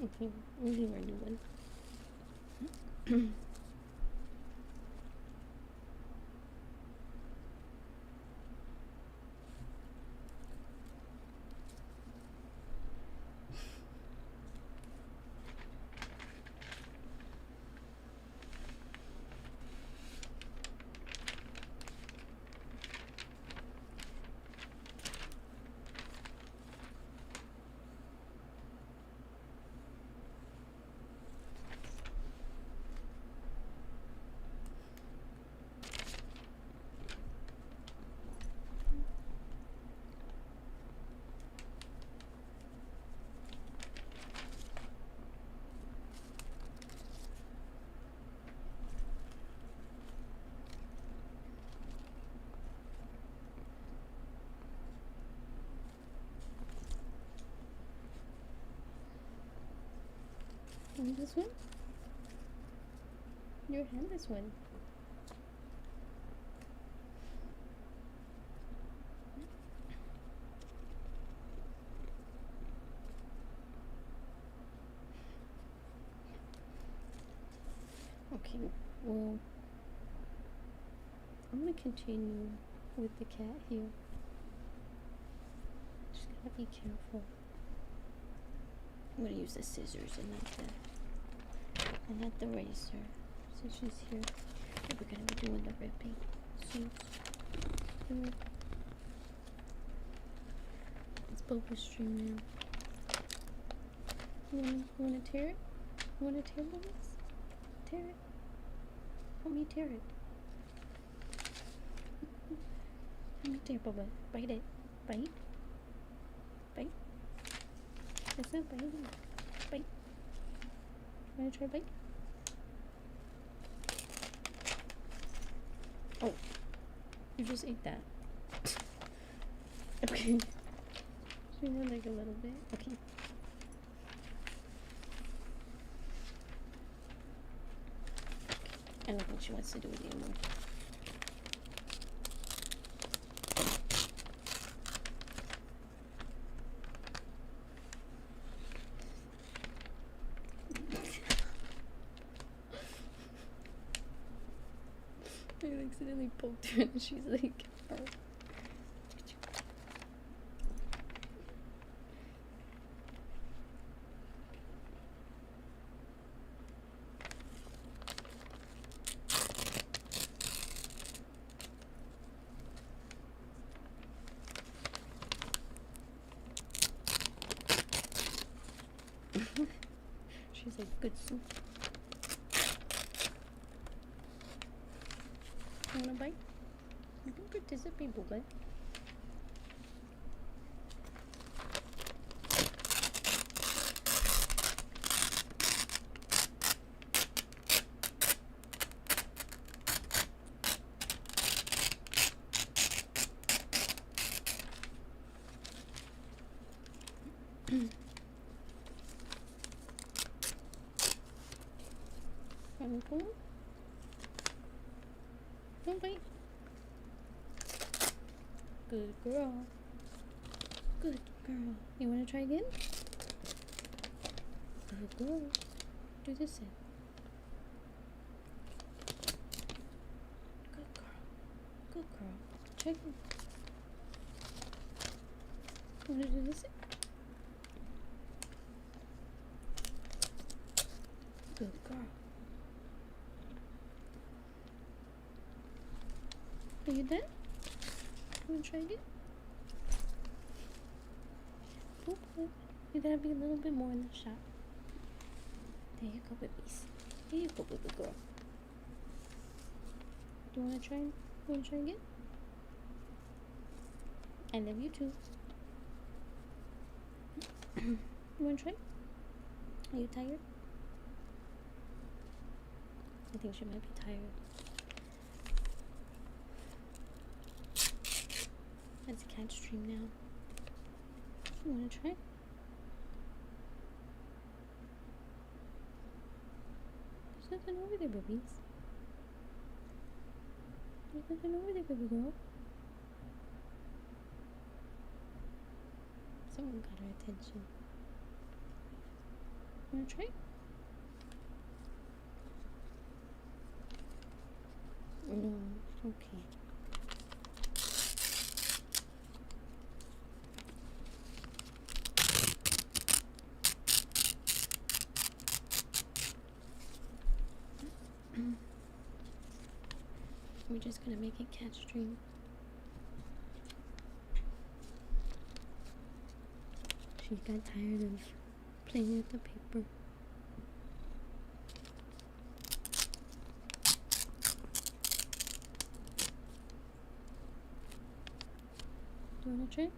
Okay, we'll give her a new one. And this one? Your hand, this one. Okay, well, I'm gonna continue with the cat here. Just gotta be careful. I'm gonna use the scissors and like that. And at the razor. So she's here. We're gonna be doing the ripping. So it's boba stream now. You wanna tear it? You wanna tear this? Tear it. Help me tear it. Help me tear boba. Bite it. Bite. Bite. It's not biting. Bite. Wanna try bite? Oh, you just ate that. Okay. She had like a little bit. Okay. I don't think she wants to do it anymore. I accidentally poked her and she's like, oh. She's like, good soup. You wanna bite? You can participate, boba. Don't bite. Good girl. Good girl. You want to try again? Good girl. Do this then. Good girl. Good girl. Try again. You want to do this? Good girl. Are you done? You want to try again? Okay. You gotta be a little bit more in the shot. There you go, babies. There you go, baby girl. Do you want to try? You want to try again? I love you too. You want to try? Are you tired? I think she might be tired. It's a cat stream now. You wanna try? There's nothing over there, babies. There's nothing over there, baby girl. Someone got her attention. You wanna try? No, okay. We're just gonna make it cat stream. She got tired of playing with the paper. Do you wanna try?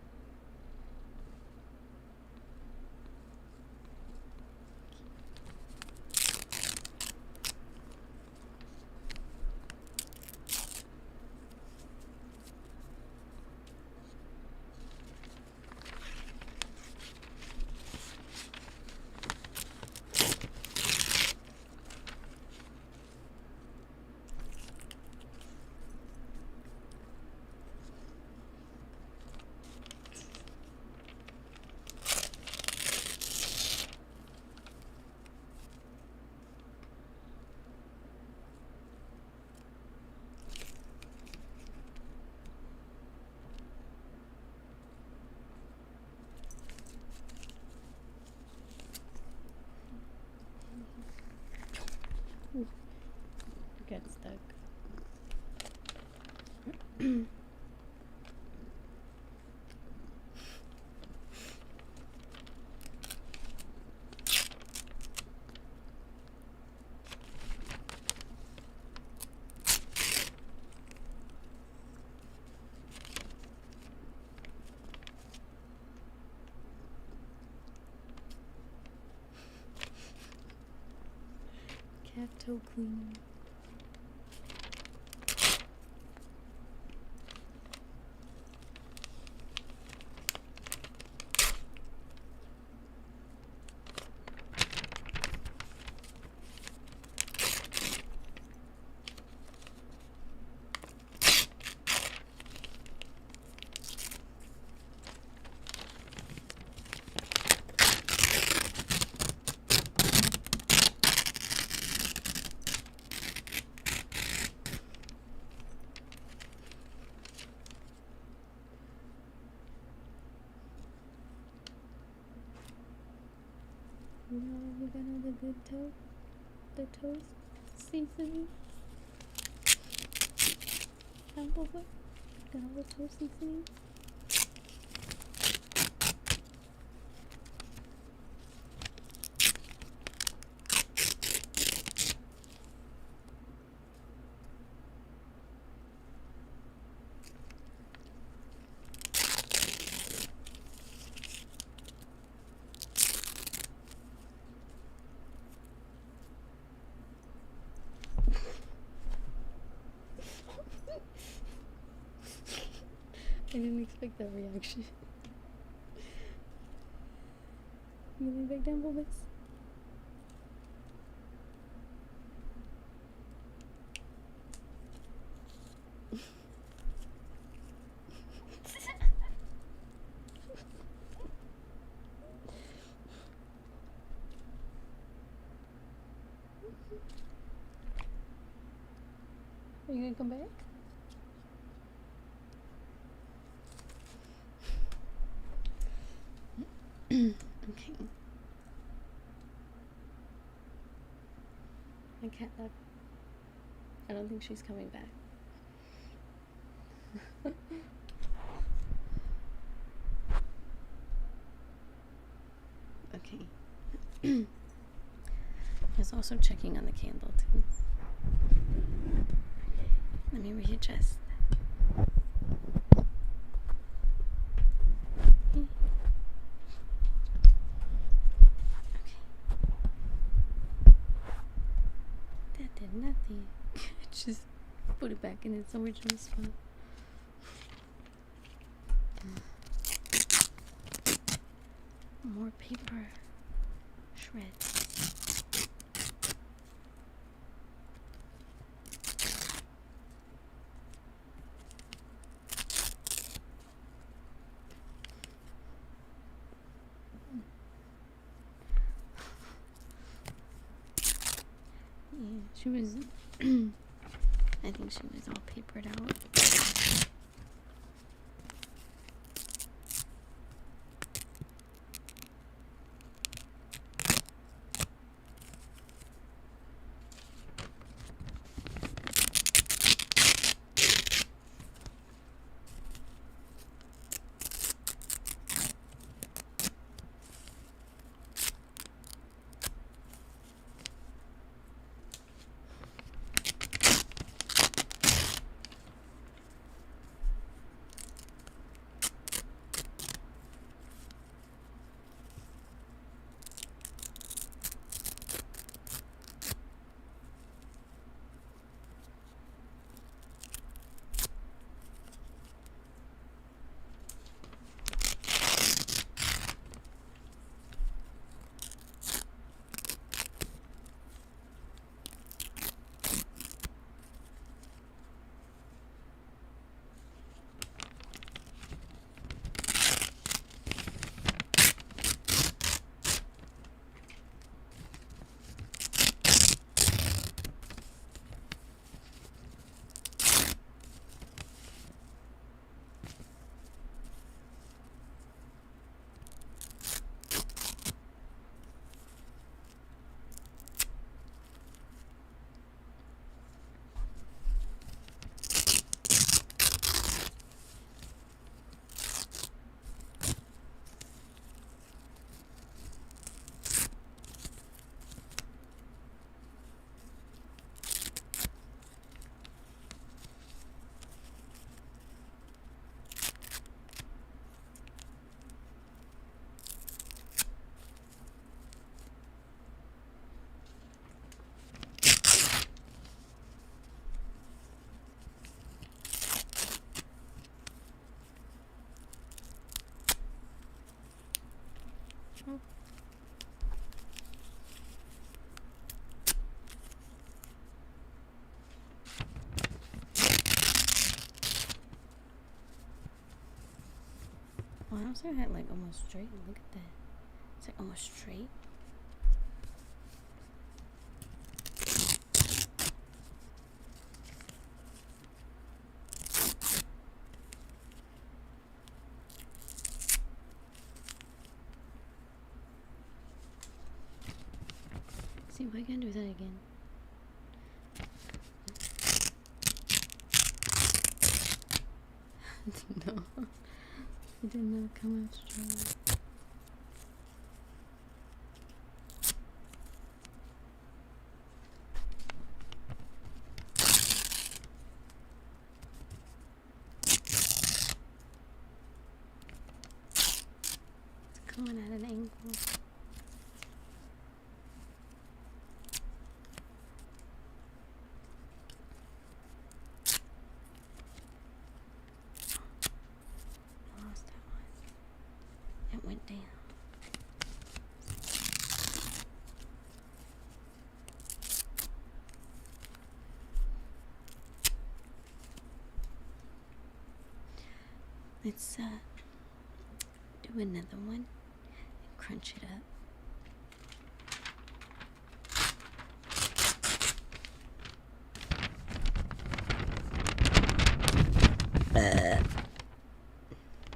Cat toe cleaning. You know, we got all the good the toast seasoning. Got all the toast seasoning. I didn't expect that reaction. You lay back down, Bulbous? Are you gonna come back? Okay. My cat left. I don't think she's coming back. Okay. I was also checking on the candle too. Let me readjust. That did nothing. Just put it back in its original spot. More paper shreds. Yeah, she was I think she was all papered out. nails are like almost straight. Look at that. It's like almost straight. See if I can do that again. No, it did not come out straight. It's coming at an angle. Went down. Let's do another one and crunch it up.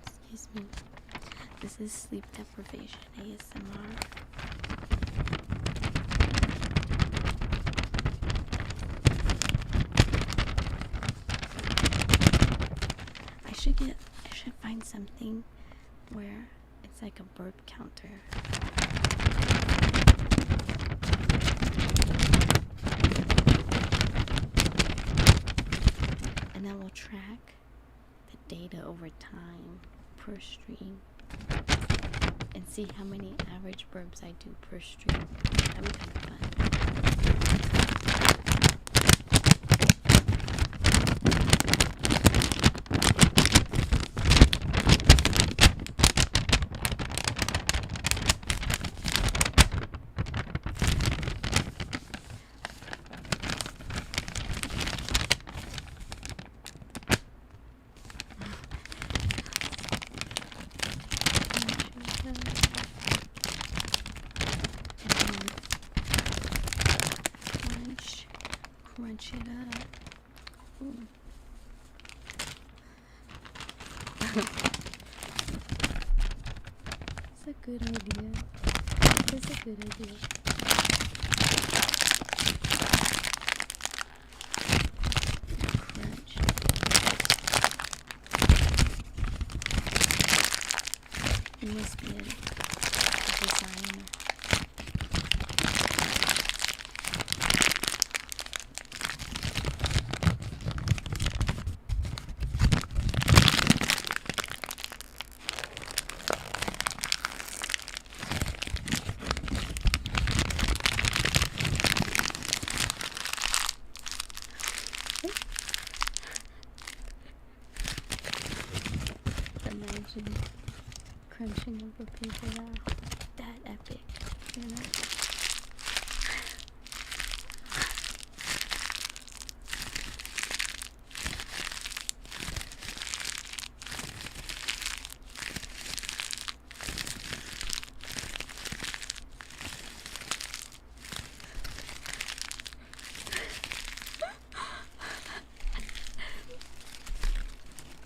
Excuse me. This is sleep deprivation ASMR. I should find something where it's like a burp counter. And that will track the data over time per stream. And see how many average burps I do per stream. That would be kind of fun. Crunch it up. Ooh. It's a good idea. It's a good idea. Crunch. It must be a designer. Imagine crunching up a paper that epic, you know?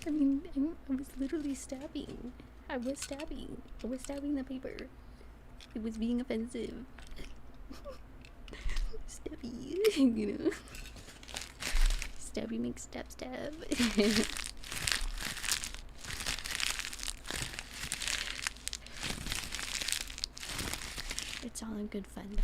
I mean, I was literally stabbing. I was stabbing the paper. It was being offensive. Stabby, you know. Stabby makes stab. It's all in good fun though.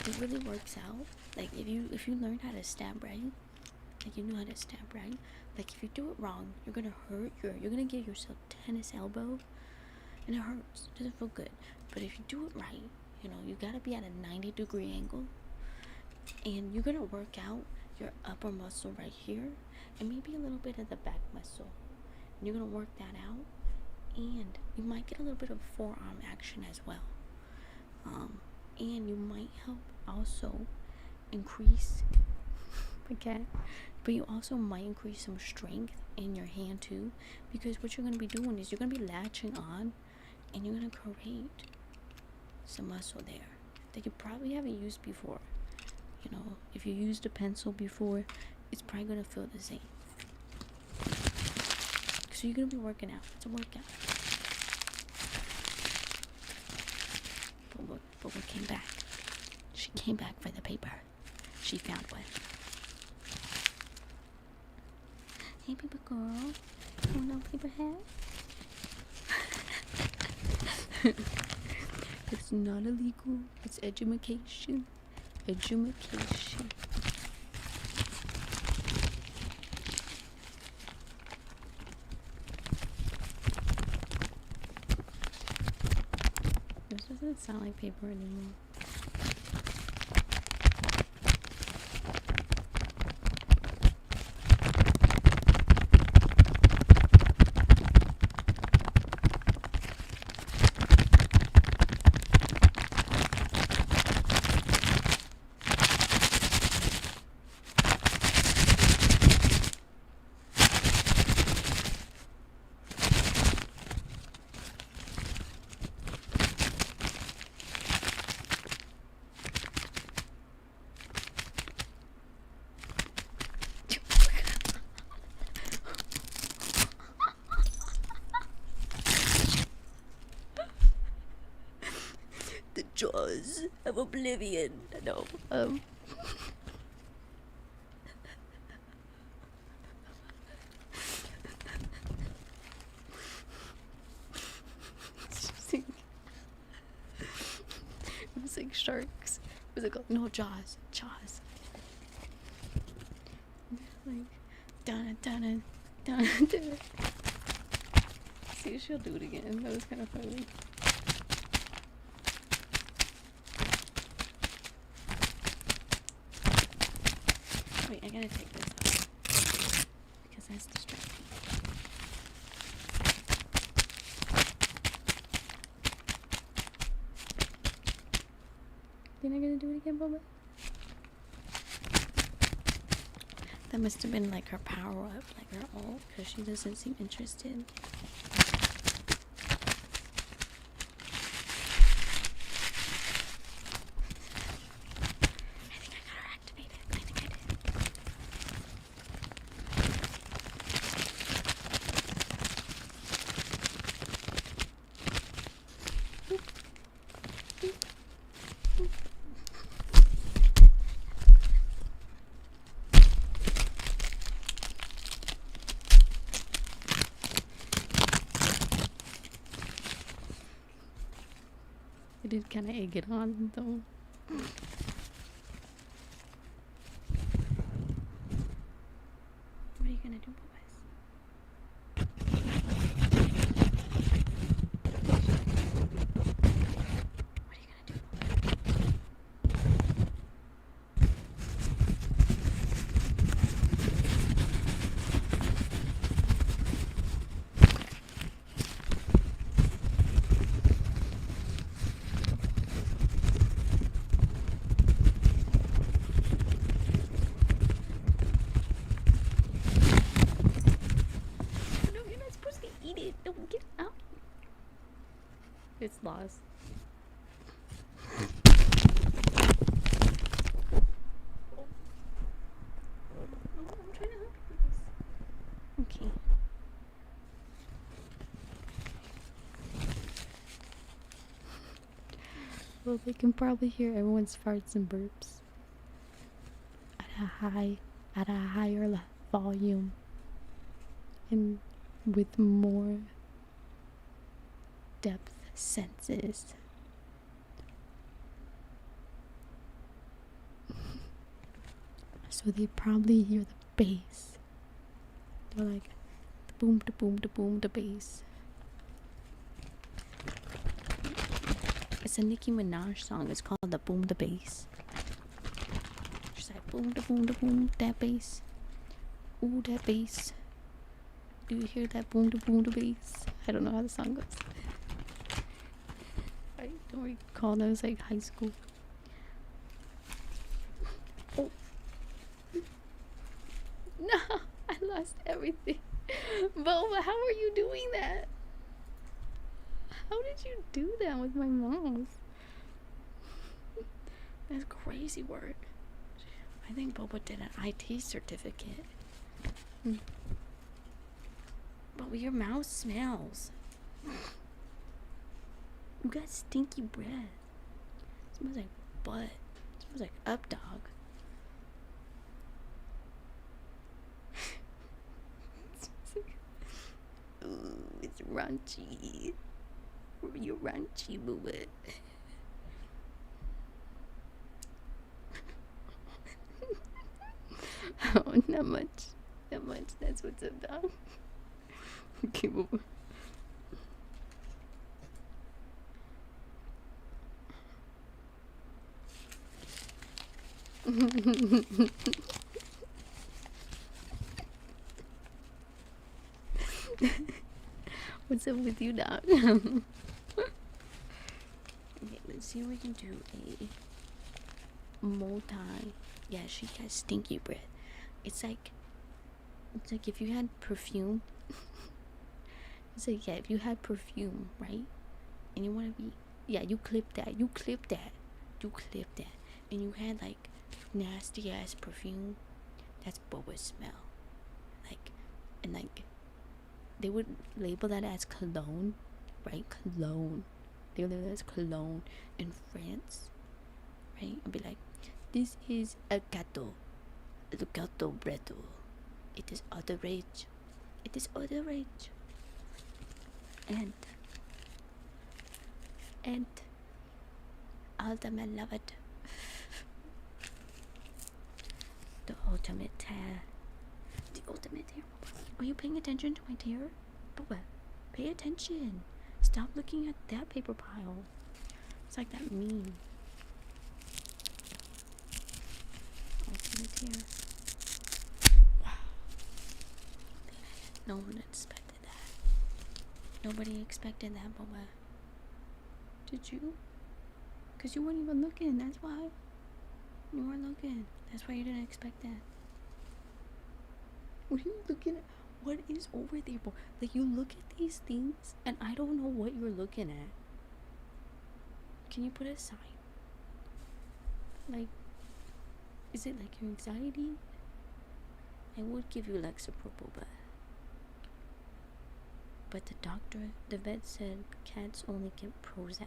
It really works out. Like if you learn how to stab right, Like, you know how to stab, right? Like, if you do it wrong, you're gonna hurt you're gonna give yourself tennis elbow, and it hurts. It doesn't feel good. But if you do it right, you know, you gotta be at a 90-degree angle, and you're gonna work out your upper muscle right here, and maybe a little bit of the back muscle. And you're gonna work that out, and you might get a little bit of forearm action as well. And you might help also increase but you also might increase some strength in your hand too, because what you're going to be doing is you're going to be latching on, and you're going to create some muscle there that you probably haven't used before. You know, if you used a pencil before, it's probably going to feel the same. So you're going to be working out. It's a workout. But what came back? She came back for the paper. She found one. Hey, paper girl. Oh no, paper hat. It's not illegal. It's edumacation. Edumacation. This doesn't sound like paper anymore. The jaws of oblivion. No. It was like sharks. It was like, no, Jaws. Jaws. Like, dun dun dun dun. See, she'll do it again. That was kind of funny. Wait, I gotta take this off because that's distracting. You're not gonna do it again, Boba? That must have been like her power up, like her ult, because she doesn't seem interested. I think I got her activated. I think I did. I did kind of egg it on though. What are you gonna do, boys? What are you gonna do? No, you're not supposed to eat it. Don't get out. It's lost. I'm trying to help you guys. Okay. Well, they can probably hear everyone's farts and burps at a higher volume and with more depth senses. So they probably hear the bass. They're like the boom, the boom, the boom, the bass. It's a Nicki Minaj song. It's called the Boom the Bass. She's like boom the boom the boom, that bass. Ooh, that bass. Do you hear that boom the bass? I don't know how the song goes. I don't recall. That was like high school. Oh no, I lost everything. Boba, how are you doing that? How did you do that with my mouse? That's crazy work. I think Boba did an IT certificate. But your mouse smells. You got stinky breath. It smells like butt. It smells like up dog. Ooh, it's raunchy. You're raunchy, Boba. Oh, not much. Not much. That's what's up, dog. Okay, Boba. What's up with you, dog? Okay, let's see if we can do a multi. Yeah, she has stinky breath. It's like if you had perfume. It's like, yeah, if you had perfume, right? And you want to be, yeah, you clip that, and you had like nasty ass perfume. That's Boba's smell. Like, and like, they would label that as cologne, right? Cologne. They would label that as cologne in France, right? And be like, this is a gato bredo. It is all the rage. It is all the rage. And all the men love it. The ultimate tear. The ultimate tear. Are you paying attention to my tear? Boba, pay attention. Stop looking at that paper pile. It's like that meme. Ultimate tear. Wow. No one expected that. Nobody expected that, Boba. Did you? Because you weren't even looking, that's why. You weren't looking. That's why you didn't expect that. What are you looking at? What is over there, bro? Like, you look at these things, and I don't know what you're looking at. Can you put a sign? Like, is it like your anxiety? I would give you Lexapro, but the vet said cats only get Prozac.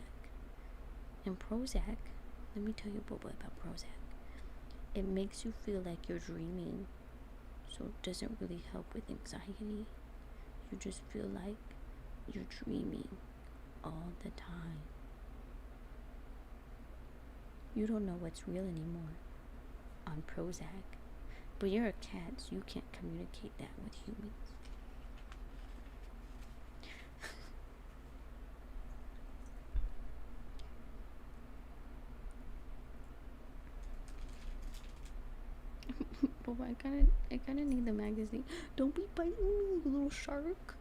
And Prozac, let me tell you, Boba, about Prozac. It makes you feel like you're dreaming. So it doesn't really help with anxiety. You just feel like you're dreaming all the time. You don't know what's real anymore on Prozac. But you're a cat, so you can't communicate that with humans. But I kinda need the magazine. Don't be biting me, you little shark.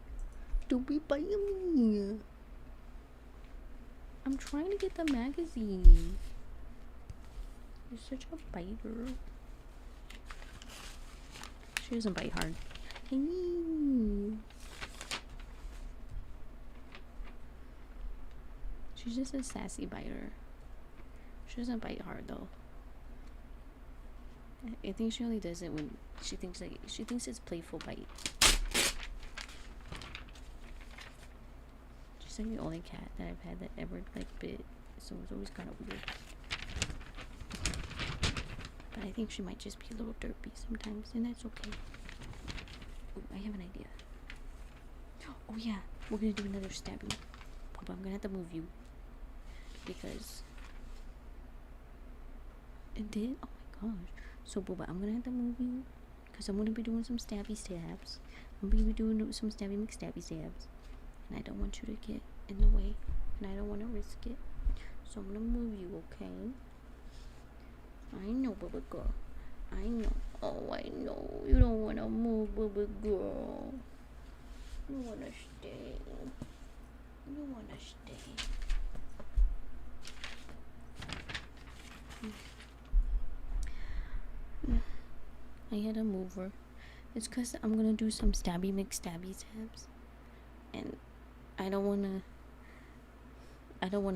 Don't be biting me. I'm trying to get the magazine. You're such a biter. She doesn't bite hard. Hey. She's just a sassy biter. She doesn't bite hard though. I think she only does it when she thinks it's playful bite. She's like the only cat that I've had that ever like bit, so it's always kind of weird. But I think she might just be a little derpy sometimes, and that's okay. Ooh, I have an idea. Oh yeah, we're gonna do another stabbing. But I'm gonna have to move you because it did. Oh my gosh. So Boba, I'm gonna have to move you because I'm gonna be doing some stabby stabs. I'm gonna be doing some stabby McStabby stabs, and I don't want you to get in the way, and I don't want to risk it. So I'm gonna move you, okay? I know, baby girl. I know. Oh, I know. You don't wanna move, baby girl. You wanna stay. You wanna stay. I had to move her. It's because I'm gonna do some stabby McStabby stabs, and I don't wanna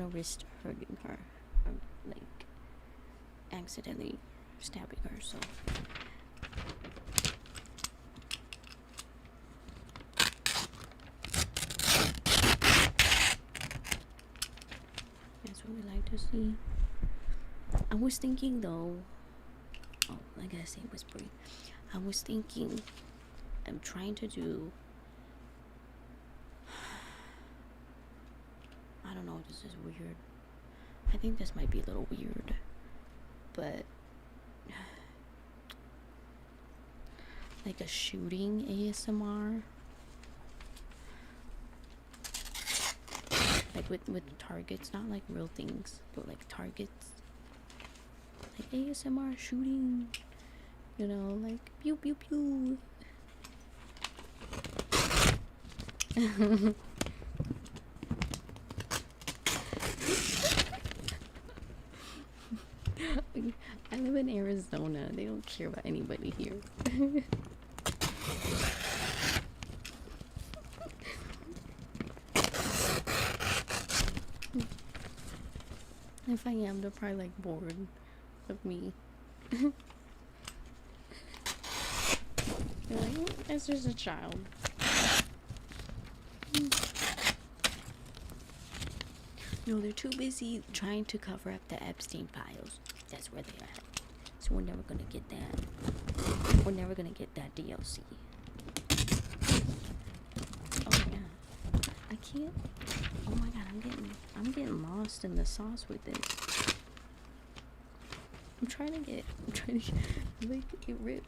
risk hurting her or like accidentally stabbing her. So that's what we like to see. I was thinking though, oh, I gotta say whispering. I was thinking, I'm trying to do, I don't know, this is weird. I think this might be a little weird, but like a shooting ASMR, like with targets, not like real things, but like targets, like ASMR shooting, you know, like pew pew pew. I live in Arizona. They don't care about anybody here. If I am, they're probably like bored of me. They're like, it's just a child. No, they're too busy trying to cover up the Epstein files. That's where they're at. So we're never gonna get that. We're never gonna get that DLC. Oh yeah. I can't. Oh my god, I'm getting lost in the sauce with this. I'm trying to make it rip.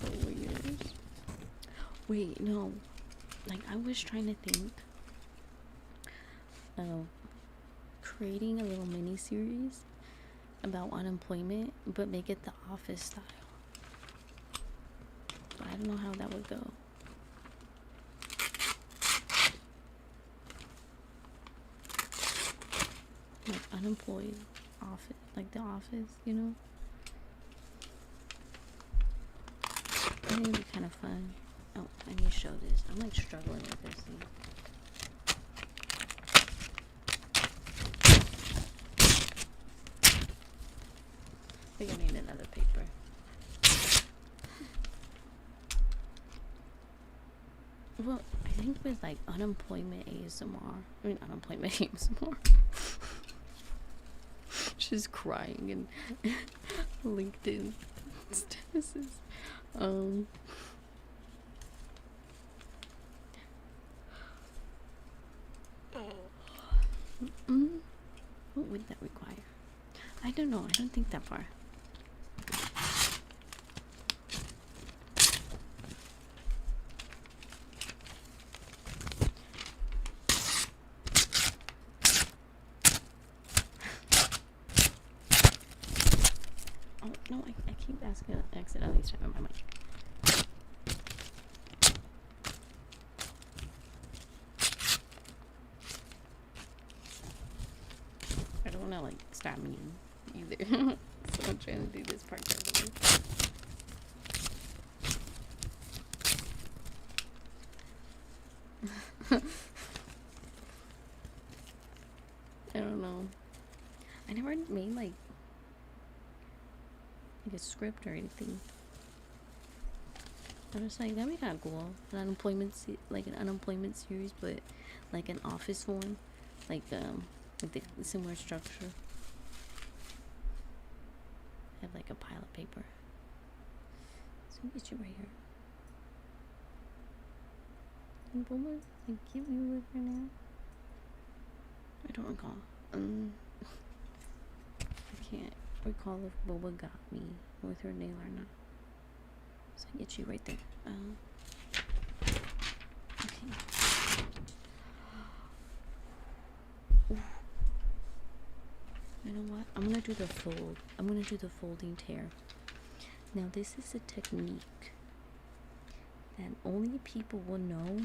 So weird. Wait, no. Like, I was trying to think of creating a little mini series about unemployment, but make it the Office style. But I don't know how that would go. Like unemployed office, like the Office, you know? I think it'd be kind of fun. Oh, I need to show this. I'm like struggling with this thing. I think I need another paper. Well, I think with like unemployment ASMR, unemployment ASMR. She's crying and LinkedIn statuses. What would that require? I don't know. I don't think that far. Oh no! I keep accidentally turning my mic. I don't want to like stop me either. So I'm trying to do this part carefully. I don't know. I never made like a script or anything. I was like, that'd be kind of cool. An unemployment series, but like an Office one, like with the similar structure. Have like a pile of paper. So get you right here. And Boomer, like, give you live for now. I don't recall. I can't recall if Boba got me with her nail or not. So I get you right there. Okay. Ooh. You know what? I'm gonna do the fold. I'm gonna do the folding tear. Now this is a technique that only people will know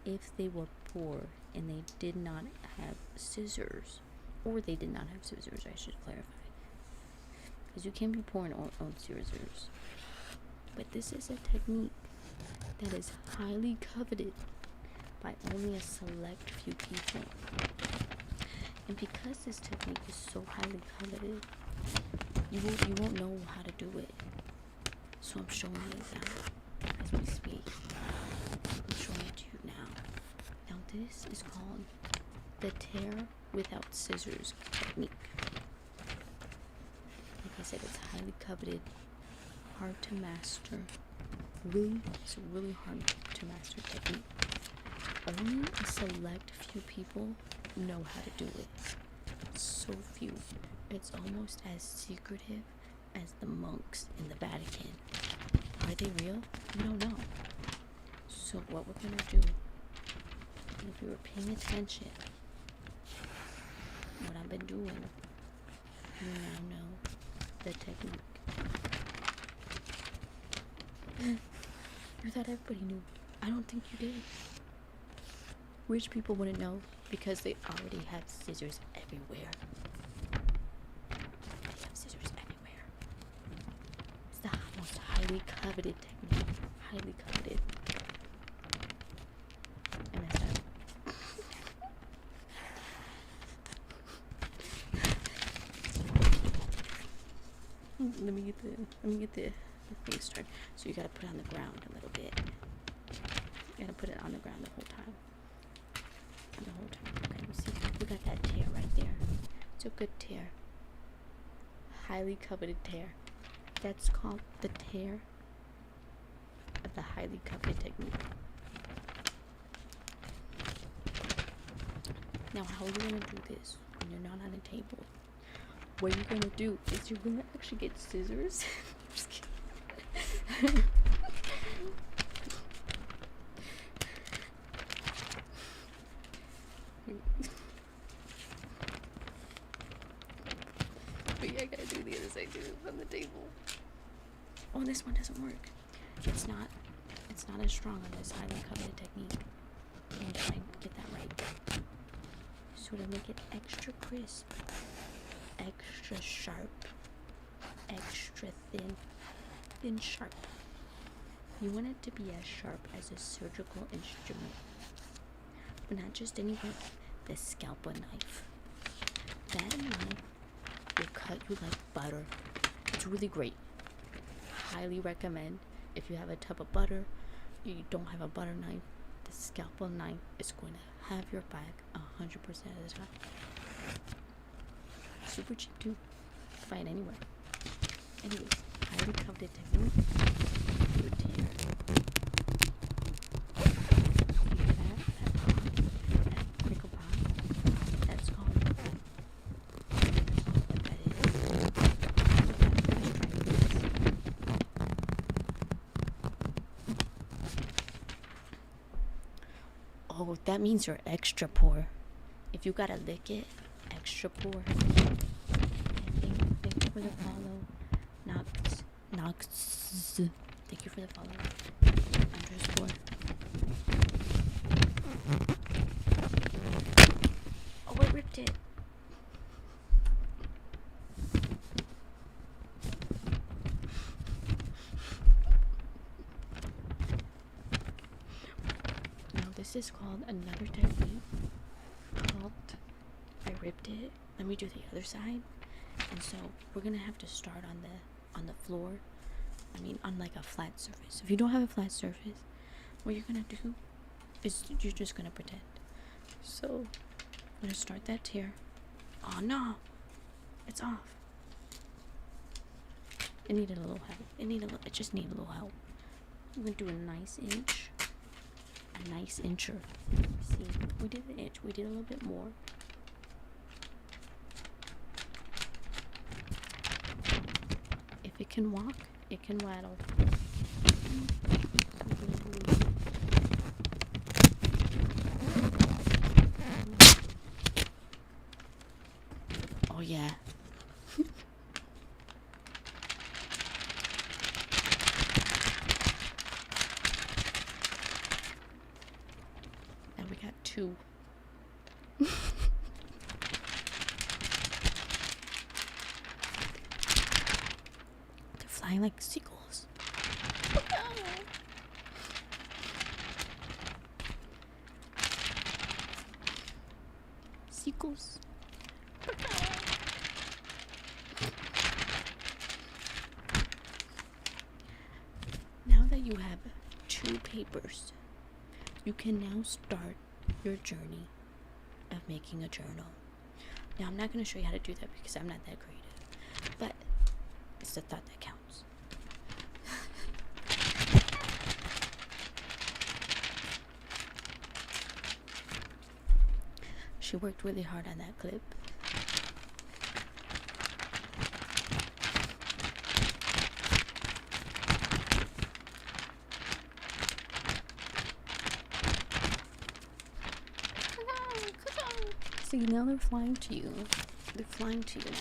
if they were poor and they did not have scissors, or they did not have scissors, I should clarify, because you can be poor and own scissors. But this is a technique that is highly coveted by only a select few people, and because this technique is so highly coveted, you won't know how to do it. So I'm showing you now as we speak. I'm showing it to you now. Now this is called the tear without scissors technique. Like I said, it's highly coveted, hard to master. It's a really hard to master technique. Only a select few people know how to do it. So few. It's almost as secretive as the monks in the Vatican. Are they real? We don't know. So what we're gonna do, if you were paying attention, what I've been doing, you now know the technique. You thought everybody knew. I don't think you did. Rich people wouldn't know because they already have scissors everywhere. They have scissors everywhere. It's the most highly coveted technique. Highly coveted. I messed up. Let me get the thing started. So you gotta put it on the ground a little bit. You gotta put it on the ground the whole time. Okay, you see, we got that tear right there. It's a good tear. Highly coveted tear. That's called the tear of the highly coveted technique. Now, how are you gonna do this when you're not on a table? What you're gonna do is you're gonna actually get scissors. I'm just kidding. But yeah, I gotta do the other side too on the table. Oh, this one doesn't work. It's not as strong on this highly coveted technique. I'm gonna try and get that right. So to make it extra crisp, extra sharp, extra thin sharp. You want it to be as sharp as a surgical instrument, but not just any knife. The scalpel knife. That knife will cut you like butter. It's really great. Highly recommend. If you have a tub of butter, you don't have a butter knife, the scalpel knife is going to have your back 100% of the time. Super cheap too. Buy it anywhere. Anyways, highly coveted technique. Good tear. You hear that pop? That crinkle pop? That's called what that is. Oh, that means you're extra poor. If you gotta lick it, extra poor. Thank you for the follow. Nox. Thank you for the follow. _. Oh, I ripped it. Now this is called another technique called I ripped it. Let me do the other side. And so we're gonna have to start on the floor. I mean, on like a flat surface. If you don't have a flat surface, what you're gonna do is you're just gonna pretend. So I'm gonna start that tear. Oh no, it's off. It needed a little help. It just needed a little help. I'm gonna do a nice inch. A nice incher. See, we did the inch. We did a little bit more. can walk, it can rattle. Oh yeah. And we got 2. They're flying like seagulls. Seagulls. Now that you have 2 papers, you can now start your journey of making a journal. Now, I'm not going to show you how to do that because I'm not that creative, but it's the thought that counts. She worked really hard on that clip. See, now they're flying to you. They're flying to you now.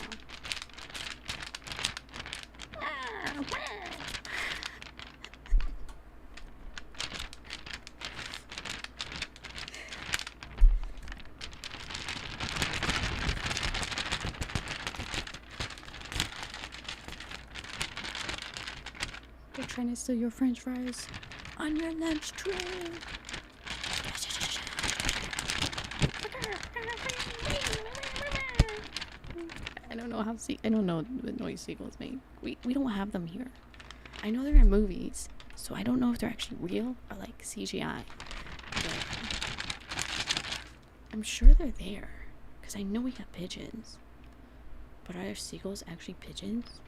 They're trying to steal your french fries on your lunch tray. I don't know what noise seagulls make. We don't have them here. I know they're in movies, so I don't know if they're actually real or like CGI. But I'm sure they're there, because I know we have pigeons. But are seagulls actually pigeons?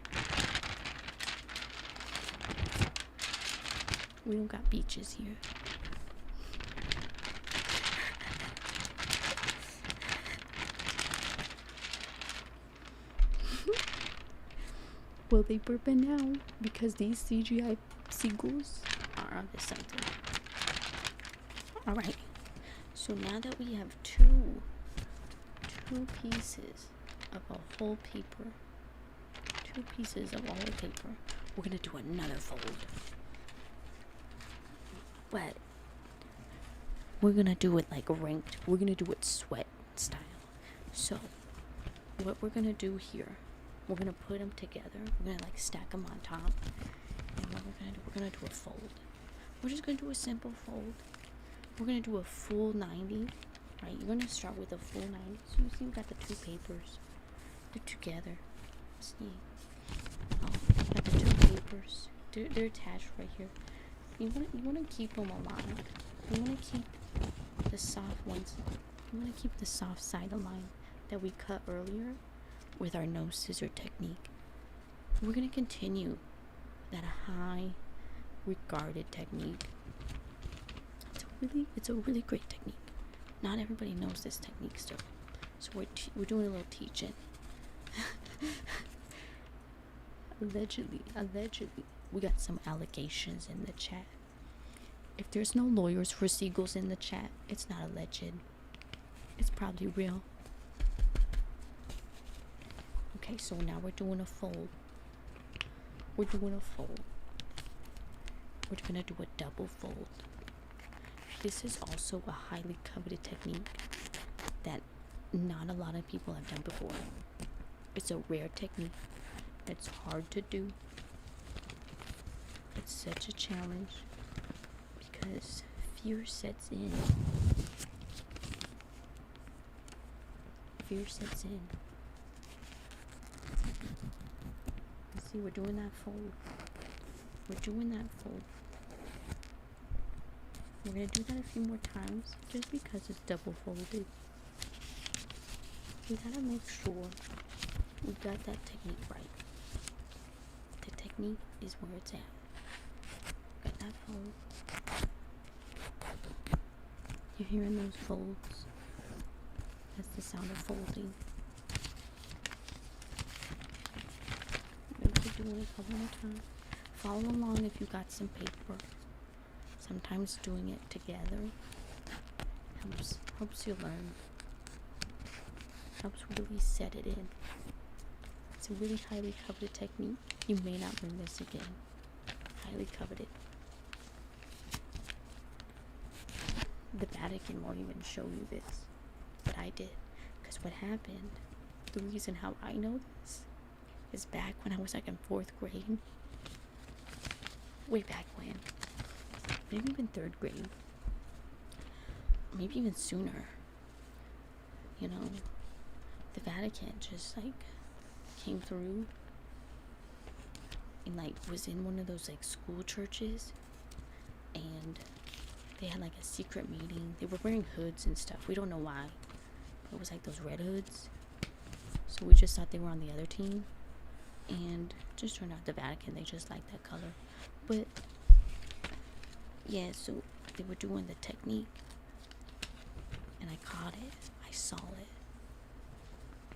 We don't got beaches here. Well, they burping now because these CGI seagulls are onto something. Alright, so now that we have two pieces of a whole paper, 2 pieces of a whole paper, we're gonna do another fold. But we're gonna do it like ranked. We're gonna do it sweat style. So what we're gonna do here, we're gonna put them together. We're gonna like stack them on top. And what we're gonna do a fold. We're just gonna do a simple fold. We're gonna do a full 90, right? You're gonna start with a full 90. So you see we got the 2 papers. They're together. See? Oh, got the 2 papers. They're attached right here. You wanna keep them aligned. You wanna keep the soft ones. You wanna keep the soft side aligned that we cut earlier with our no scissor technique. We're gonna continue that high regarded technique. It's a really great technique. Not everybody knows this technique still, so we're doing a little teaching. Allegedly, we got some allegations in the chat. If there's no lawyers for seagulls in the chat, it's not alleged. It's probably real. Okay, so now we're doing a fold. We're gonna do a double fold. This is also a highly coveted technique that not a lot of people have done before. It's a rare technique. It's hard to do. It's such a challenge because fear sets in. You see, we're doing that fold. We're gonna do that a few more times just because it's double folded. We gotta make sure we got that technique right. The technique is where it's at. Got that fold. You're hearing those folds? That's the sound of folding. No big doing it a couple of times. Follow along if you got some paper. Sometimes doing it together helps you learn. Helps really set it in. It's a really highly coveted technique. You may not learn this again. Highly coveted. The Vatican won't even show you this, but I did. Because what happened, the reason how I know this is back when I was like in 4th grade. Way back when. Maybe even 3rd grade. Maybe even sooner. You know, the Vatican just like came through and like was in one of those like school churches, and they had like a secret meeting. They were wearing hoods and stuff. We don't know why. It was like those red hoods. So we just thought they were on the other team. And just turned out the Vatican, they just like that color. But yeah, so they were doing the technique. And I caught it. I saw it.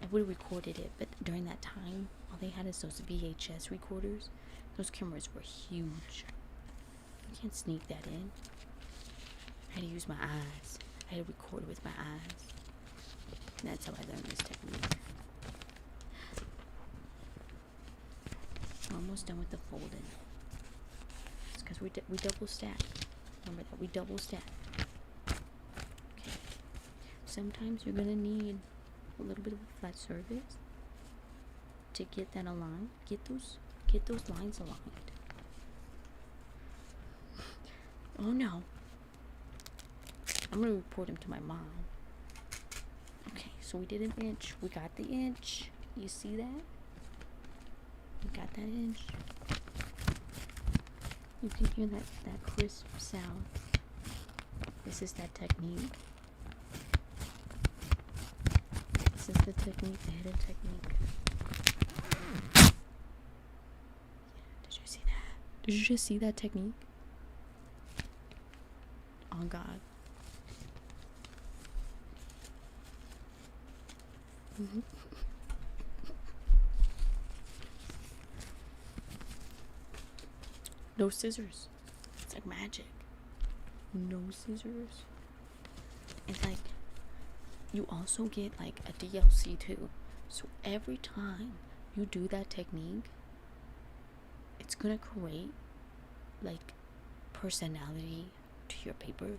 I would have recorded it, but during that time, all they had is those VHS recorders. Those cameras were huge. You can't sneak that in. I had to use my eyes. I had to record with my eyes. And that's how I learned this technique. We're almost done with the folding. It's because we double stack. Remember that we double stack. Okay. Sometimes you're gonna need a little bit of a flat surface to get that aligned. Get those lines aligned. Oh no. I'm gonna report him to my mom. Okay, so we did an inch. We got the inch. You see that? We got that inch. You can hear that crisp sound. This is that technique. This is the technique, the hidden technique. Did you see that? Did you just see that technique? Oh God. No scissors. It's like magic. No scissors. It's like you also get like a DLC too. So every time you do that technique, it's gonna create like personality to your paper.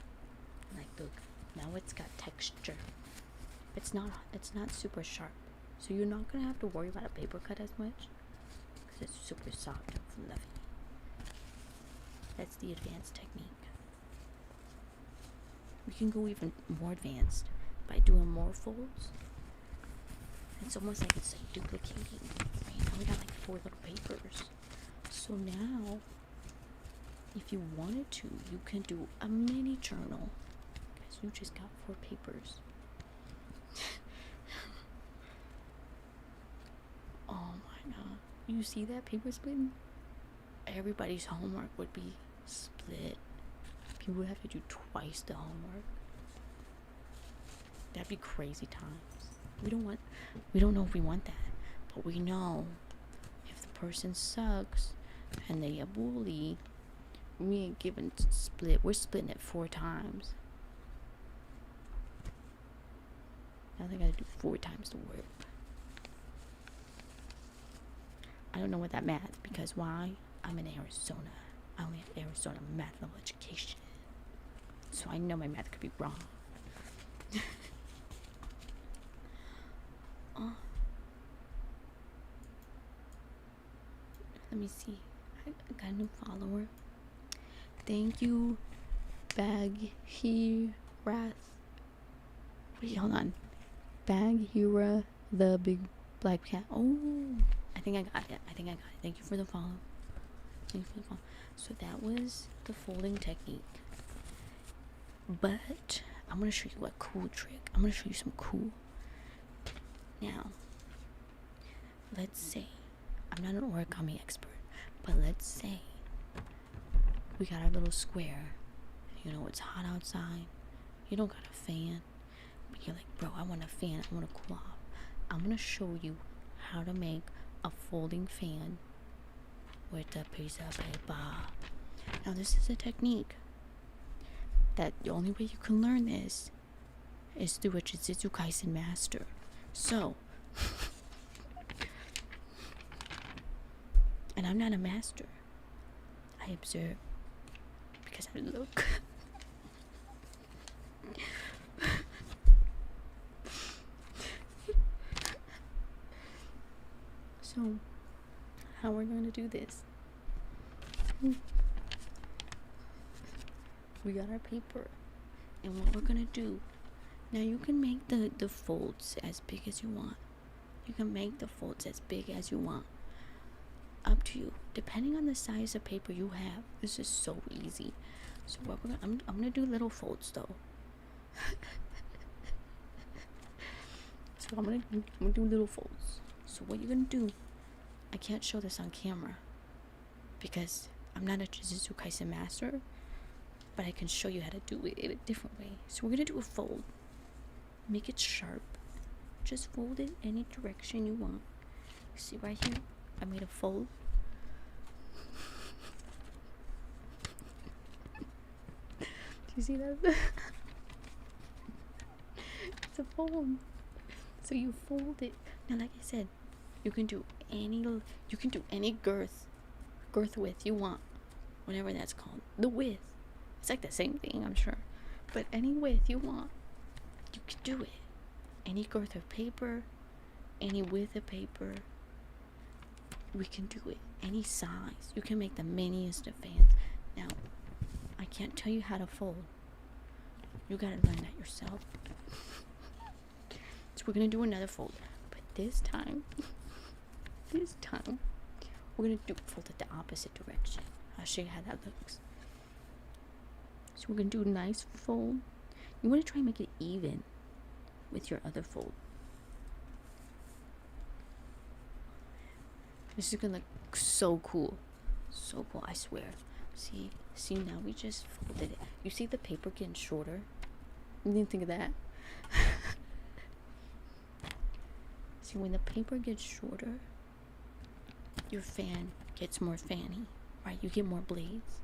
Like look, now it's got texture. It's not super sharp. So you're not gonna have to worry about a paper cut as much because it's super soft and fluffy. That's the advanced technique. We can go even more advanced by doing more folds. It's almost like it's like duplicating. Right now we got like 4 little papers. So now, if you wanted to, you can do a mini journal. Because you just got 4 papers. Oh my God. You see that paper splitting? Everybody's homework would be split. People would have to do twice the homework. That'd be crazy times. We don't know if we want that, but we know if the person sucks and they a bully, we ain't giving split. We're splitting it 4 times. Now they gotta do 4 times the work. I don't know what that math, because why? I'm in Arizona. I only have Arizona math level education. So I know my math could be wrong. Let me see. I got a new follower. Thank you, Baghirath. Wait, hold on. Baghira, the big black cat. Oh, I think I got it. Thank you for the follow. So that was the folding technique. But I'm going to show you a cool trick. I'm going to show you some cool. Now, let's say, I'm not an origami expert, but let's say we got our little square. You know, it's hot outside. You don't got a fan. But you're like, bro, I want a fan. I want to cool off. I'm going to show you how to make a folding fan with the piece of paper. Now this is a technique that the only way you can learn this is through a Jujutsu Kaisen master. So, and I'm not a master. I observe because I look. So, how we're going to do this? We got our paper, and what we're gonna do now, you can make the folds as big as you want. You can make the folds as big as you want, up to you, depending on the size of paper you have. This is so easy. So what we're gonna, I'm gonna do little folds though. So I'm gonna do little folds. So what you're gonna do, I can't show this on camera because I'm not a Jujutsu Kaisen master, but I can show you how to do it in a different way. So we're gonna do a fold. Make it sharp. Just fold it any direction you want. See right here? I made a fold. Do you see that? It's a fold. So you fold it. Now, like I said, you can do any girth width you want, whatever that's called. The width. It's like the same thing, I'm sure. But any width you want, you can do it. Any girth of paper, any width of paper, we can do it. Any size. You can make the miniest of fans. Now, I can't tell you how to fold. You gotta learn that yourself. So we're gonna do another fold. But this time, we're gonna fold it the opposite direction. I'll show you how that looks. So we're gonna do a nice fold. You wanna try and make it even with your other fold. This is gonna look so cool. So cool, I swear. See now we just folded it. You see the paper getting shorter? You didn't think of that? See, when the paper gets shorter, your fan gets more fanny, right? You get more blades.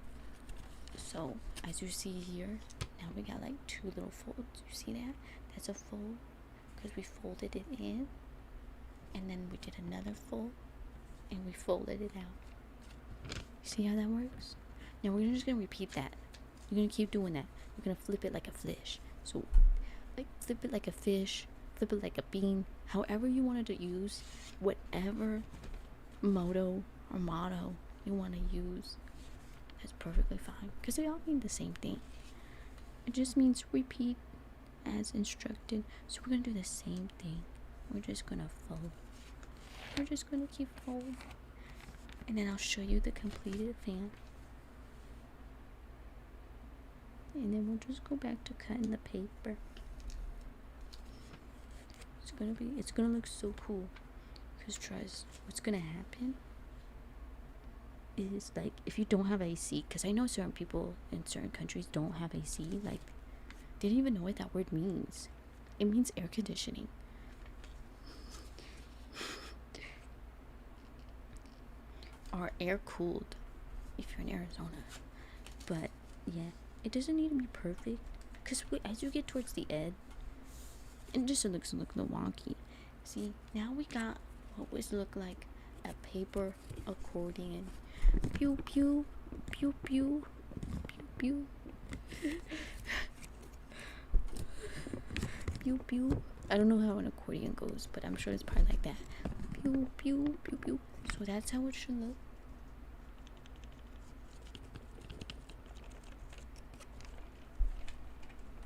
So, as you see here, now we got like two little folds. You see that? That's a fold because we folded it in, and then we did another fold, and we folded it out. See how that works? Now we're just gonna repeat that. You're gonna keep doing that. You're gonna flip it like a fish. So, like flip it like a fish, flip it like a bean. However you wanted to use, whatever motto or motto you want to use, that's perfectly fine. Because they all mean the same thing. It just means repeat as instructed. So we're gonna do the same thing. We're just gonna fold. We're just gonna keep folding. And then I'll show you the completed fan. And then we'll just go back to cutting the paper. It's gonna look so cool. Because trust, what's gonna happen is, like, if you don't have AC, because I know certain people in certain countries don't have AC, like, they didn't even know what that word means. It means air conditioning. Or air cooled if you're in Arizona. But yeah, it doesn't need to be perfect, because as you get towards the end, it just looks a little wonky. See, now we got what would look like a paper accordion. Pew pew pew pew pew pew pew pew. I don't know how an accordion goes, but I'm sure it's probably like that. Pew pew pew pew. So that's how it should look.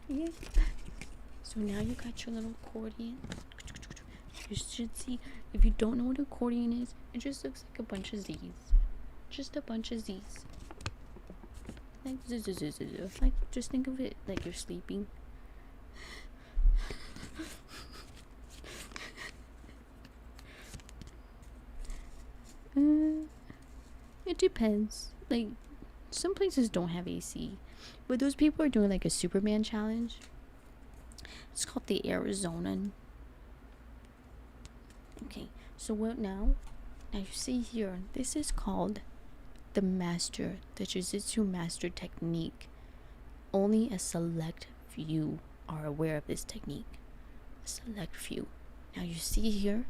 Yeah. So now you got your little accordion. You should see, if you don't know what an accordion is, it just looks like a bunch of Z's. Just a bunch of Z's. Like, like, just think of it like you're sleeping. It depends. Like, some places don't have AC, but those people are doing like a Superman challenge. It's called the Arizonan. Okay, so what now? Now you see here, this is called the Jiu-Jitsu master technique. Only a select few are aware of this technique. A select few. Now you see here,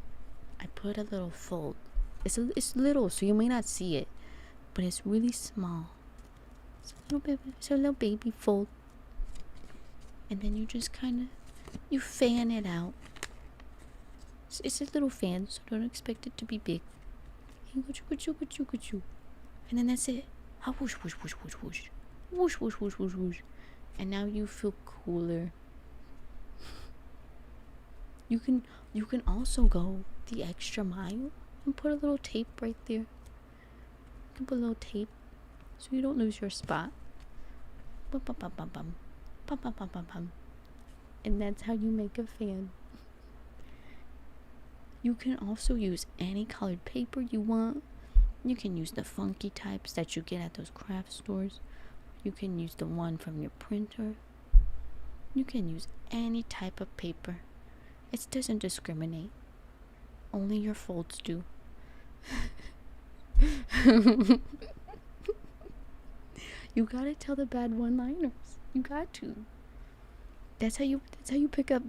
I put a little fold. It's little, so you may not see it, but it's really small. It's a little baby fold. And then you just kind of, you fan it out. It's a little fan, so don't expect it to be big. And then that's it. Whoosh, whoosh, whoosh, whoosh, whoosh. Whoosh, whoosh, whoosh, whoosh, whoosh. And now you feel cooler. You can also go the extra mile and put a little tape right there. You can put a little tape so you don't lose your spot. Bum, bum, bum, bum, bum. Bum, bum, bum, bum, bum. And that's how you make a fan. You can also use any colored paper you want. You can use the funky types that you get at those craft stores. You can use the one from your printer. You can use any type of paper. It doesn't discriminate. Only your folds do. You gotta tell the bad one-liners. You got to. That's how you pick up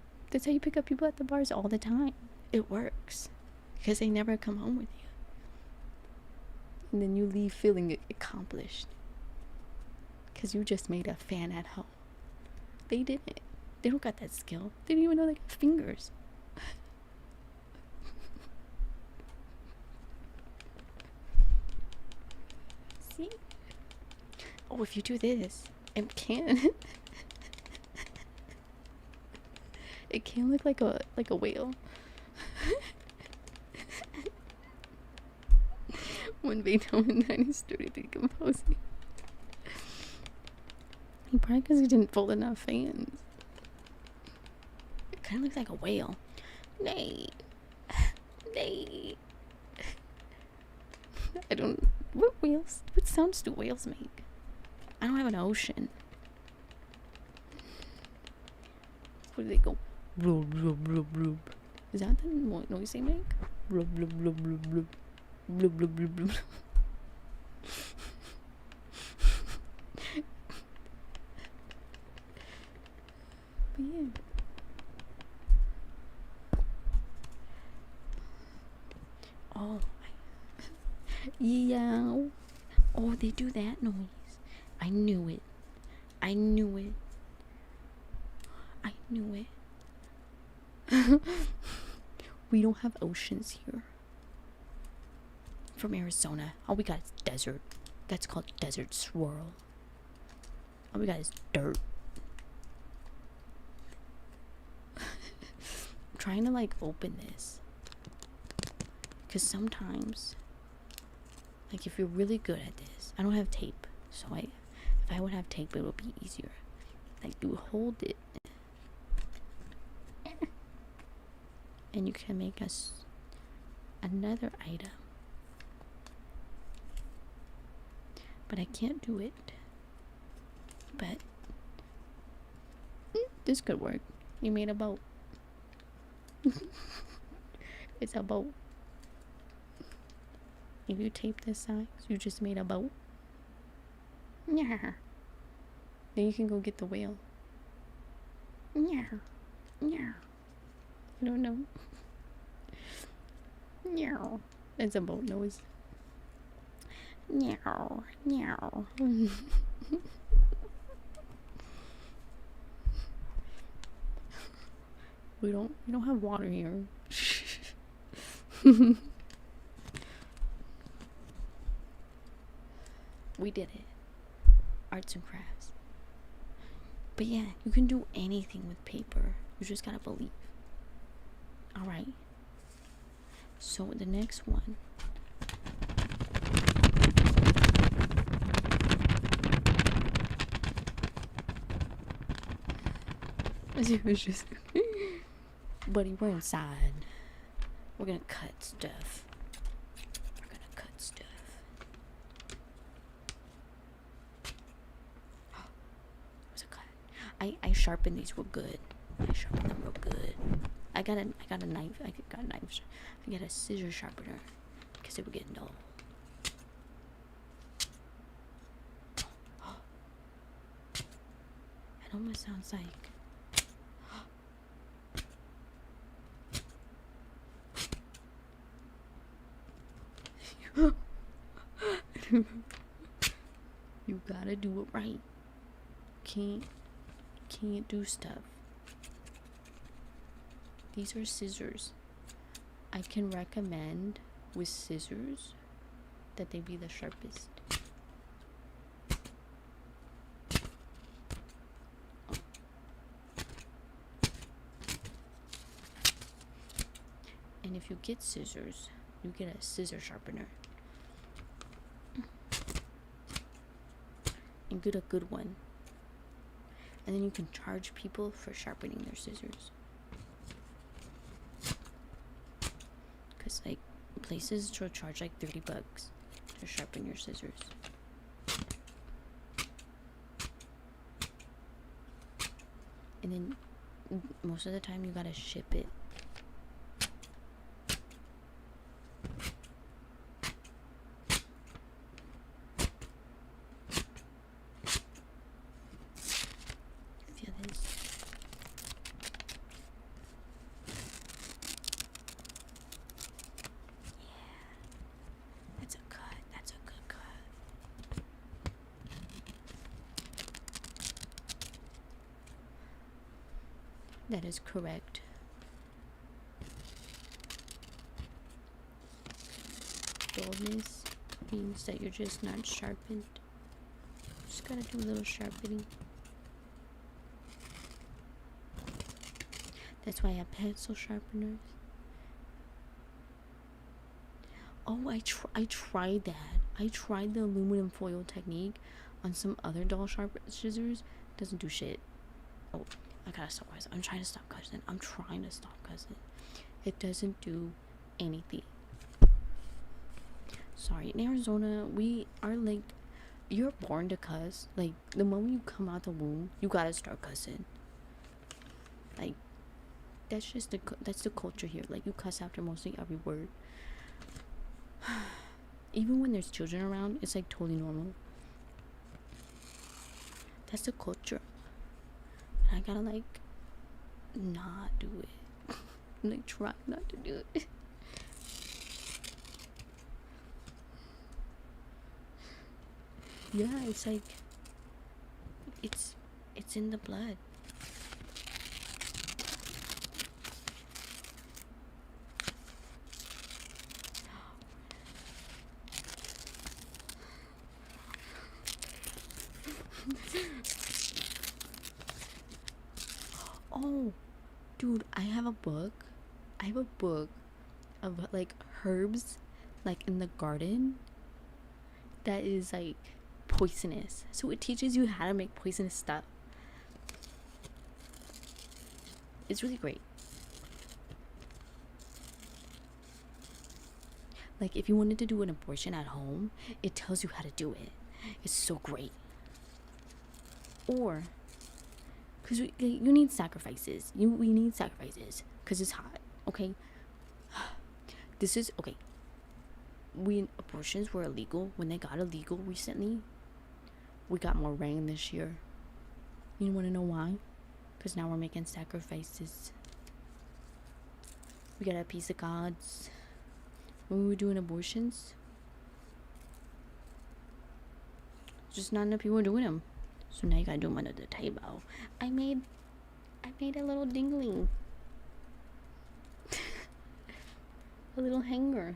people at the bars all the time. It works. Because they never come home with you. And then you leave feeling accomplished. Because you just made a fan at home. They didn't. They don't got that skill. They didn't even know they got fingers. See? Oh, if you do this, it can. It can look like a whale. When Beethoven died, he started decomposing. Probably because he didn't fold enough fans. It kind of looks like a whale. Nay. I don't. What sounds do whales make? I don't have an ocean. Where do they go? Blub, blub, blub, blub. Is that the noise they make? Blub, blub, blub, blub, blub. Blub, blub, blub, blub. But yeah. Oh. Yeah. Oh, they do that noise. I knew it. We don't have oceans here. From Arizona. All we got is desert. That's called desert swirl. All we got is dirt. I'm trying to like open this. Because sometimes, like if you're really good at this, I don't have tape. So if I would have tape, it would be easier. Like you hold it. And you can make us another item. But I can't do it. But this could work. You made a boat. It's a boat. If you tape this size, you just made a boat. Yeah. Then you can go get the whale. Yeah. Yeah. I don't know. Meow. It's a boat noise. Meow. Meow. We don't have water here. We did it. Arts and crafts. But yeah, you can do anything with paper. You just gotta believe. Alright. So the next one. It was just buddy, we're inside. We're gonna cut stuff. It was a cut. I sharpened these real good. I got a knife. I got a scissor sharpener because they were getting dull. almost sounds like you gotta do it right. Can't do stuff. These are scissors. I can recommend with scissors that they be the sharpest. And if you get scissors, you get a scissor sharpener. And get a good one. And then you can charge people for sharpening their scissors. Because, like, places will charge like $30 to sharpen your scissors. And then most of the time you gotta ship it. Feel this? That's a cut. That's a good cut. That is correct. Dullness means that you're just not sharpened. Just gotta do a little sharpening. That's why I have pencil sharpeners. Oh, I tried that. I tried the aluminum foil technique on some other doll sharp scissors. Doesn't do shit. Oh, I gotta stop cussing. I'm trying to stop cussing. I'm trying to stop cussing. It doesn't do anything. Sorry, in Arizona, we are like, you're born to cuss. Like, the moment you come out the womb, you gotta start cussing. Like, that's just that's the culture here. Like, you cuss after mostly every word. Even when there's children around, it's like totally normal. That's the culture. And I gotta like not do it. Like, try not to do it. Yeah, it's like it's in the blood. Oh, dude, I have a book of like herbs like in the garden that is like poisonous. So it teaches you how to make poisonous stuff. It's really great. Like, if you wanted to do an abortion at home, it tells you how to do it. It's so great. Or because you need sacrifices. We need sacrifices because it's hot. Okay. This is okay. When abortions were illegal, when they got illegal recently, we got more rain this year. You want to know why? Because now we're making sacrifices. We gotta appease the gods. When we were doing abortions, just not enough people were doing them. So now you gotta do them under the table. I made a little dingling. A little hanger.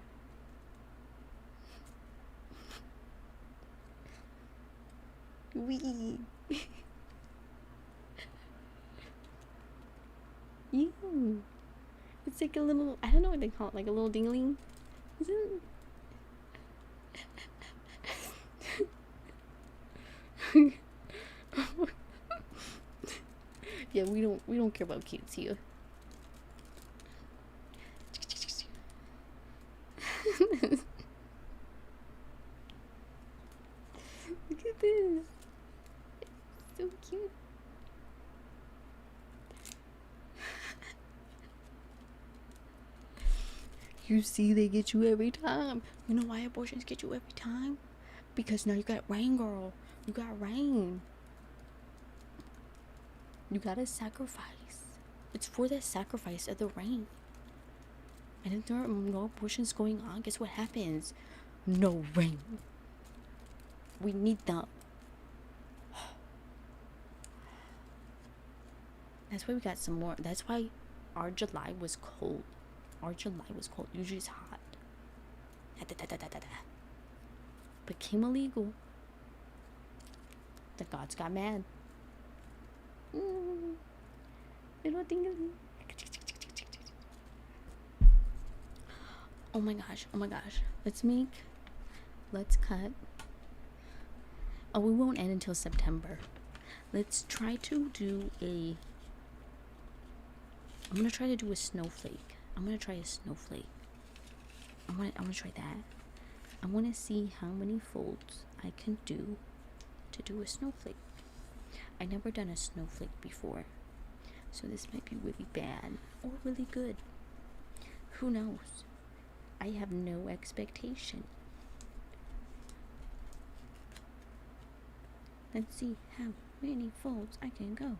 Wee. Ew. It's like a little, I don't know what they call it, like a little dingling. Isn't yeah, we don't care about kids here. Look at this. It's so cute. You see, they get you every time. You know why abortions get you every time? Because now you got rain, girl. You got rain. You gotta sacrifice. It's for the sacrifice of the rain. And if there are no abortions going on, guess what happens? No rain. We need them. That's why we got some more. That's why our July was cold. Our July was cold. Usually it's hot. Became illegal. The gods got mad. Little thing. Oh my gosh. Oh my gosh. Let's cut. Oh, we won't end until September. Let's try to do a. I'm gonna try to do a snowflake. I'm gonna try a snowflake. I wanna try that. I wanna see how many folds I can do to do a snowflake. I never done a snowflake before, so this might be really bad or really good. Who knows? I have no expectation. Let's see how many folds I can go.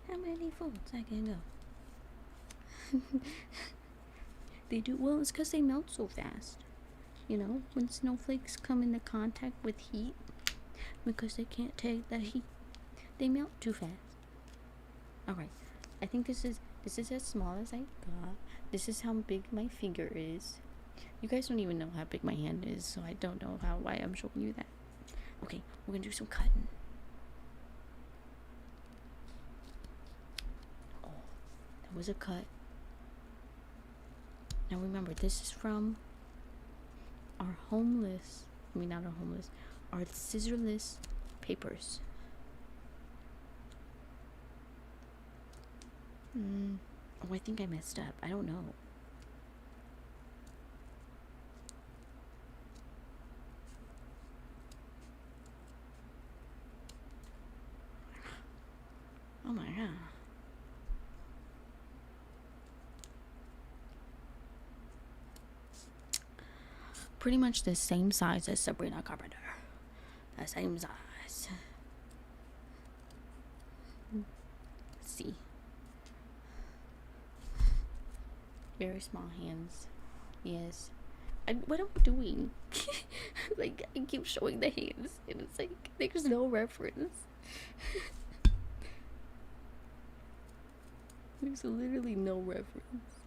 How many folds I can go. They do well. It's because they melt so fast. You know, when snowflakes come into contact with heat, because they can't take that heat, they melt too fast. Alright, I think this is as small as I got. This is how big my finger is. You guys don't even know how big my hand is, so I don't know why I'm showing you that. Okay, we're gonna do some cutting. Oh, that was a cut. Now remember, this is from our our scissorless papers. Oh, I think I messed up. I don't know. Oh my god. Pretty much the same size as Sabrina Carpenter. The same size. Let's see. Very small hands. Yes. What am I doing? Like, I keep showing the hands, and it's like, there's no reference. There's literally no reference.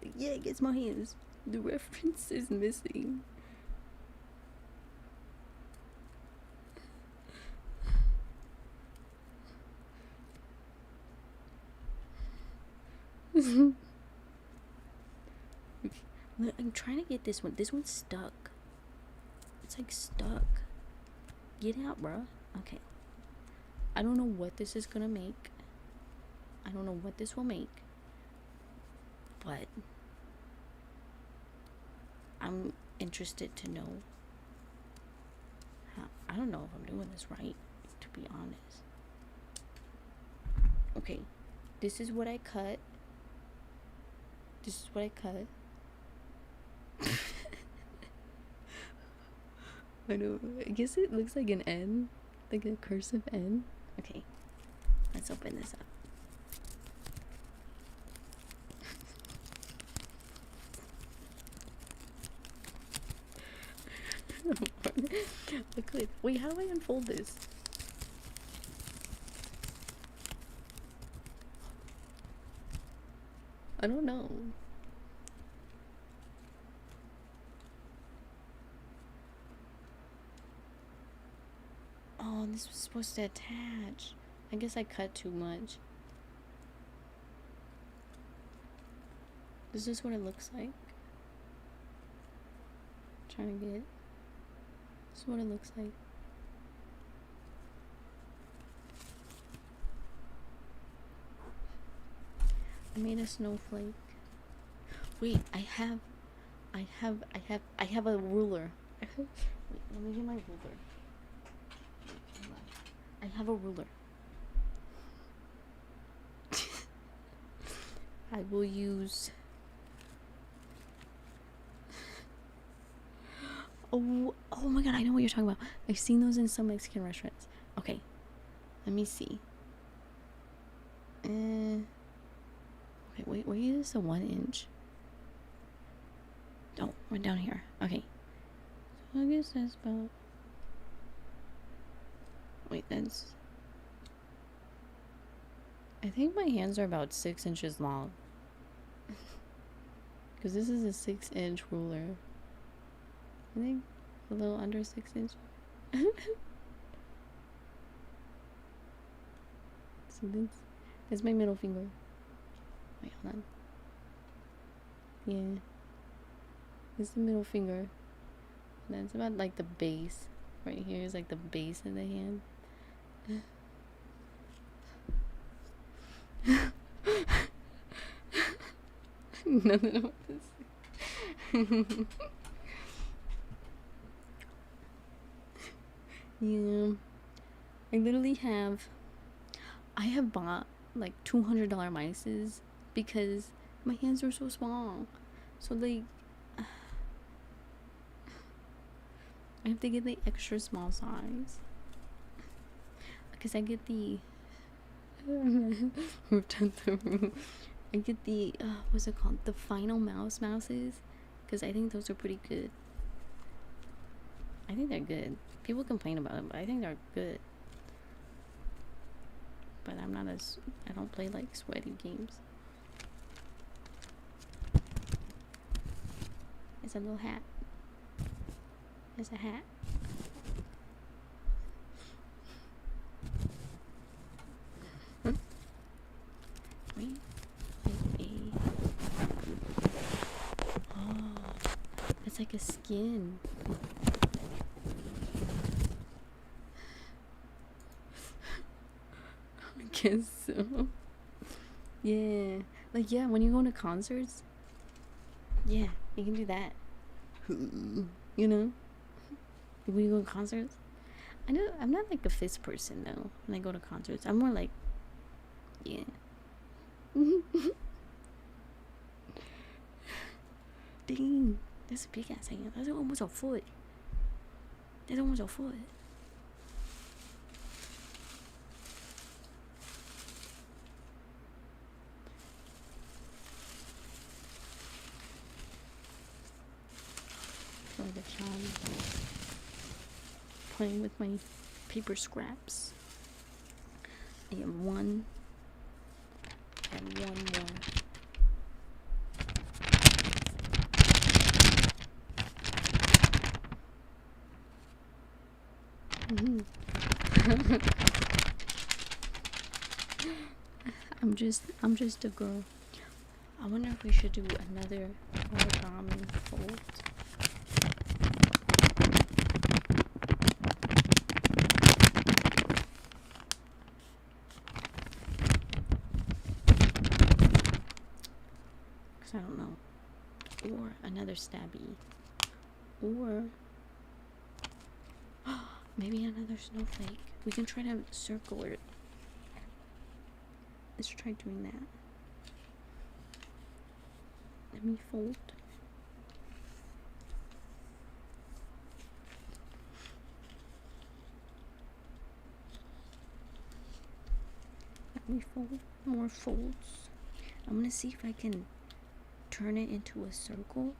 Like, yeah, it gets my hands. The reference is missing. I'm trying to get this one. This one's stuck. It's like stuck. Get out, bro. Okay. I don't know what this is gonna make. I don't know what this will make. But I'm interested to know how. I don't know if I'm doing this right, to be honest. Okay. This is what I cut. This is what I cut. I know. I guess it looks like an N, like a cursive N. Okay, let's open this up. Wait, how do I unfold this? I don't know. Oh, this was supposed to attach. I guess I cut too much. This is what it looks like. Trying to get. This is what it looks like. I made a snowflake. Wait, I have a ruler. Wait, let me get my ruler. I have a ruler. I will use. Oh my god, I know what you're talking about. I've seen those in some Mexican restaurants. Okay, let me see. Okay, wait, where is the 1 inch? Oh, we're down here. Okay. So I guess that's about. Wait, that's. I think my hands are about 6 inches long. Because this is a 6-inch ruler. I think a little under 6 inches. So that's my middle finger. Wait, hold on. Yeah. It's the middle finger. And that's about like the base. Right here is like the base of the hand. Nothing about this. Yeah. I have bought like $200 mices because my hands are so small. So like I have to get the extra small size. Because I get the I get the what's it called? The final mouses. Because I think those are pretty good. I think they're good. People complain about them, but I think they're good. But I don't play like sweaty games. It's a little hat. It's a hat. Wait. Oh, it's like a skin. I guess so. Yeah. Like, yeah, when you go to concerts, yeah, you can do that. You know? When you go to concerts, I'm not like a fist person though. When I go to concerts, I'm more like, yeah. Dang, that's a big ass hand. That's almost a foot. That's almost a foot. For the charm. Playing with my paper scraps. I have one and one more. I'm just a girl. I wonder if we should do another origami fold. Cause I don't know. Or another stabby. Or maybe another snowflake. We can try to circle it. Let's try doing that. Let me fold. Let me fold more folds. I'm gonna see if I can turn it into a circle.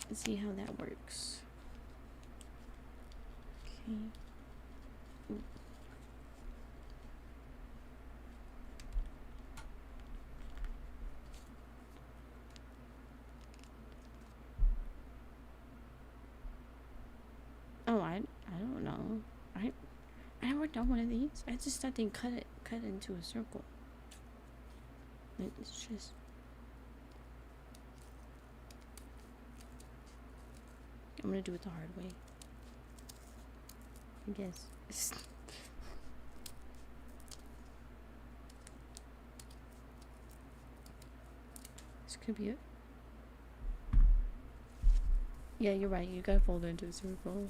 Let's see how that works. Okay. Ooh. Oh, I don't know. I never done one of these. I just thought they cut it into a circle. It's just. I'm gonna do it the hard way. I guess. This could be it. Yeah, you're right. You gotta fold it into a circle.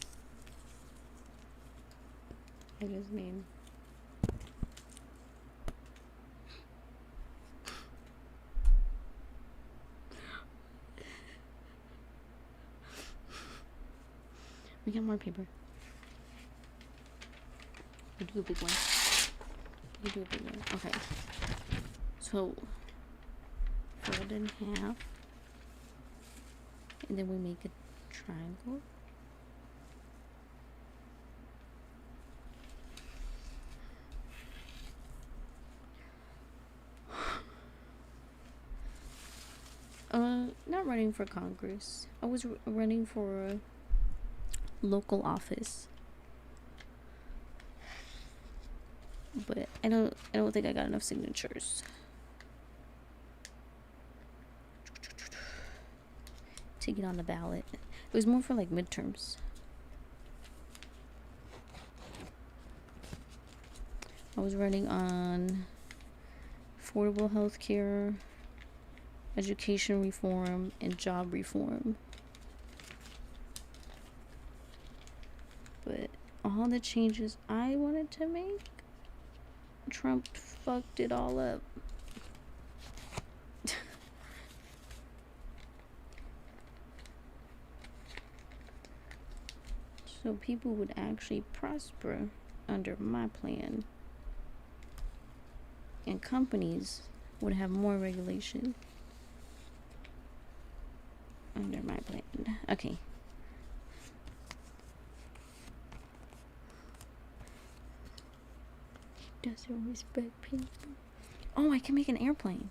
I just mean. We got more paper. You do a big one. You do a big one. Okay. So fold in half, and then we make a triangle. Not running for Congress. I was running for a local office, but I don't think I got enough signatures to get on the ballot. It was more for like midterms. I was running on affordable health care, education reform, and job reform. But all the changes I wanted to make, Trump fucked it all up. So people would actually prosper under my plan. And companies would have more regulation under my plan. Okay. Doesn't respect people. Oh, I can make an airplane.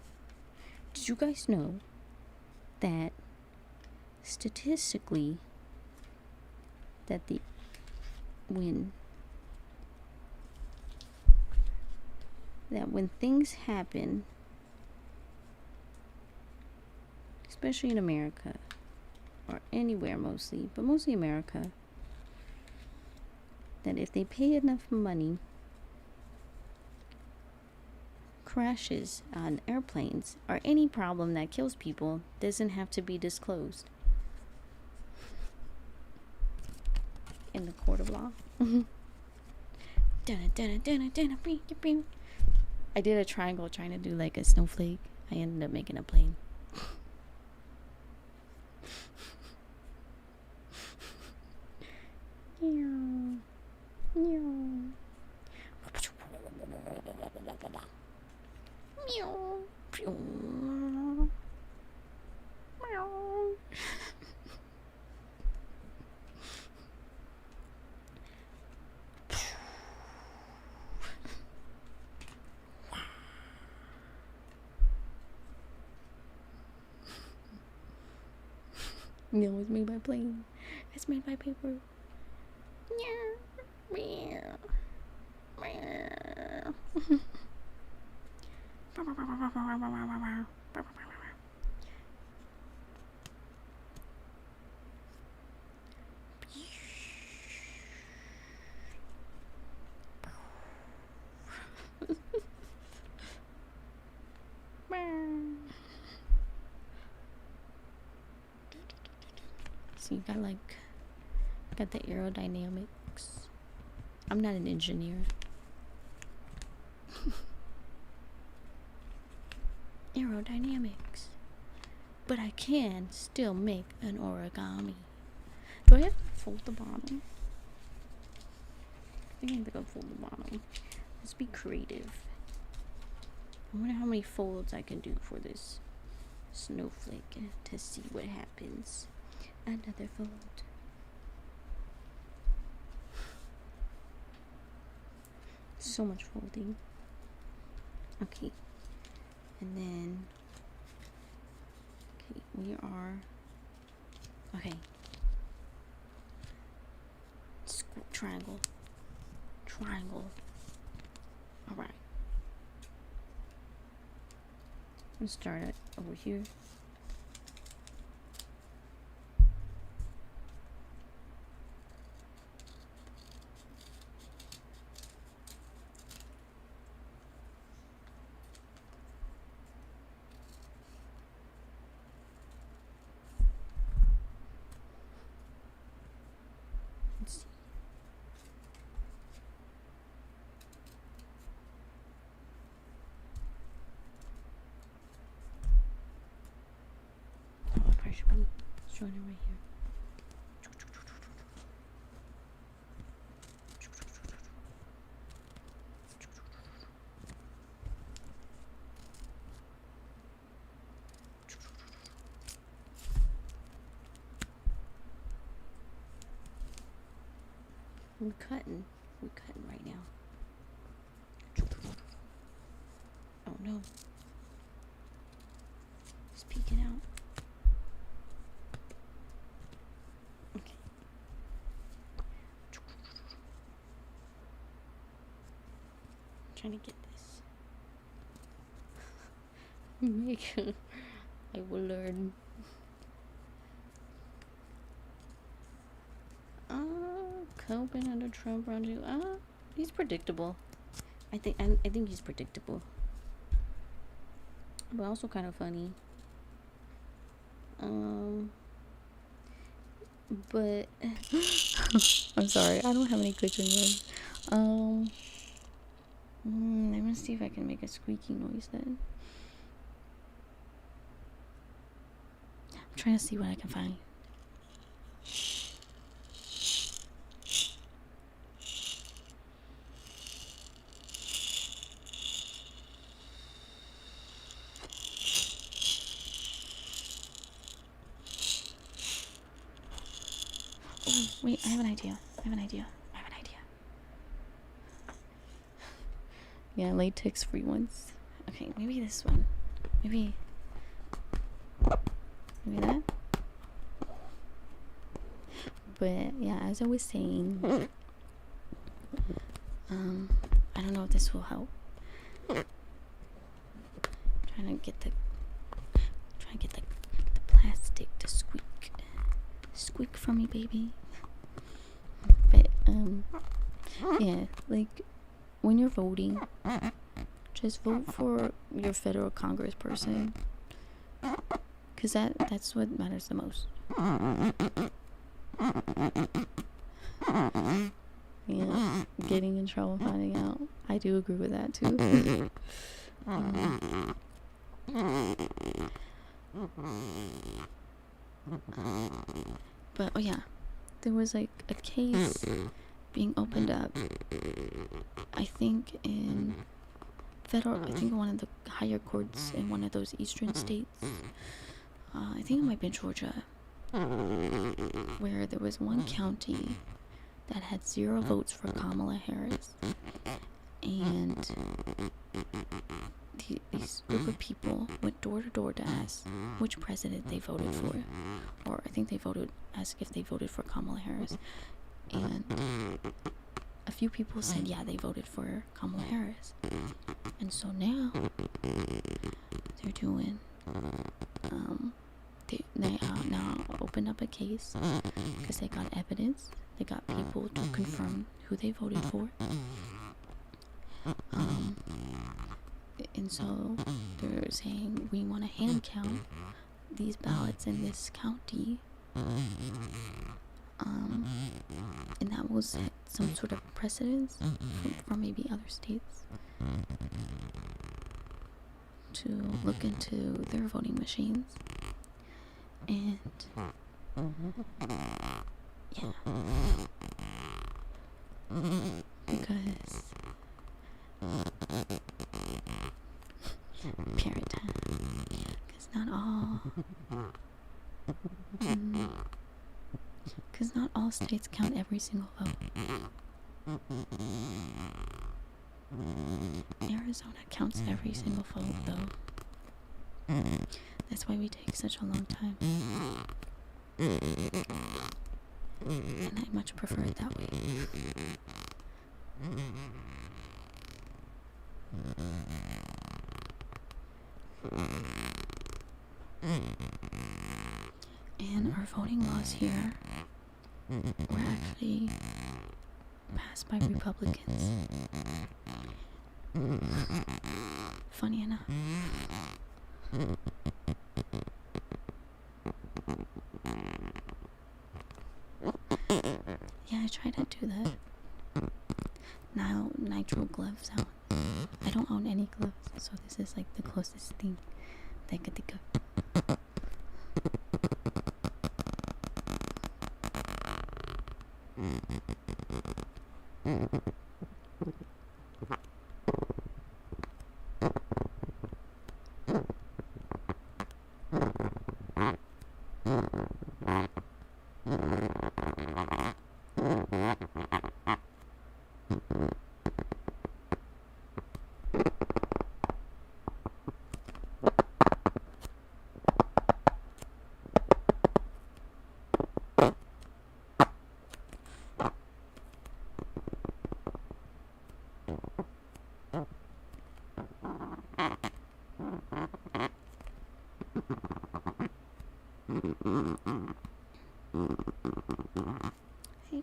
Did you guys know that statistically that when things happen, especially in America, or anywhere mostly, but mostly America, that if they pay enough money, crashes on airplanes or any problem that kills people doesn't have to be disclosed in the court of law. I did a triangle trying to do like a snowflake. I ended up making a plane. No, it's made by plane. It's made by paper. So you got the aerodynamics. I'm not an engineer. Aerodynamics. But I can still make an origami. Do I have to fold the bottom? I think I have to go fold the bottom. Let's be creative. I wonder how many folds I can do for this snowflake to see what happens. Another fold. So much folding. Okay. And then we are triangle. All right. Let's start it over here. Let's see. Oh, I probably should be showing it right here. We're cutting right now. Oh no. Just peeking out. Okay. I'm trying to get this. Make I will learn. Copen under Trump round two. He's predictable. I think he's predictable. But also kind of funny. But I'm sorry, I don't have any clicks in here. Let me see if I can make a squeaky noise then. I'm trying to see what I can find. Oh, wait, I have an idea. Yeah, latex free ones. Okay, maybe this one. Maybe that. But yeah, as I was saying, I don't know if this will help. Trying to get the plastic to squeak for me, baby. But yeah, like when you're voting, just vote for your federal congressperson, cause that's what matters the most. Yeah, getting in trouble, finding out. I do agree with that too. But oh yeah, there was like a case being opened up. I think in one of the higher courts in one of those eastern states. I think it might be Georgia, where there was one county that had 0 votes for Kamala Harris, and these group of people went door to door to ask which president they voted for, or I think they asked if they voted for Kamala Harris, and a few people said yeah, they voted for Kamala Harris. And so now they're doing they now opened up a case because they got evidence, they got people to confirm who they voted for, and so they're saying we want to hand count these ballots in this county, and that will set some sort of precedence for maybe other states to look into their voting machines. And yeah, because parent time, because not all states count every single vote. Arizona counts every single vote though. That's why we take such a long time. And I much prefer it that way. And our voting laws here were actually passed by Republicans. Funny enough. Yeah, I try to do that. Now, nitro gloves out. I don't own any gloves, so this is like the closest thing that I could think of. Hey,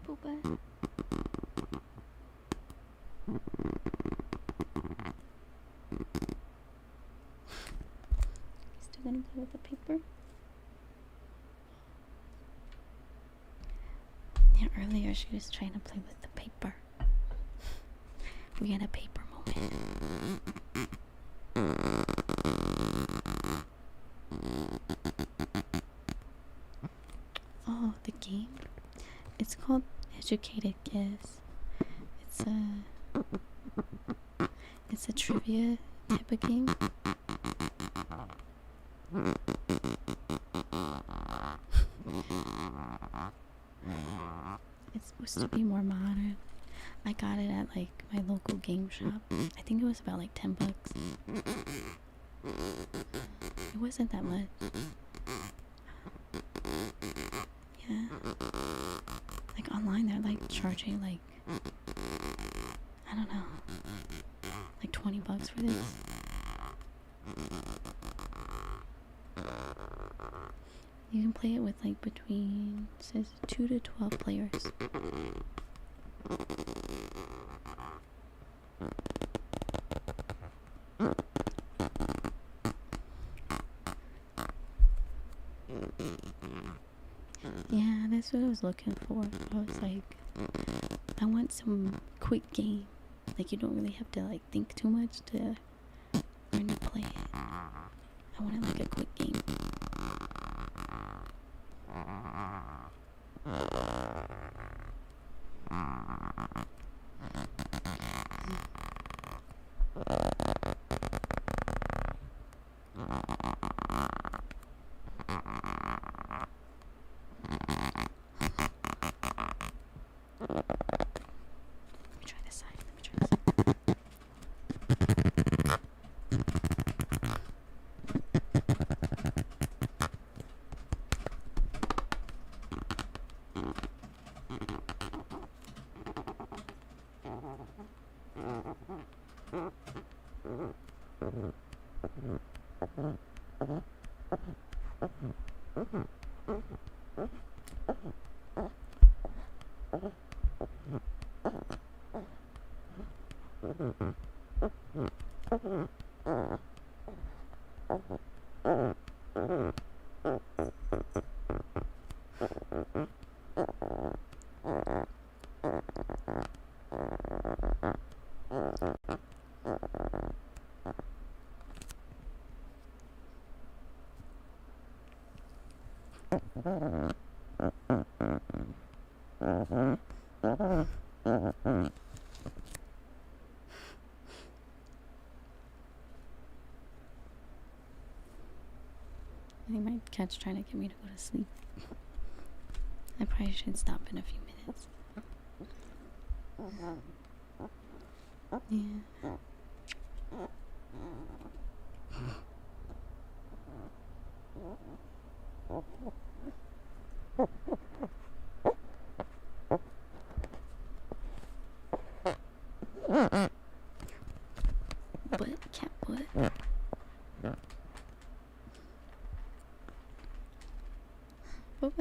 Booba. Still gonna play with the paper? Yeah, earlier she was trying to play with the paper. We had a paper moment. Oh, the game? It's called Educated Guess. It's a trivia type of game. It's supposed to be more modern. I got it at like my local game shop. I think it was about like 10 bucks. It wasn't that much. Yeah. Like online they're like charging like, I don't know, like 20 bucks for this. You can play it with like between, it says 2 to 12 players. Yeah, that's what I was looking for. I was like, I want some quick game. Like you don't really have to like think too much to learn to play it. I wanted like a quick game. I think my cat's trying to get me to go to sleep. I probably should stop in a few minutes. Yeah. Butt, cat butt. What?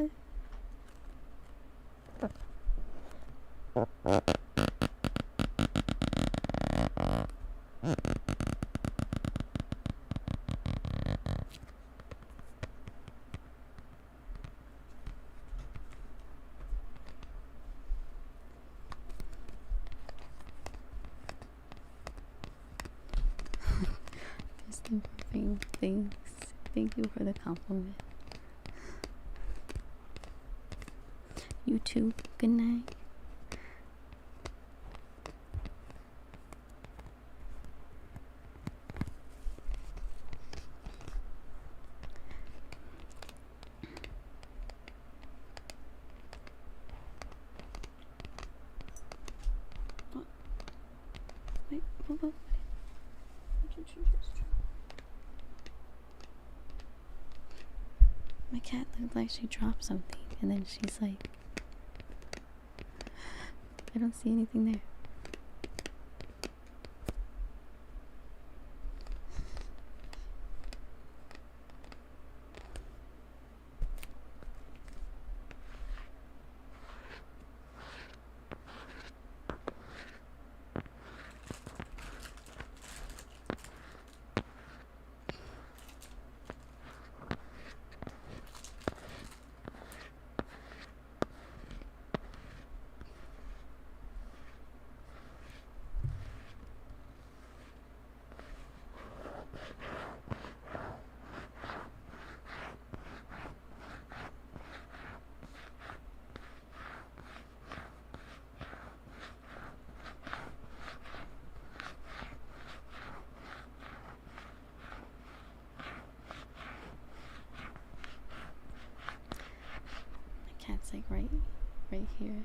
Thanks. Thank you for the compliment. You too. Good night. What? Wait, what? What did you just do? My cat looked like she dropped something, and then she's like, I don't see anything there. It's like right here.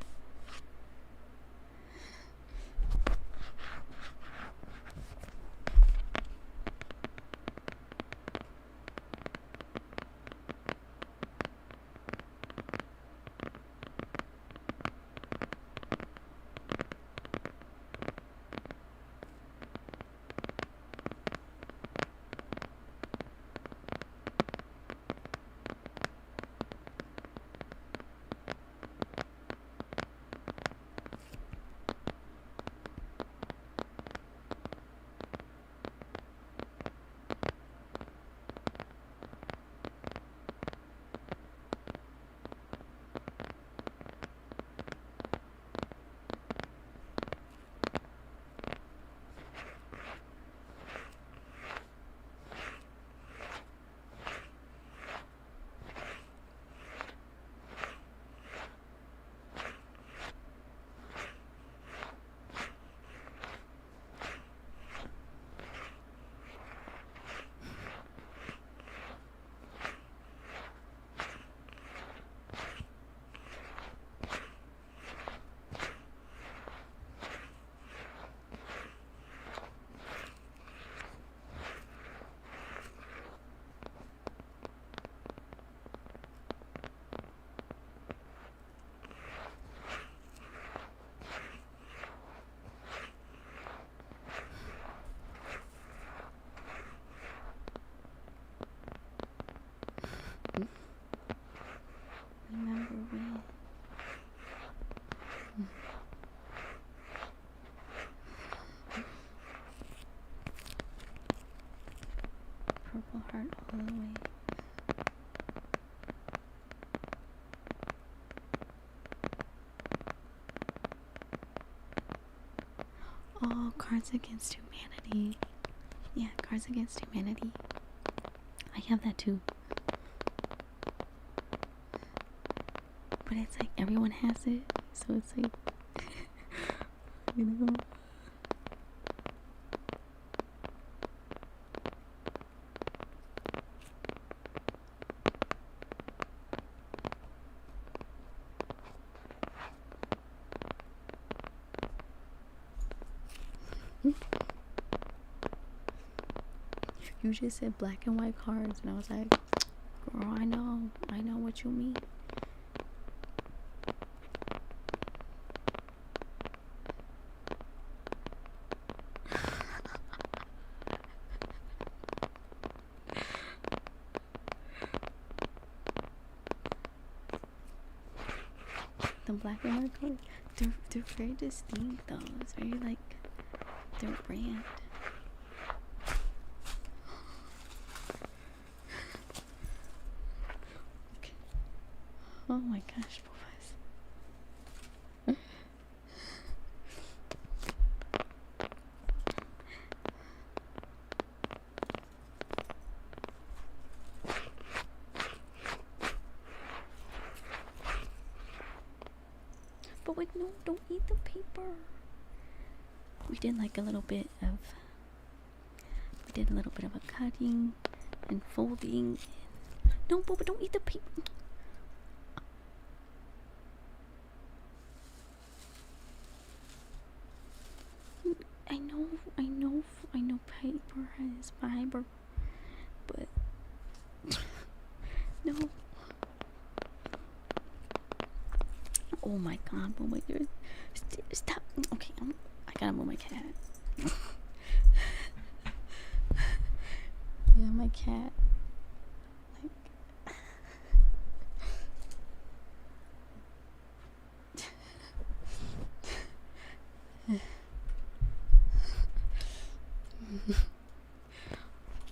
Remember when? Purple heart all the way. Oh, Cards Against Humanity. Yeah, Cards Against Humanity. I have that too. But it's like everyone has it, so it's like, you know. You just said black and white cards, and I was like, girl, I know what you mean. The black and white cards, they're very distinct though. It's very like their brand. Okay. Oh my gosh, boys. But wait, no, don't eat the paper. We did like a little bit of a cutting and folding. No, Boba, don't eat the paper. I know paper has fiber, but no. Oh my god, Boba, you're stop. Okay, I gotta move my cat. Yeah, my cat.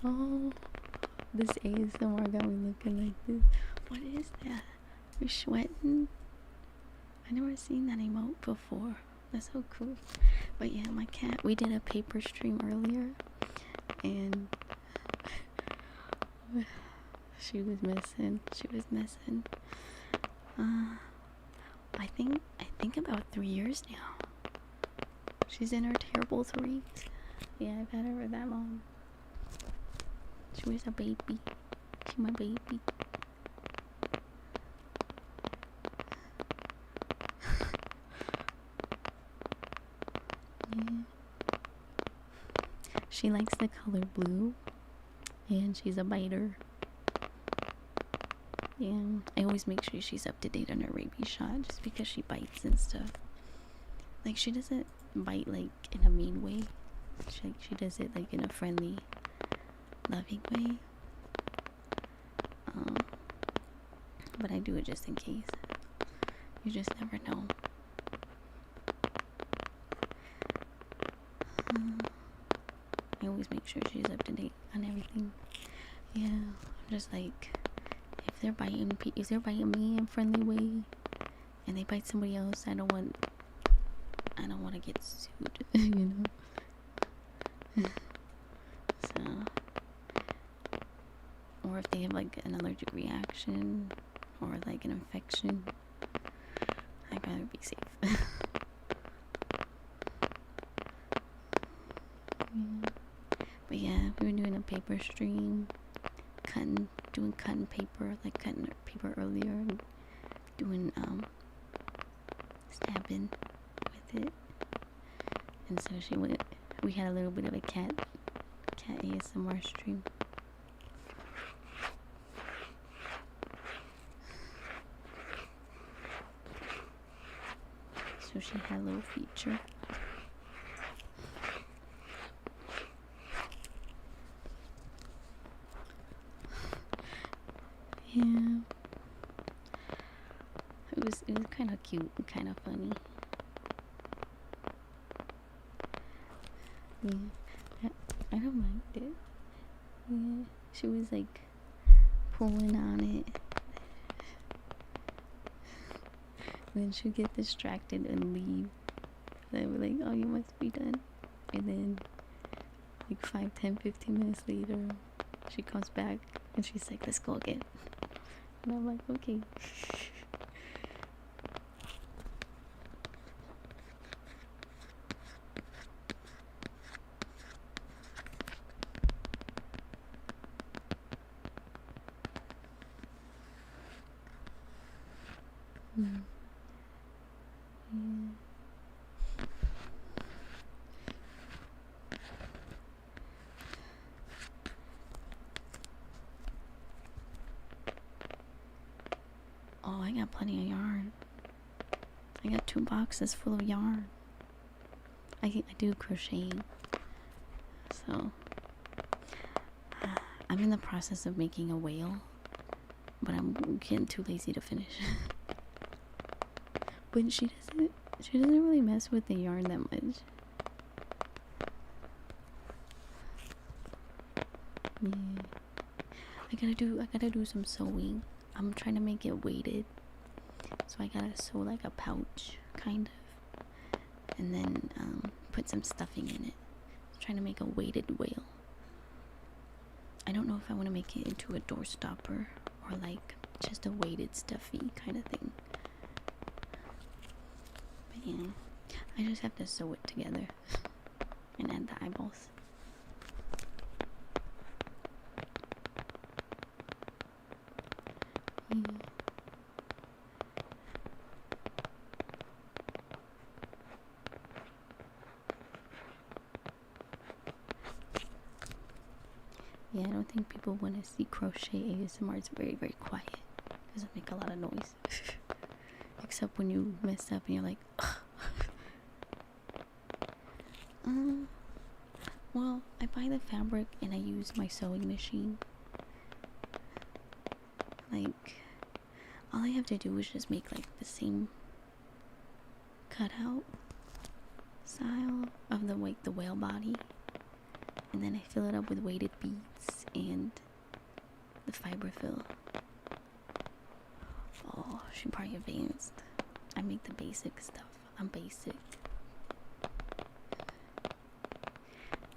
Oh, this ASMR got me looking like this. What is that? You're sweating? I never seen that emote before. That's so cool. But yeah, my cat, we did a paper stream earlier, and she was missing. I think about 3 years now. She's in her terrible 3s. Yeah, I've had her for that long. She was a baby. She's my baby. She likes the color blue, and she's a biter. Yeah, I always make sure she's up to date on her rabies shot, just because she bites and stuff. Like, she doesn't bite like in a mean way. She does it like in a friendly, loving way. But I do it just in case. You just never know. I always make sure she's up to date on everything. Yeah, I'm just like, if they're biting me in a friendly way, and they bite somebody else, I don't want to get sued, you know. So, or if they have like an allergic reaction or like an infection, I'd rather be safe. But yeah, we were doing a paper stream, doing cutting paper earlier, and doing stabbing with it. And so we had a little bit of a cat ASMR stream. So she had a little feature. Yeah. It was kind of cute and kind of funny. Yeah, I don't mind it. Yeah, she was like pulling on it. And then she'd get distracted and leave. And I was like, oh, you must be done. And then like 5, 10, 15 minutes later, she comes back and she's like, let's go again. And I'm like, okay. Yeah. Oh, I got plenty of yarn. I got 2 boxes full of yarn. I do crocheting. So, I'm in the process of making a whale, but I'm getting too lazy to finish. But she doesn't really mess with the yarn that much. Yeah. I gotta do some sewing. I'm trying to make it weighted. So I gotta sew like a pouch, kind of. And then put some stuffing in it. I'm trying to make a weighted whale. I don't know if I want to make it into a door stopper or like just a weighted stuffy kind of thing. But yeah, I just have to sew it together and add the eyeballs. Yeah, I don't think people want to see crochet ASMR. It's very, very quiet. It doesn't make a lot of noise. Except when you mess up and you're like, ugh. Well, I buy the fabric and I use my sewing machine. Like, all I have to do is just make like the same cutout style of the whale body. And then I fill it up with weighted beads and the fiber fill. Oh, she probably advanced. I make the basic stuff. I'm basic.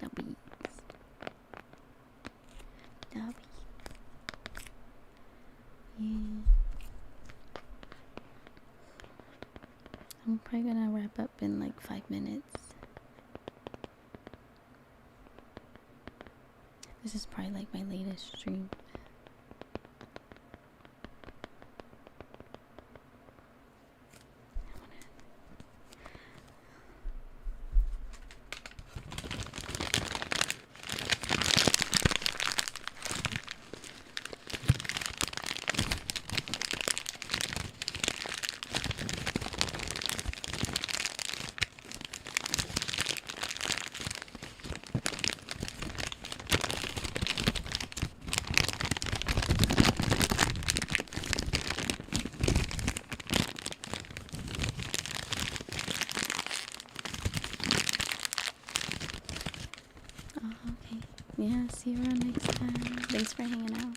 The beads. The beads. Yeah. I'm probably gonna wrap up in like 5 minutes. This is probably like my latest stream. Yeah, see you around next time. Thanks for hanging out.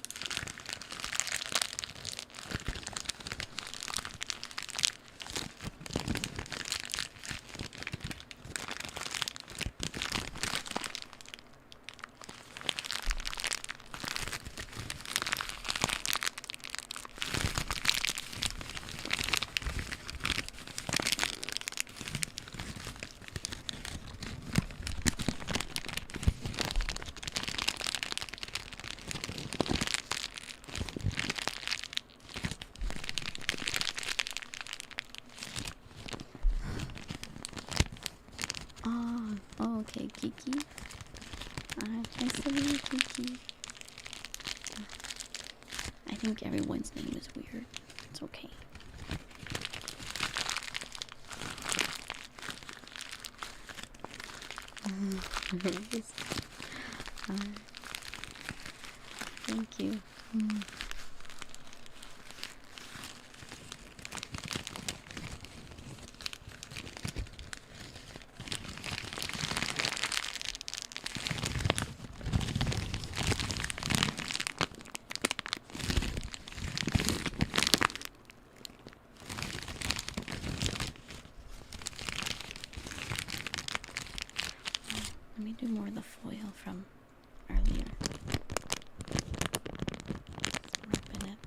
Oh, okay, Kiki. Nice to meet you, Kiki. I think everyone's name is weird. It's okay. Thank you. Let me do more of the foil from earlier. Wrapping it.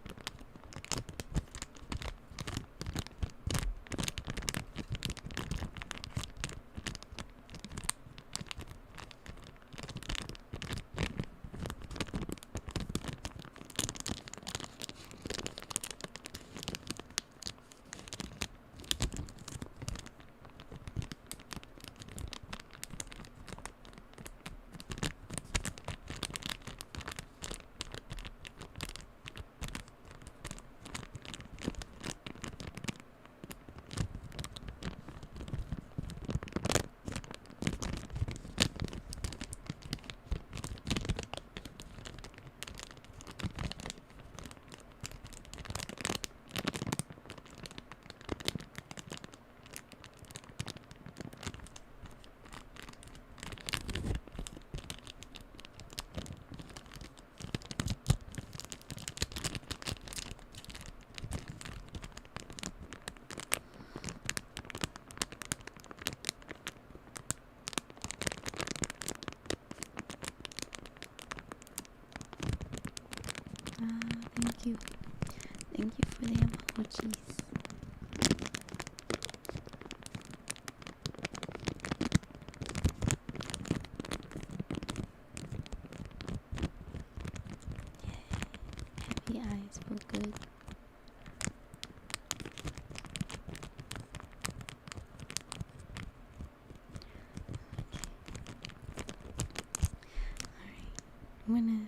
Thank you. Thank you for the emojis. Happy eyes feel good. Alright. I'm gonna